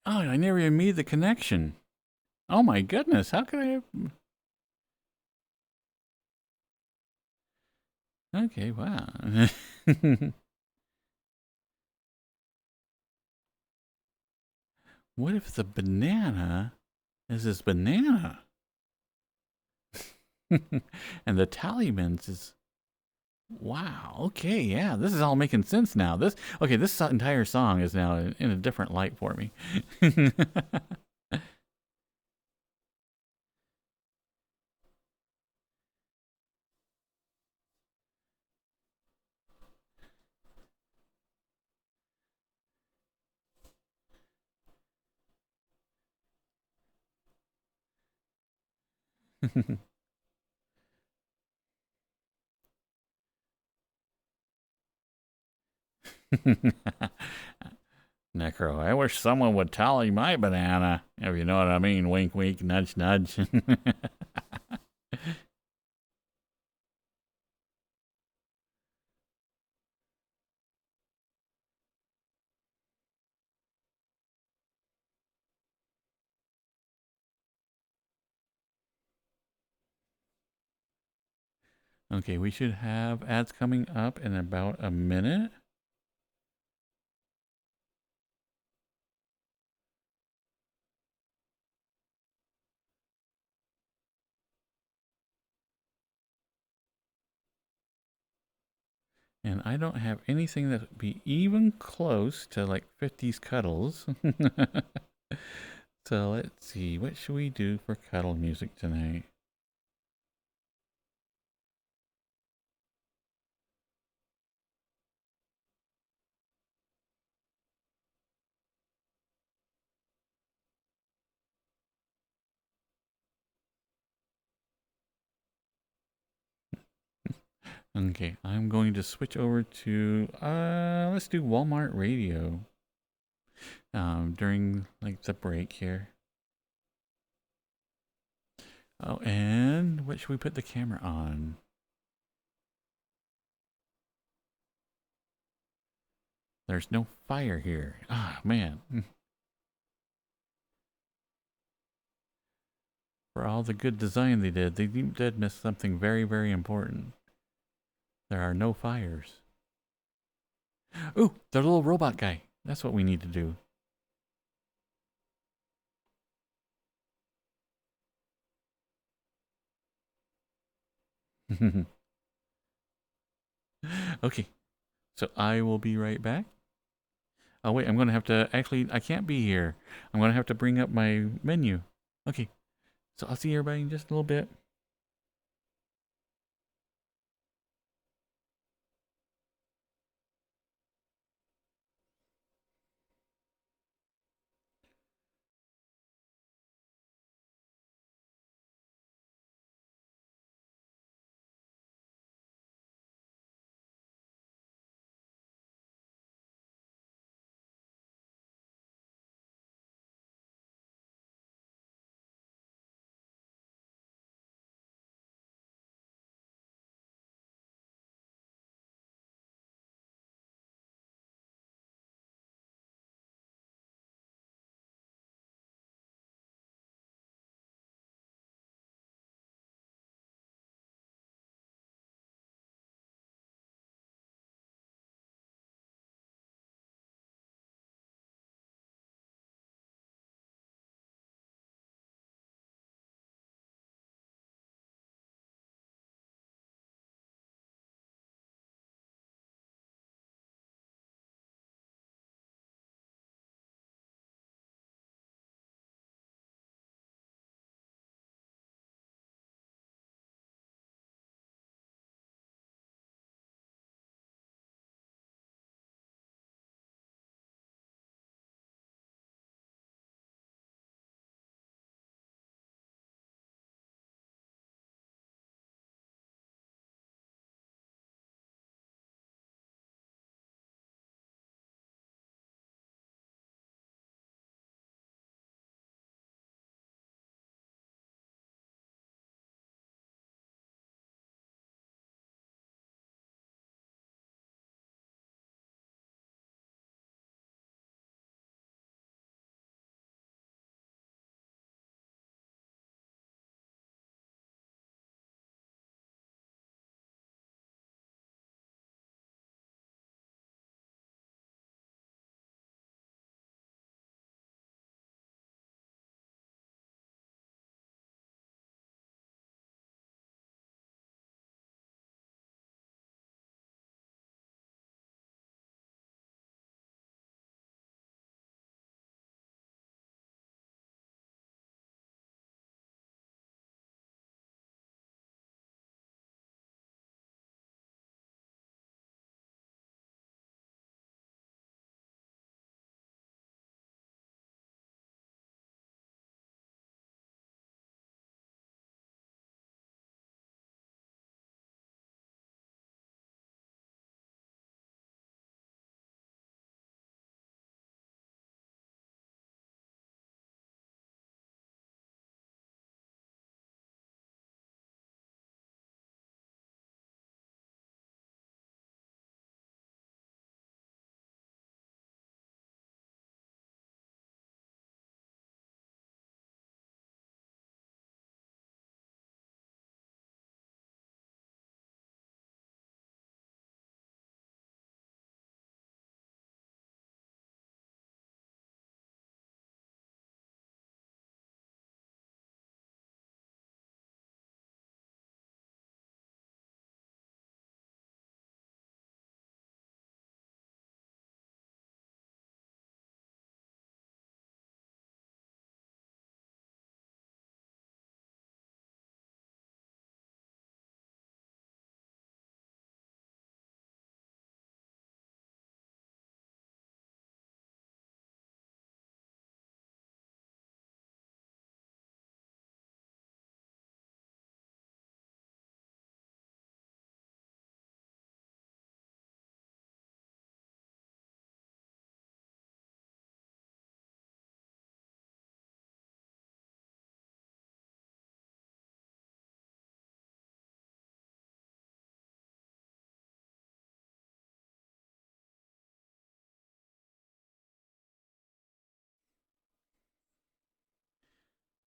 Oh, I never even made the connection. Oh my goodness, how could I have... Okay, wow. What if the banana is this banana? And the Tallyman's is... Wow, okay, yeah, this is all making sense now. This entire song is now in a different light for me. Necro, I wish someone would tally my banana, if you know what I mean. Wink, wink, nudge, nudge. Okay, we should have ads coming up in about a minute. And I don't have anything that would be even close to like 50s cuddles. So let's see, what should we do for cuddle music tonight? Okay, I'm going to switch over to, let's do Walmart Radio during like the break here. Oh, and what should we put the camera on? There's no fire here. Ah, man. For all the good design they did miss something very, very important. There are no fires. Ooh, the little robot guy. That's what we need to do. Okay, so I will be right back. Oh wait, I'm gonna have to, actually, I can't be here. I'm gonna have to bring up my menu. Okay, so I'll see everybody in just a little bit.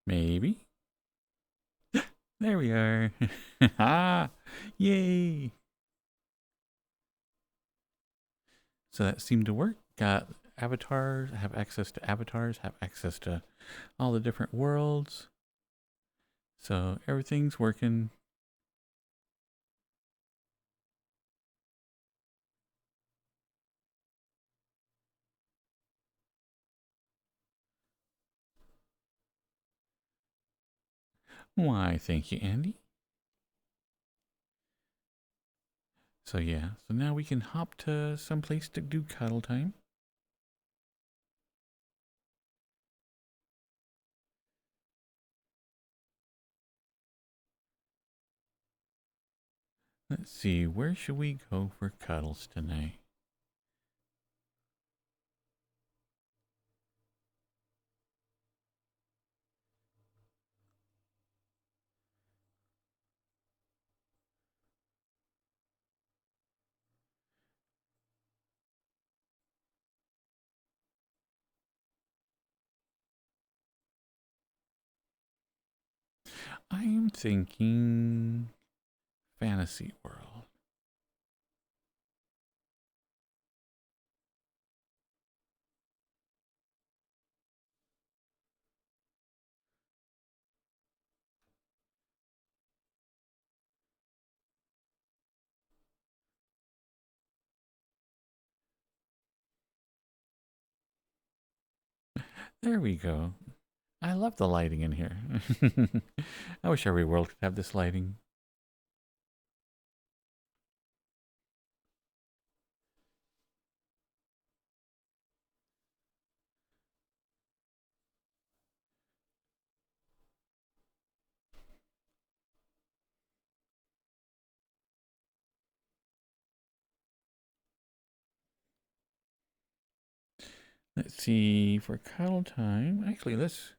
Maybe. There we are. Ah, yay. So that seemed to work. Got avatars, have access to avatars, have access to all the different worlds. So everything's working. Why, thank you, Andy. So yeah, so now we can hop to someplace to do cuddle time. Let's see, where should we go for cuddles tonight? I'm thinking fantasy world. There we go. I love the lighting in here. I wish every world could have this lighting. Let's see, for cuddle time, actually, let's see.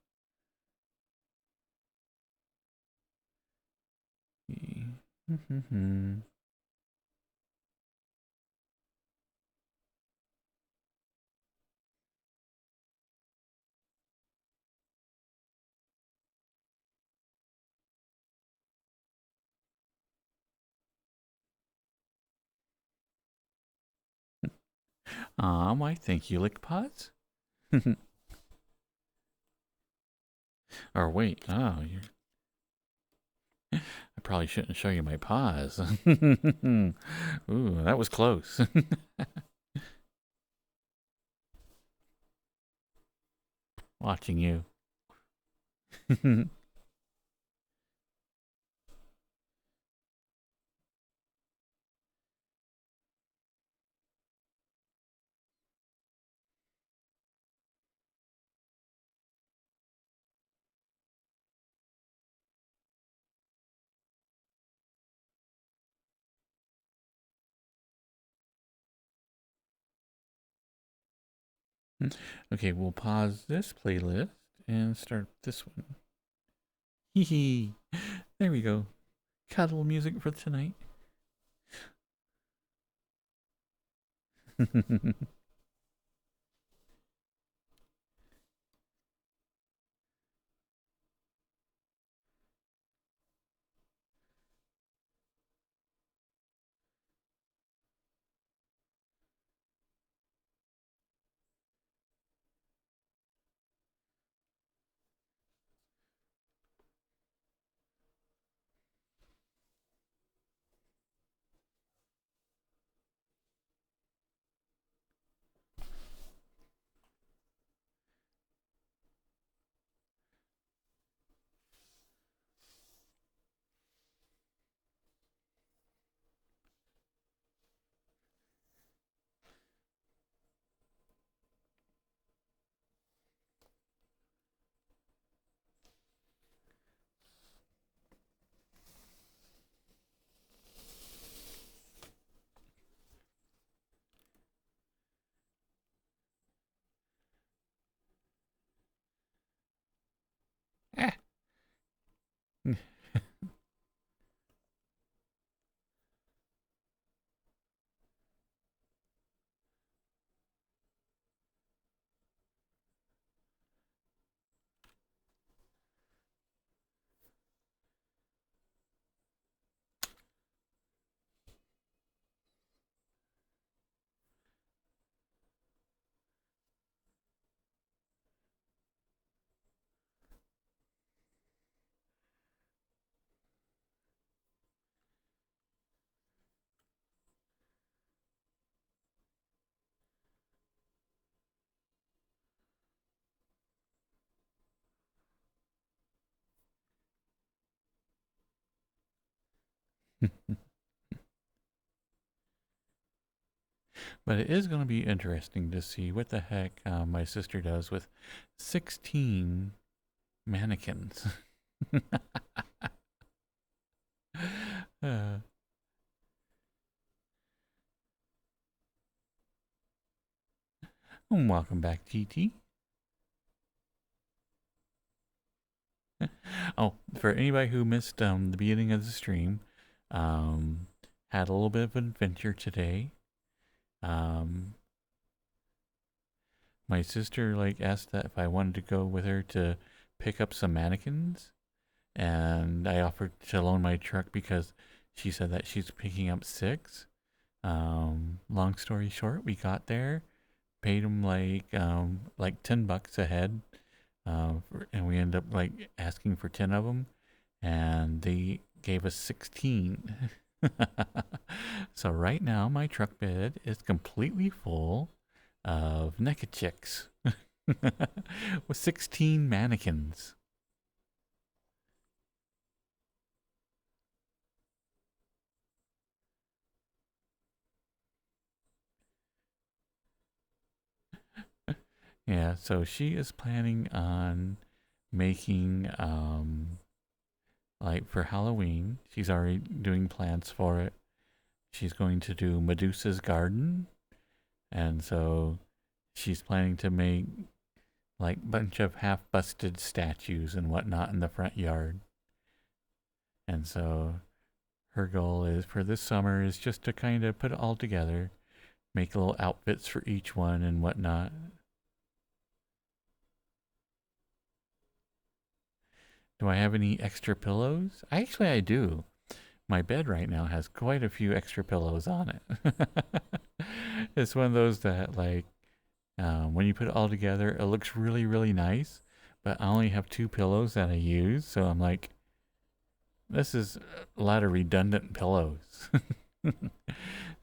Aw, why thank you, lick paws? Or wait, oh, I probably shouldn't show you my paws. Ooh, that was close. Watching you. Okay, we'll pause this playlist and start this one. Hee hee. There we go. Cuddle music for tonight. But it is going to be interesting to see what the heck my sister does with 16 mannequins. uh, welcome back, TT. Oh, for anybody who missed the beginning of the stream, had a little bit of an adventure today. Um, my sister like asked that if I wanted to go with her to pick up some mannequins, and I offered to loan my truck because she said that she's picking up 6. Long story short, we got there, paid them like $10 a head, and we ended up like asking for 10 of them, and they gave us 16. So right now my truck bed is completely full of naked chicks with 16 mannequins. Yeah, so she is planning on making like for Halloween. She's already doing plans for it. She's going to do Medusa's garden, and so she's planning to make like bunch of half busted statues and whatnot in the front yard. And so her goal is for this summer is just to kind of put it all together, make little outfits for each one and whatnot. Do I have any extra pillows? I do. My bed right now has quite a few extra pillows on it. It's one of those that like when you put it all together, it looks really, really nice. But I only have 2 pillows that I use, so I'm like, this is a lot of redundant pillows.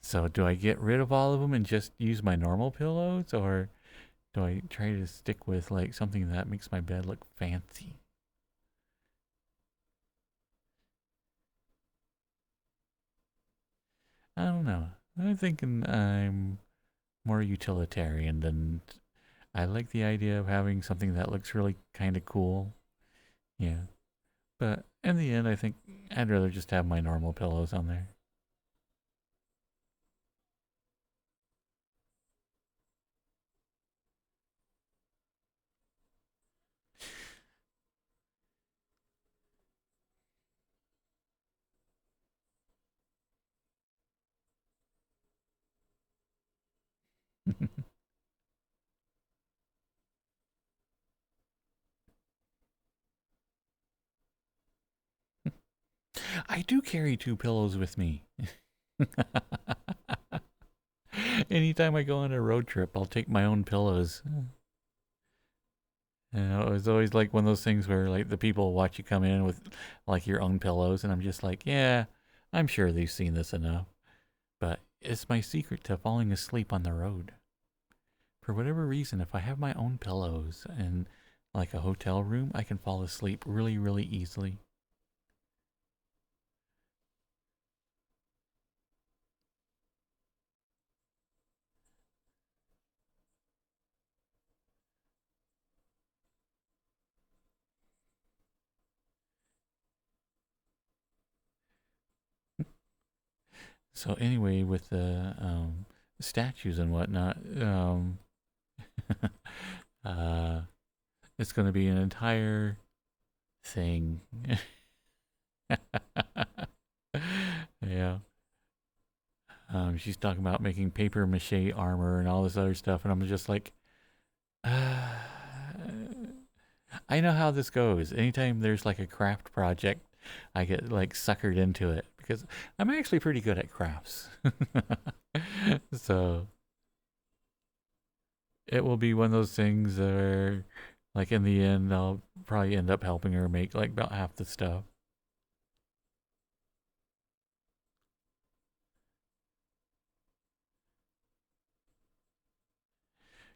So do I get rid of all of them and just use my normal pillows, or do I try to stick with like something that makes my bed look fancy? I don't know. I'm thinking I'm more utilitarian than I like the idea of having something that looks really kind of cool. Yeah. But in the end, I think I'd rather just have my normal pillows on there. I do carry 2 pillows with me. Anytime I go on a road trip, I'll take my own pillows. You know, it's always like one of those things where like the people watch you come in with like your own pillows, and I'm just like, yeah, I'm sure they've seen this enough. But it's my secret to falling asleep on the road. For whatever reason, if I have my own pillows in like a hotel room, I can fall asleep really, really easily. So anyway, with the statues and whatnot, uh, it's going to be an entire thing. Yeah. She's talking about making paper mache armor and all this other stuff, and I'm just like, uh, I know how this goes. Anytime there's like a craft project, I get like suckered into it because I'm actually pretty good at crafts. So it will be one of those things where, like, in the end, I'll probably end up helping her make like about half the stuff.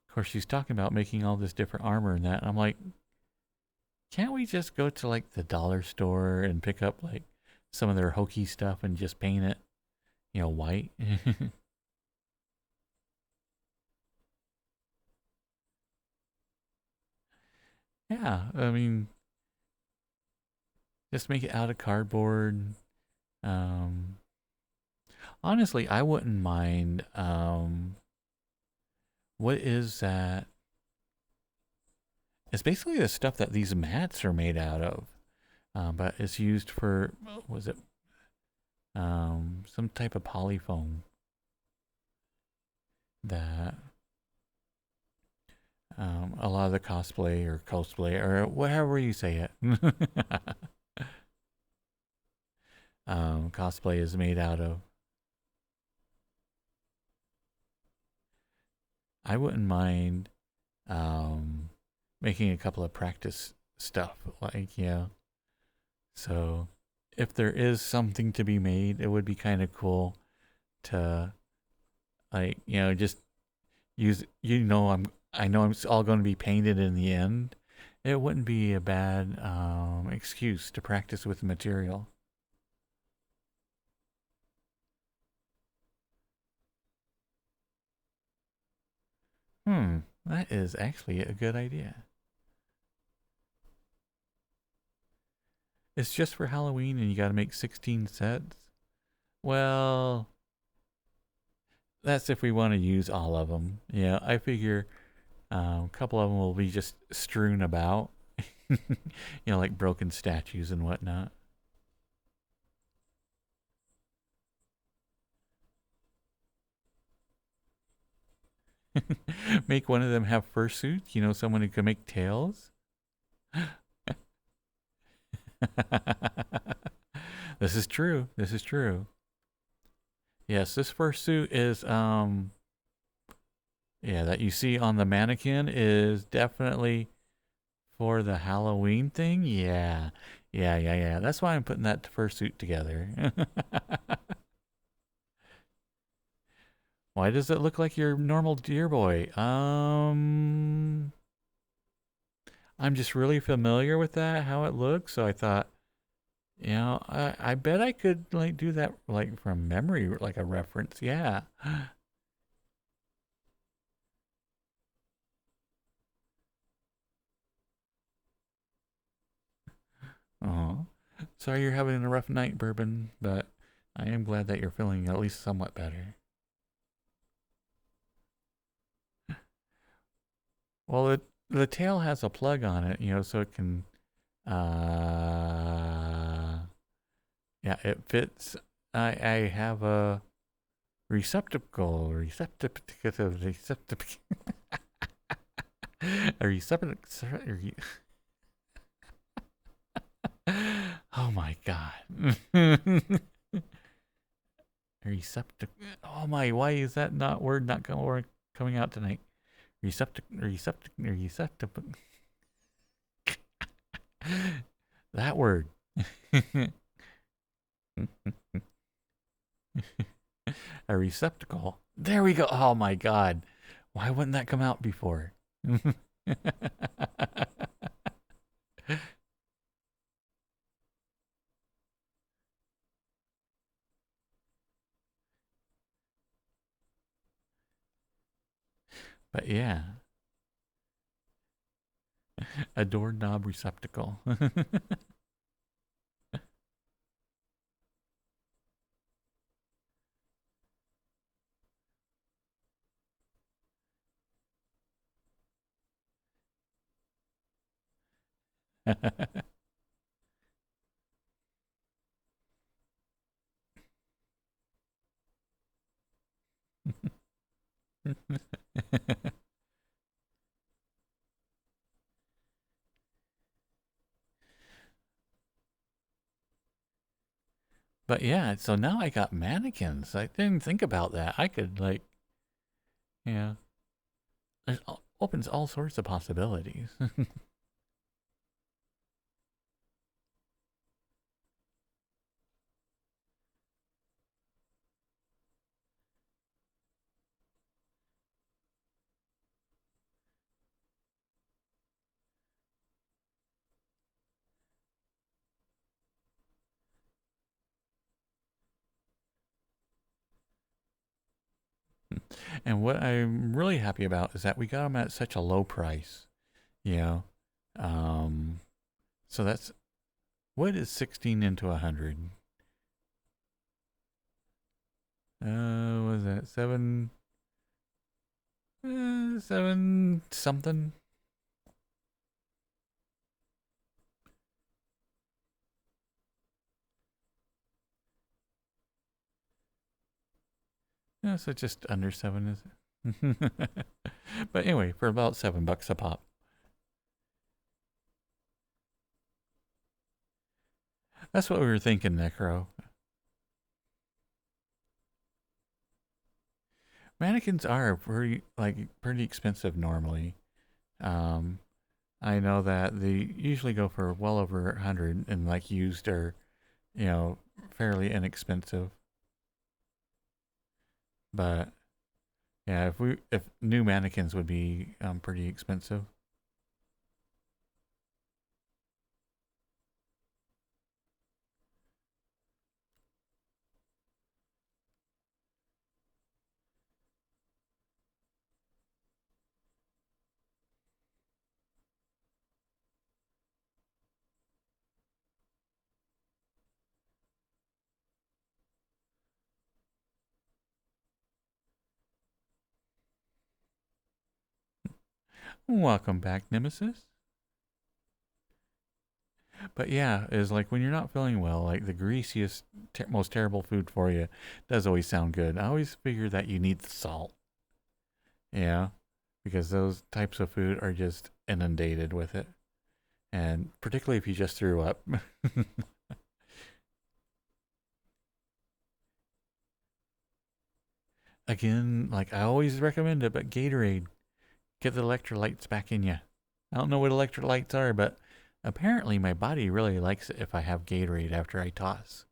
Of course, she's talking about making all this different armor and that. And I'm like, can't we just go to like the dollar store and pick up like some of their hokey stuff and just paint it, white. Yeah, I mean, just make it out of cardboard. Um, Honestly, I wouldn't mind. What is that? It's basically the stuff that these mats are made out of, but it's used for, was it some type of polyfoam that a lot of the cosplay or whatever you say it, cosplay is made out of. I wouldn't mind um, making a couple of practice stuff, like, So if there is something to be made, it would be kind of cool to, like, just use, I know I'm all going to be painted in the end. It wouldn't be a bad excuse to practice with the material. That is actually a good idea. It's just for Halloween and you got to make 16 sets. Well, that's if we want to use all of them. Yeah, I figure a couple of them will be just strewn about, like broken statues and whatnot. Make one of them have fursuits, someone who can make tails. This is true. This is true. Yes, this fursuit is yeah, that you see on the mannequin is definitely for the Halloween thing. Yeah. Yeah. That's why I'm putting that fursuit together. Why does it look like your normal deer boy? I'm just really familiar with that, how it looks. So I thought, I bet I could like do that like from memory, like a reference. Yeah. Oh, sorry you're having a rough night, Bourbon, but I am glad that you're feeling at least somewhat better. Well, the tail has a plug on it, so it can, yeah, it fits. I have a receptacle, a receptacle. Oh my god. Receptacle. Oh my, why is that not word not coming out tonight? Receptacle. That word. A receptacle. There we go. Oh my god. Why wouldn't that come out before? But yeah, a doorknob receptacle. But yeah, so now I got mannequins. I didn't think about that. I could like, yeah, it opens all sorts of possibilities. And what I'm really happy about is that we got them at such a low price. You know, um, so that's what is 16 into 100. Was that seven? Seven something. Yeah, so just under seven is it? But anyway, for about $7 a pop. That's what we were thinking, Necro. Mannequins are pretty expensive normally. Um, I know that they usually go for well over 100, and like used are, you know, fairly inexpensive. But yeah, if new mannequins would be pretty expensive. Welcome back, Nemesis. But yeah, is like when you're not feeling well, like the greasiest, most terrible food for you does always sound good. I always figure that you need the salt. Yeah, because those types of food are just inundated with it. And particularly if you just threw up. Again, like I always recommend it, but Gatorade, get the electrolytes back in you. I don't know what electrolytes are, but apparently my body really likes it if I have Gatorade after I toss.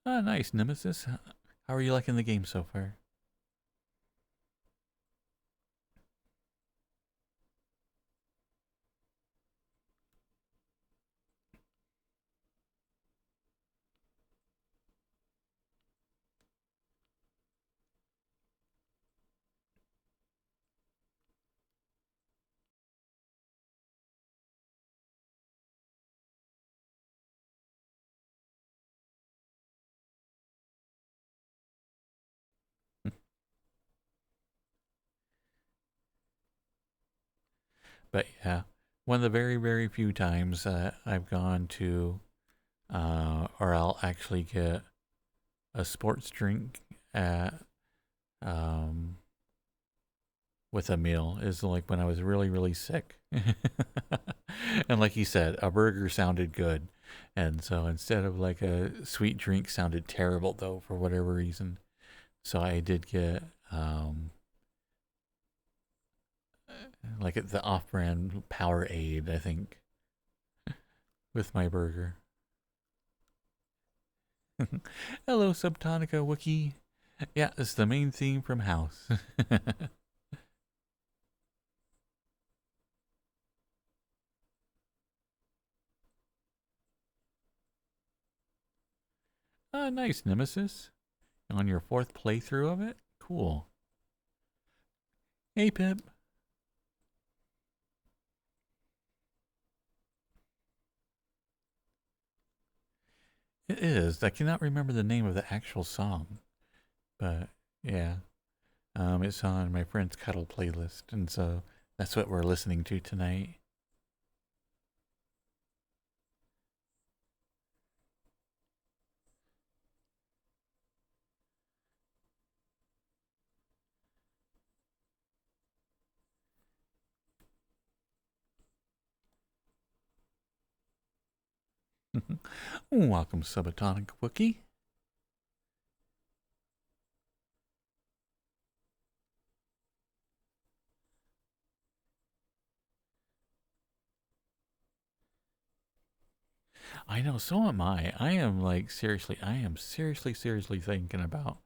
Ah, nice, Nemesis. How are you liking the game so far? But yeah, one of the very, very few times I've gone to, or I'll actually get a sports drink at, um, with a meal is like when I was really, really sick. And like you said, a burger sounded good. And so instead of like a sweet drink sounded terrible though, for whatever reason. So I did get, like the off-brand Powerade, I think, with my burger. Hello, Subtonica Wookie. Yeah, it's the main theme from House. Nice, Nemesis. On your fourth playthrough of it? Cool. Hey, Pip. It is. I cannot remember the name of the actual song, but yeah, it's on my friend's cuddle playlist, and so that's what we're listening to tonight. Welcome, Subatomic Wookie. I know, so am I. I am like seriously, I am seriously thinking about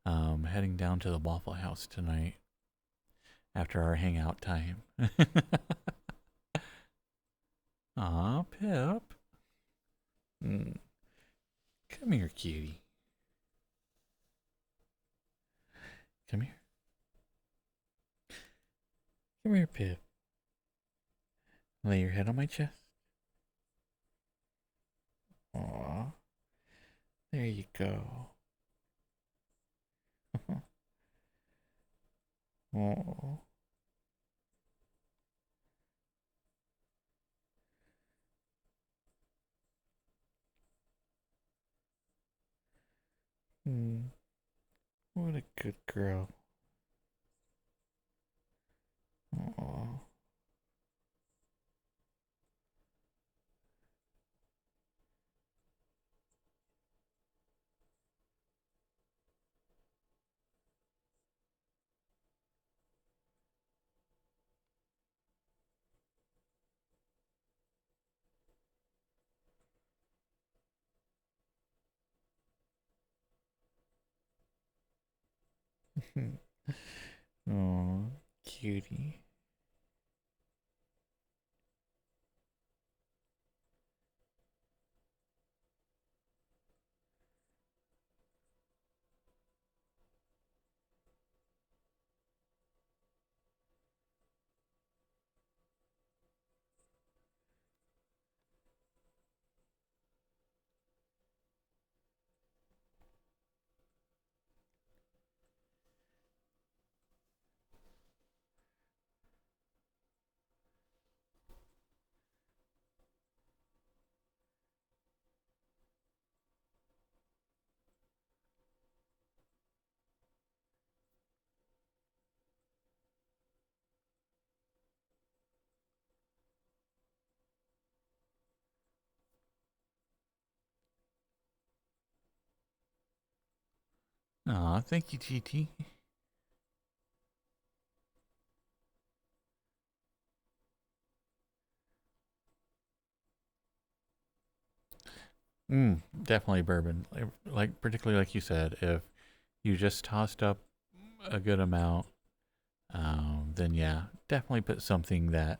heading down to the Waffle House tonight after our hangout time. Aw, Pip. Mm, come here, cutie. Come here. Come here, Pip. Lay your head on my chest. Aw, there you go. Oh. Hmm. What a good girl. Oh. Oh, cutie. Aw, thank you, GT. Definitely bourbon. Like particularly like you said, if you just tossed up a good amount, then yeah, definitely put something that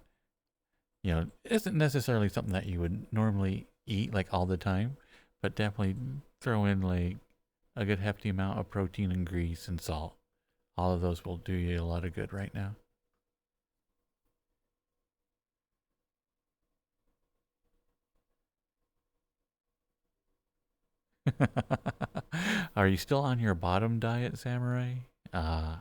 isn't necessarily something that you would normally eat like all the time, but definitely throw in like a good hefty amount of protein and grease and salt. All of those will do you a lot of good right now. Are you still on your bottom diet, Samurai? Uh,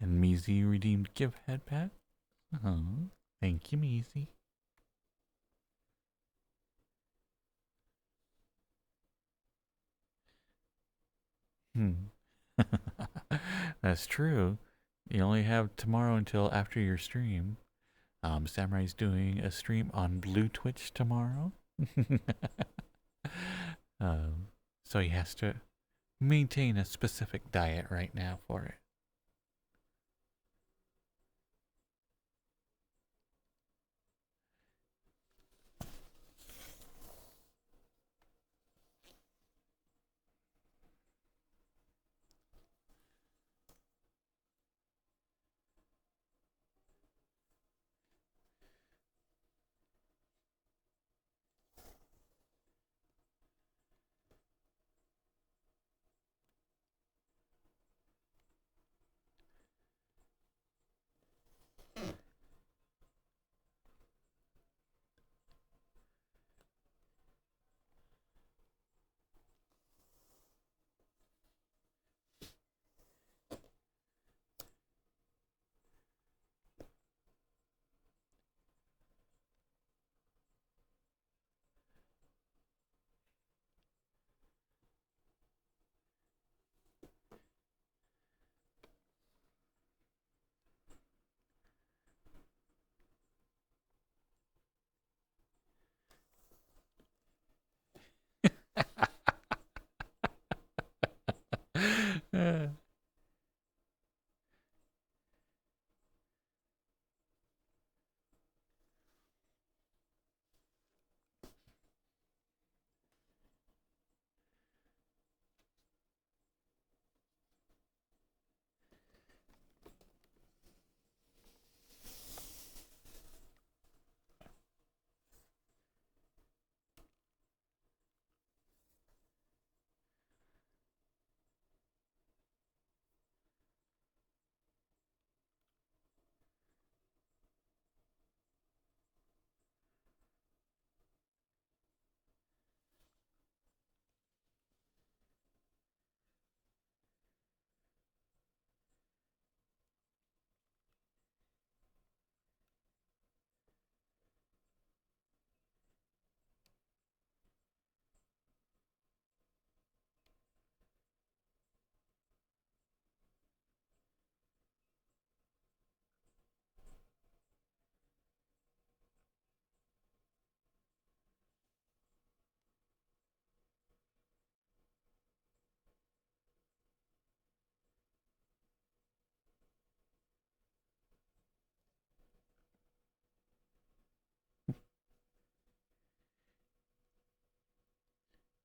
and Measy redeemed gift head pat. Oh, thank you, Measy. Hmm. That's true. You only have tomorrow until after your stream. Samurai's doing a stream on Blue Twitch tomorrow. um, so he has to maintain a specific diet right now for it.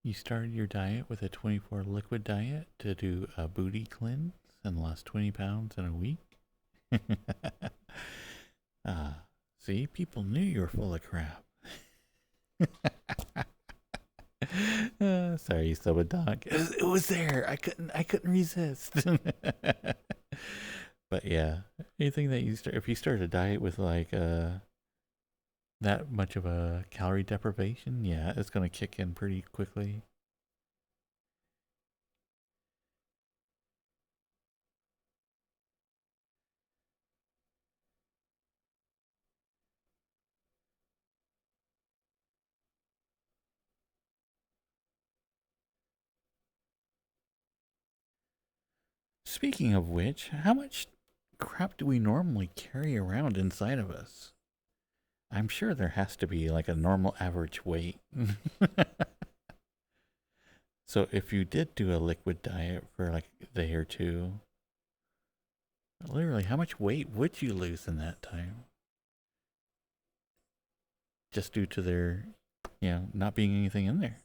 You started your diet with a 24 liquid diet to do a booty cleanse and lost 20 pounds in a week. See, people knew you were full of crap. Sorry, Soba Dog. It was there. I couldn't resist. But yeah, anything that if you start a diet with like that much of a calorie deprivation, yeah, it's gonna kick in pretty quickly. Speaking of which, how much crap do we normally carry around inside of us? I'm sure there has to be like a normal average weight. So if you did do a liquid diet for like a day or two, literally how much weight would you lose in that time? Just due to there, not being anything in there.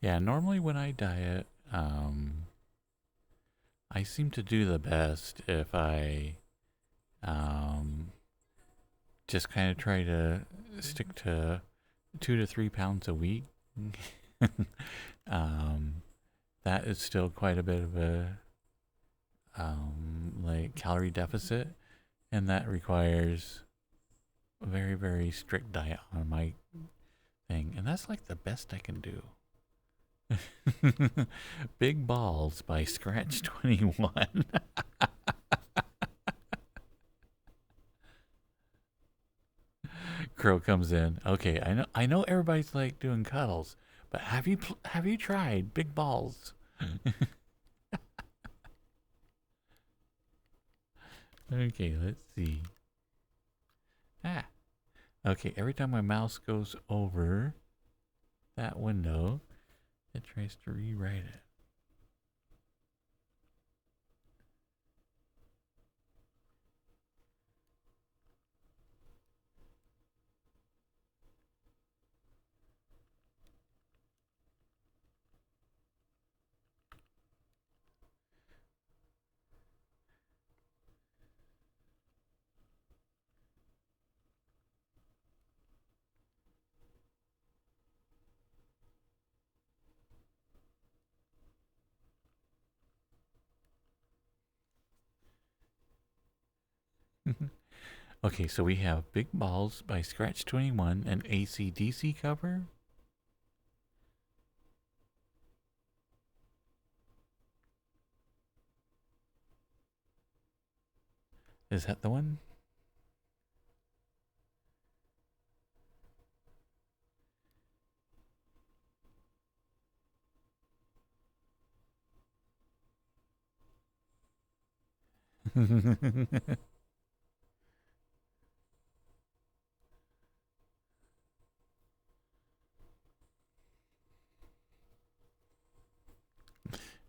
Yeah, normally when I diet, I seem to do the best if I um, just kind of try to stick to 2 to 3 pounds a week. um, that is still quite a bit of a like calorie deficit, and that requires a very, very strict diet on my thing, and that's like the best I can do. Big Balls by Scratch 21. Crow comes in. Okay, I know everybody's like doing cuddles, but have you tried Big Balls? Okay, let's see. Ah. Okay, every time my mouse goes over that window, it tries to rewrite it. Okay, so we have Big Balls by Scratch 21, an AC/DC cover. Is that the one?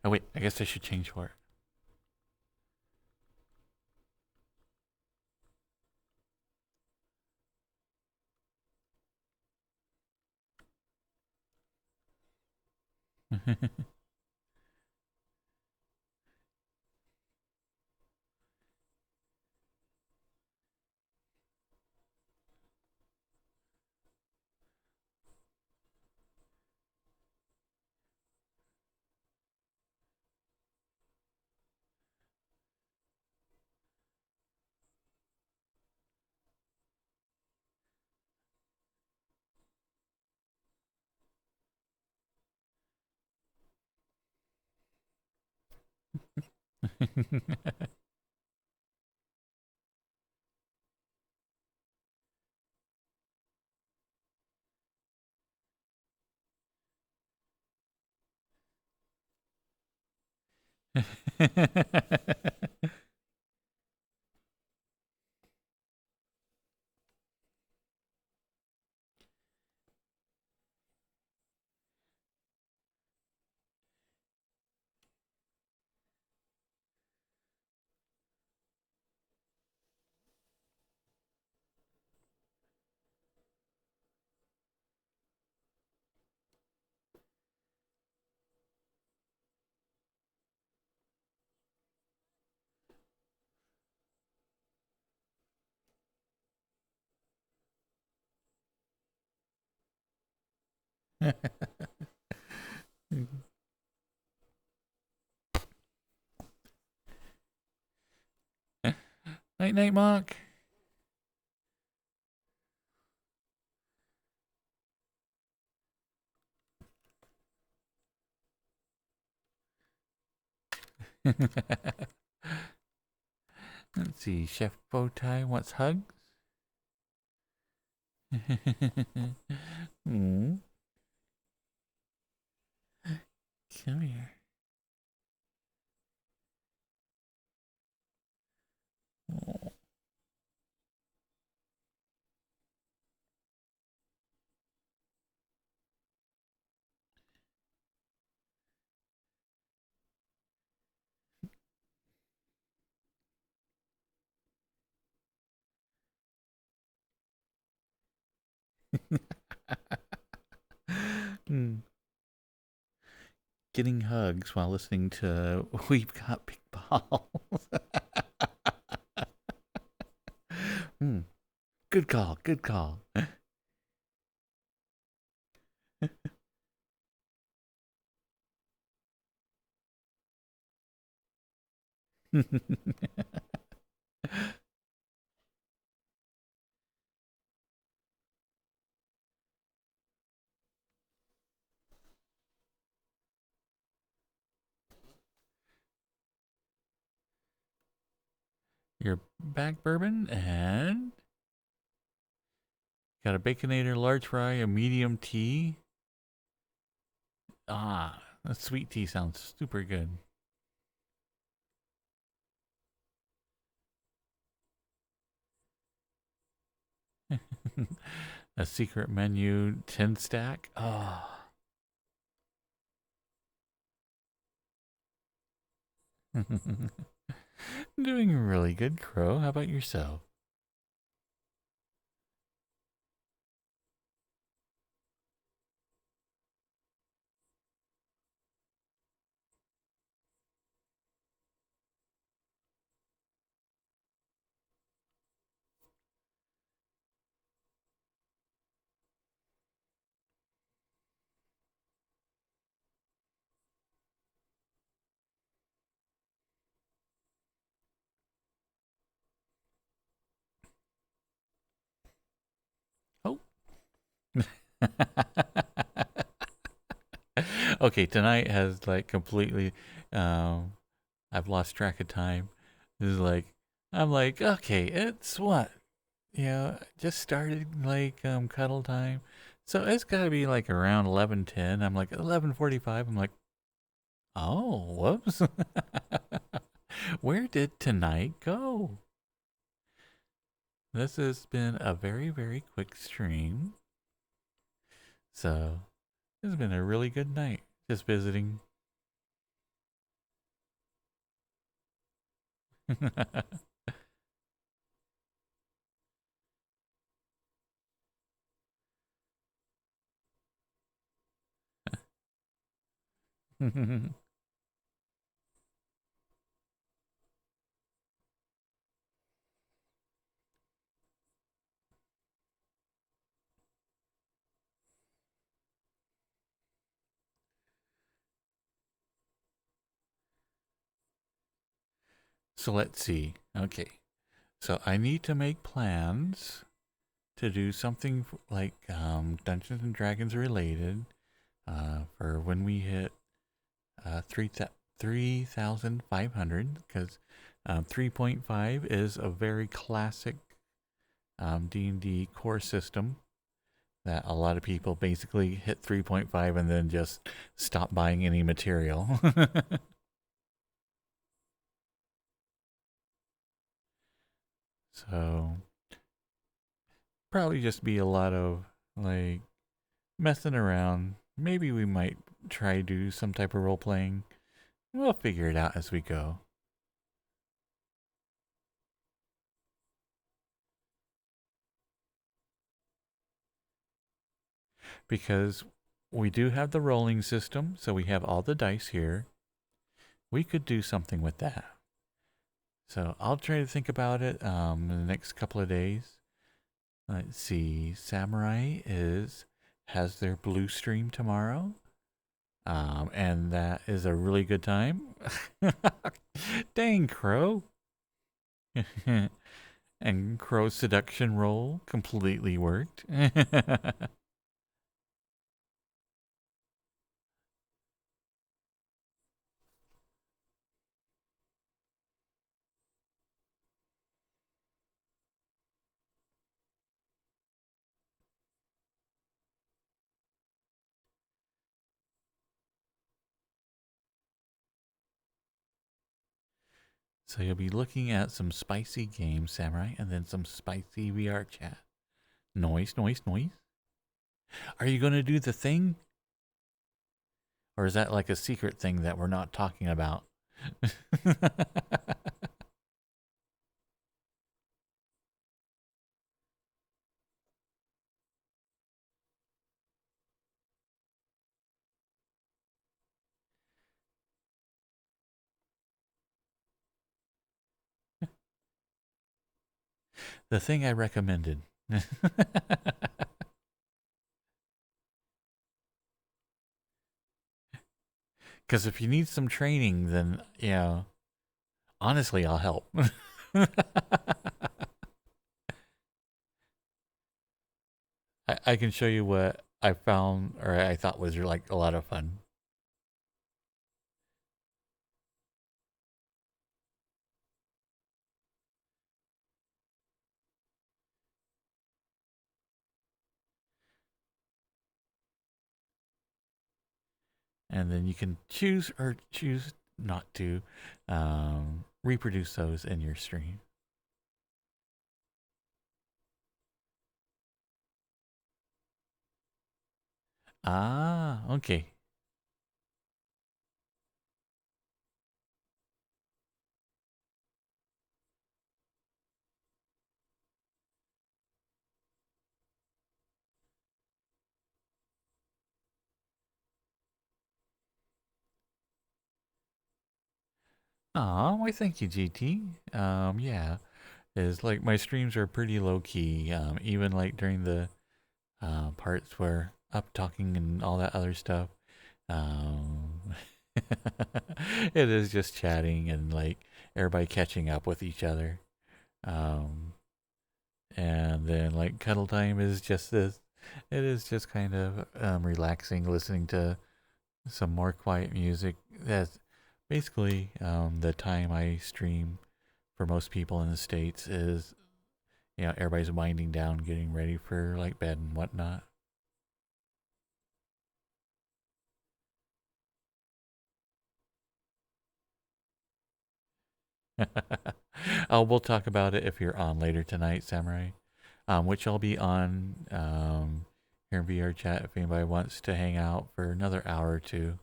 Oh wait, I guess I should change for it. Night night, Monk. Let's see. Chef Bowtie wants hugs. Hmm. Come here. Oh. Hmm. Getting hugs while listening to We've Got Big Balls. Hmm. Good call. Good call. your back bourbon, and got a Baconator large fry, a medium tea. Ah, a sweet tea sounds super good. A secret menu 10 stack. Oh. Doing really good, Crow. How about yourself? Oh. Okay, tonight has like completely um I've lost track of time. This is like I'm like, okay, it's what? Just started like cuddle time. So it's gotta be like around 11:10. I'm like 11:45. I'm like, oh, whoops. Where did tonight go? This has been a very, very quick stream. So this has been a really good night. Just visiting. So let's see. Okay. So I need to make plans to do something like Dungeons and Dragons related for when we hit 3,500, because 3.5 is a very classic D&D core system that a lot of people basically hit 3.5 and then just stop buying any material. So probably just be a lot of like messing around. Maybe we might try to do some type of role playing. We'll figure it out as we go. Because we do have the rolling system, so we have all the dice here. We could do something with that. So I'll try to think about it in the next couple of days. Let's see. Samurai has their blue stream tomorrow. And that is a really good time. Dang, Crow. And Crow's seduction roll completely worked. So you'll be looking at some spicy games, Samurai, and then some spicy VR chat. Noise, noise, noise. Are you going to do the thing? Or is that like a secret thing that we're not talking about? The thing I recommended. Because if you need some training, then, honestly, I'll help. I can show you what I found or I thought was like a lot of fun. and then you can choose or choose not to reproduce those in your stream. Ah, okay. Ah, why thank you, GT. Yeah, is like my streams are pretty low key. Even like during the parts where up talking and all that other stuff. Um, it is just chatting and like everybody catching up with each other. Um, and then like cuddle time is just this. It is just kind of relaxing, listening to some more quiet music. That's basically the time I stream for most people in the States is, everybody's winding down, getting ready for like bed and whatnot. Oh, we'll talk about it if you're on later tonight, Samurai. Which I'll be on here in VRChat if anybody wants to hang out for another hour or two.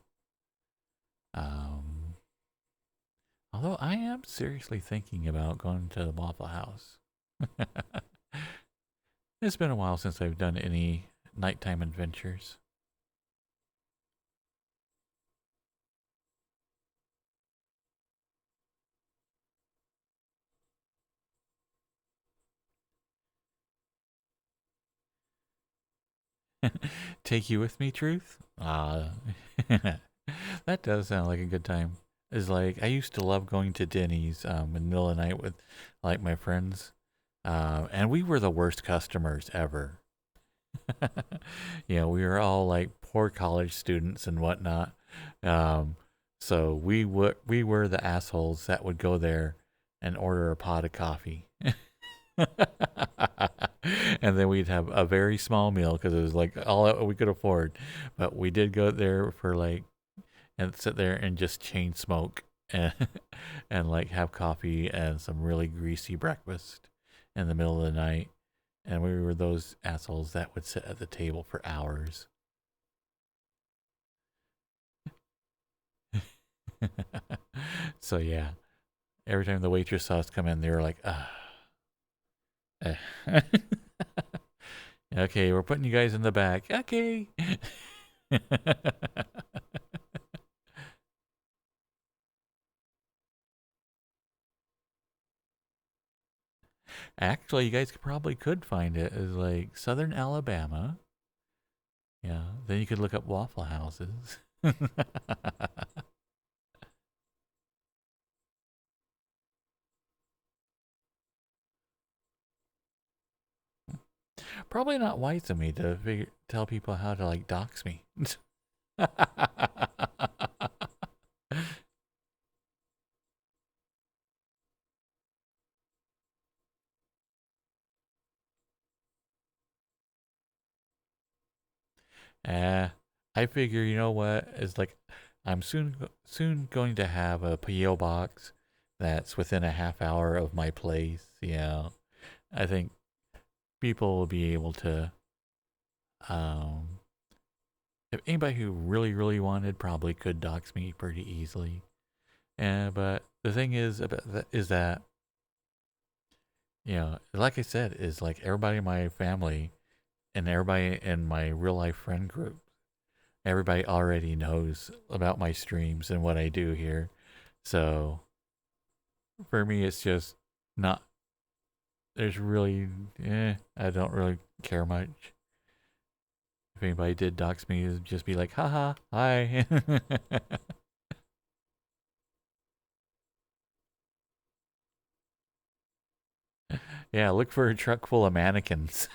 Um, Although I am seriously thinking about going to the Waffle House. It's been a while since I've done any nighttime adventures. Take you with me, Truth? That does sound like a good time. Is like I used to love going to Denny's in the middle of the night with like my friends, and we were the worst customers ever. We were all like poor college students and whatnot. Um, so we were the assholes that would go there and order a pot of coffee. And then we'd have a very small meal because it was like all that we could afford. But we did go there for like and sit there and just chain smoke and and like have coffee and some really greasy breakfast in the middle of the night. And we were those assholes that would sit at the table for hours. So yeah, every time the waitress saw us come in, they were like, "Ah, eh." Okay, we're putting you guys in the back. Okay. Actually, you guys probably could find it as like Southern Alabama. Yeah, then you could look up Waffle Houses. Probably not wise of me to tell people how to like dox me. uh, I figure, you know what? It's like I'm soon going to have a PO box that's within a half hour of my place. I think people will be able to um if anybody who really wanted probably could dox me pretty easily. But the thing is about that is that like I said, is like everybody in my family and everybody in my real life friend group, everybody already knows about my streams and what I do here. So for me, it's just not. There's really, I don't really care much. If anybody did dox me, it'd just be like, haha, hi. Yeah, look for a truck full of mannequins.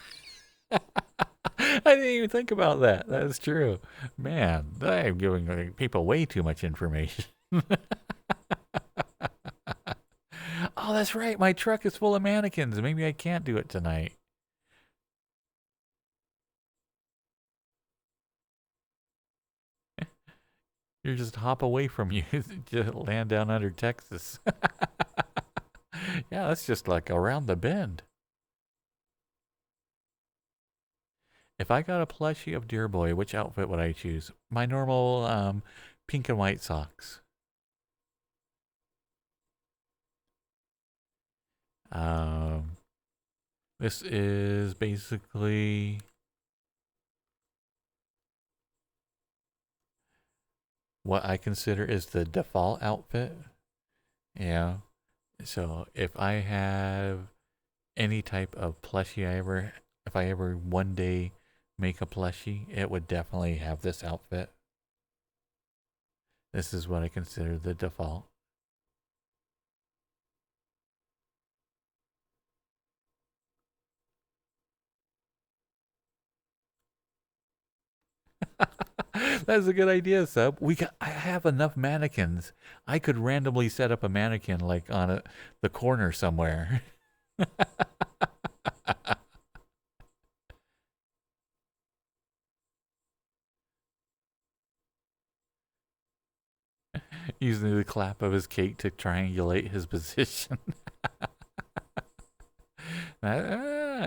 I didn't even think about that. That's true. Man, I'm giving people way too much information. Oh, that's right. My truck is full of mannequins. Maybe I can't do it tonight. You're just hop away from you. Just land down under Texas. Yeah, that's just like around the bend. If I got a plushie of Deer Boy, which outfit would I choose? My normal pink and white socks. Um, this is basically what I consider is the default outfit. Yeah. So if I have any type of plushie if I ever one day make a plushie, it would definitely have this outfit. This is what I consider the default. That's a good idea, Sub. I have enough mannequins. I could randomly set up a mannequin like on the corner somewhere. Using the clap of his cake to triangulate his position. You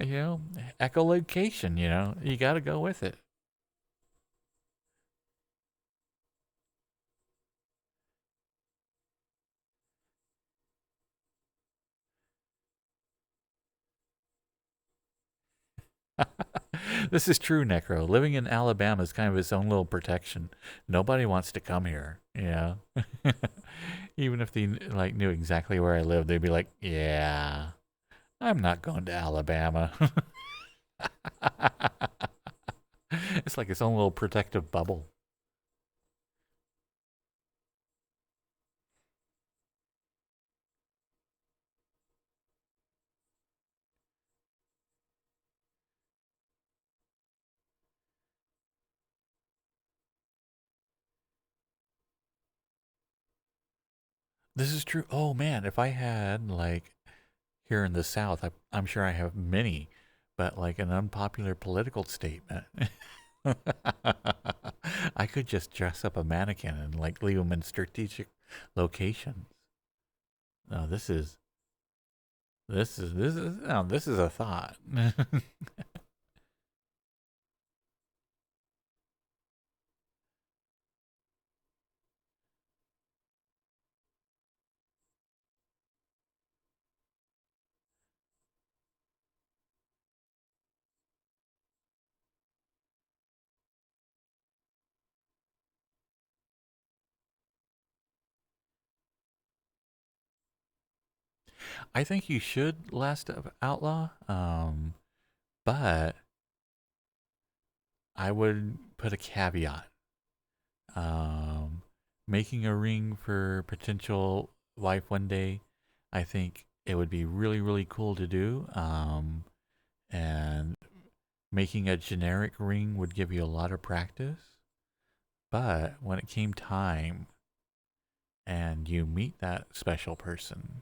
know, echolocation, you got to go with it. This is true, Necro. Living in Alabama is kind of its own little protection. Nobody wants to come here, Even if they like knew exactly where I live, they'd be like, "Yeah, I'm not going to Alabama." It's like its own little protective bubble. This is true. Oh man, if I had like here in the South, I'm sure I have many, but like an unpopular political statement. I could just dress up a mannequin and like leave them in strategic locations. No, this is a thought. I think you should last outlaw, but I would put a caveat. Um, Making a ring for potential wife one day, I think it would be really, really cool to do. And making a generic ring would give you a lot of practice. But when it came time and you meet that special person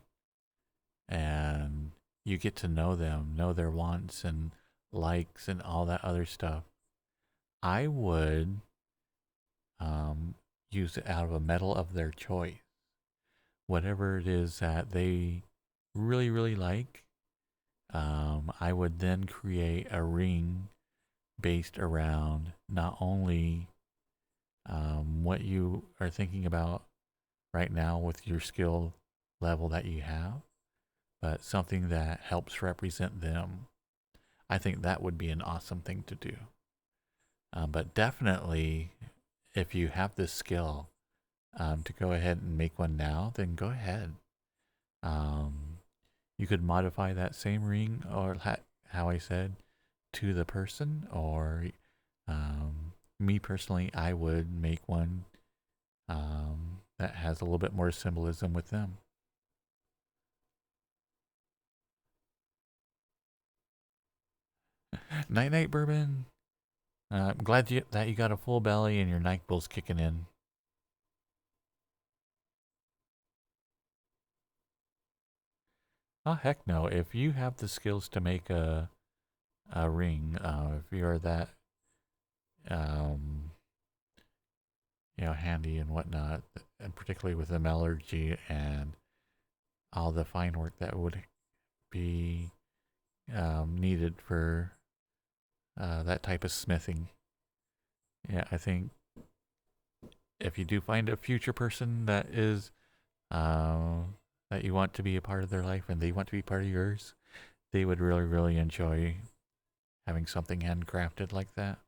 and you get to know them, know their wants and likes and all that other stuff, I would use it out of a metal of their choice. Whatever it is that they really, really like, I would then create a ring based around not only what you are thinking about right now with your skill level that you have, but something that helps represent them. I think that would be an awesome thing to do. But definitely, if you have this skill to go ahead and make one now, then go ahead. Um, you could modify that same ring, or how I said, to the person, or me personally, I would make one that has a little bit more symbolism with them. Night night bourbon. I'm glad that you got a full belly and your night bull's kicking in. Oh heck no! If you have the skills to make a ring, if you're that um, handy and whatnot, and particularly with the metallurgy and all the fine work that would be needed for that type of smithing. Yeah, I think if you do find a future person that is that you want to be a part of their life and they want to be part of yours, they would really, really enjoy having something handcrafted like that.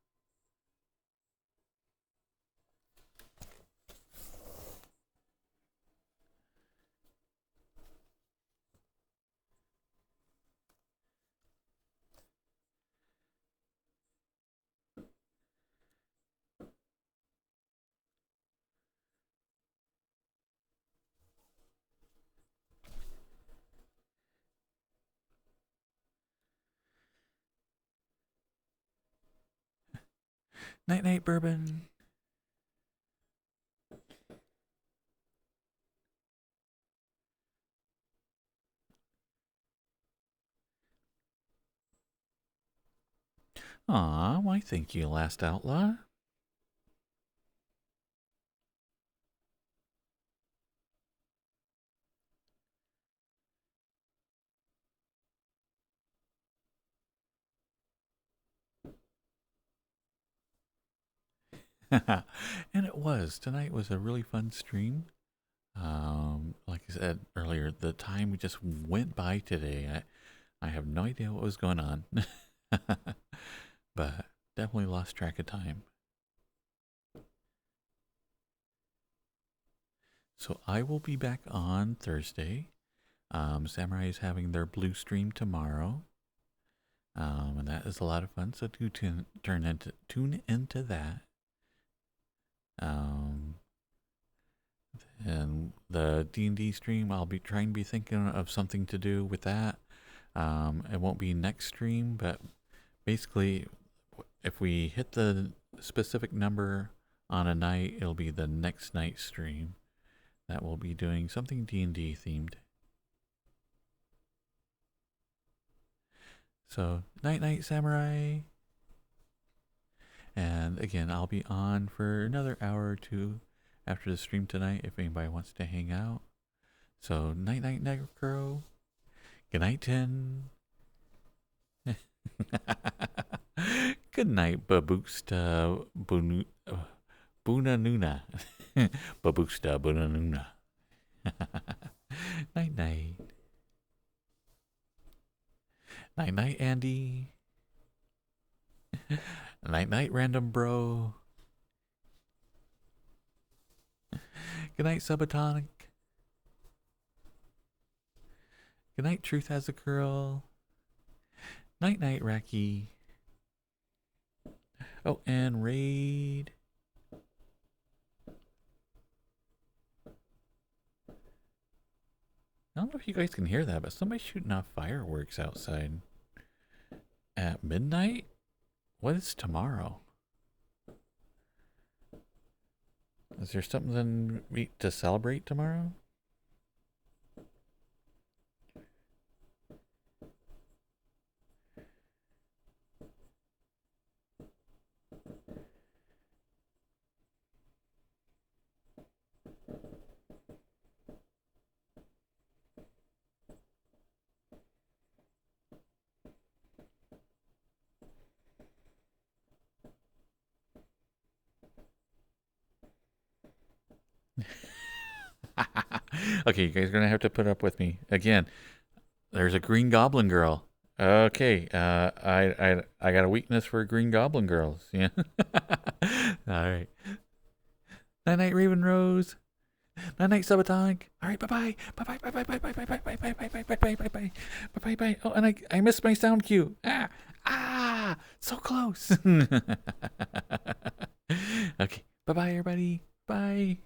Night night, bourbon. Aw, why thank you, last outlaw. And it was. Tonight was a really fun stream. Like I said earlier, the time just went by today. I have no idea what was going on. But definitely lost track of time. So I will be back on Thursday. Samurai is having their blue stream tomorrow. And that is a lot of fun. So do tune into that. And the D&D stream, I'll be trying to be thinking of something to do with that. It won't be next stream, but basically, if we hit the specific number on a night, it'll be the next night stream that will be doing something D&D themed. So, night night, Samurai. And again, I'll be on for another hour or two after the stream tonight if anybody wants to hang out. So, night night, Necro. Good night, Tin. Good night, Babusta Bunanuna. Babusta Bunanuna. Night night. Night night, Andy. Night night, random bro. Good night, Subatomic. Good night, Truth Has a Curl. Night night, Racky. Oh, and Raid. I don't know if you guys can hear that, but somebody's shooting off fireworks outside. At midnight? What is tomorrow? Is there something to celebrate tomorrow? Okay, you guys are gonna have to put up with me again. There's a Green Goblin girl. Okay, I got a weakness for Green Goblin girls. Yeah. All right. Night night, Raven Rose. Night night, Subatomic. All right, bye bye, bye bye, bye bye, bye bye, bye bye, bye bye, bye bye, bye bye, bye bye, bye bye. Oh, and I missed my sound cue. So close. Okay, bye bye, everybody. Bye.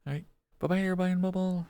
All right, bye bye, everybody in mobile.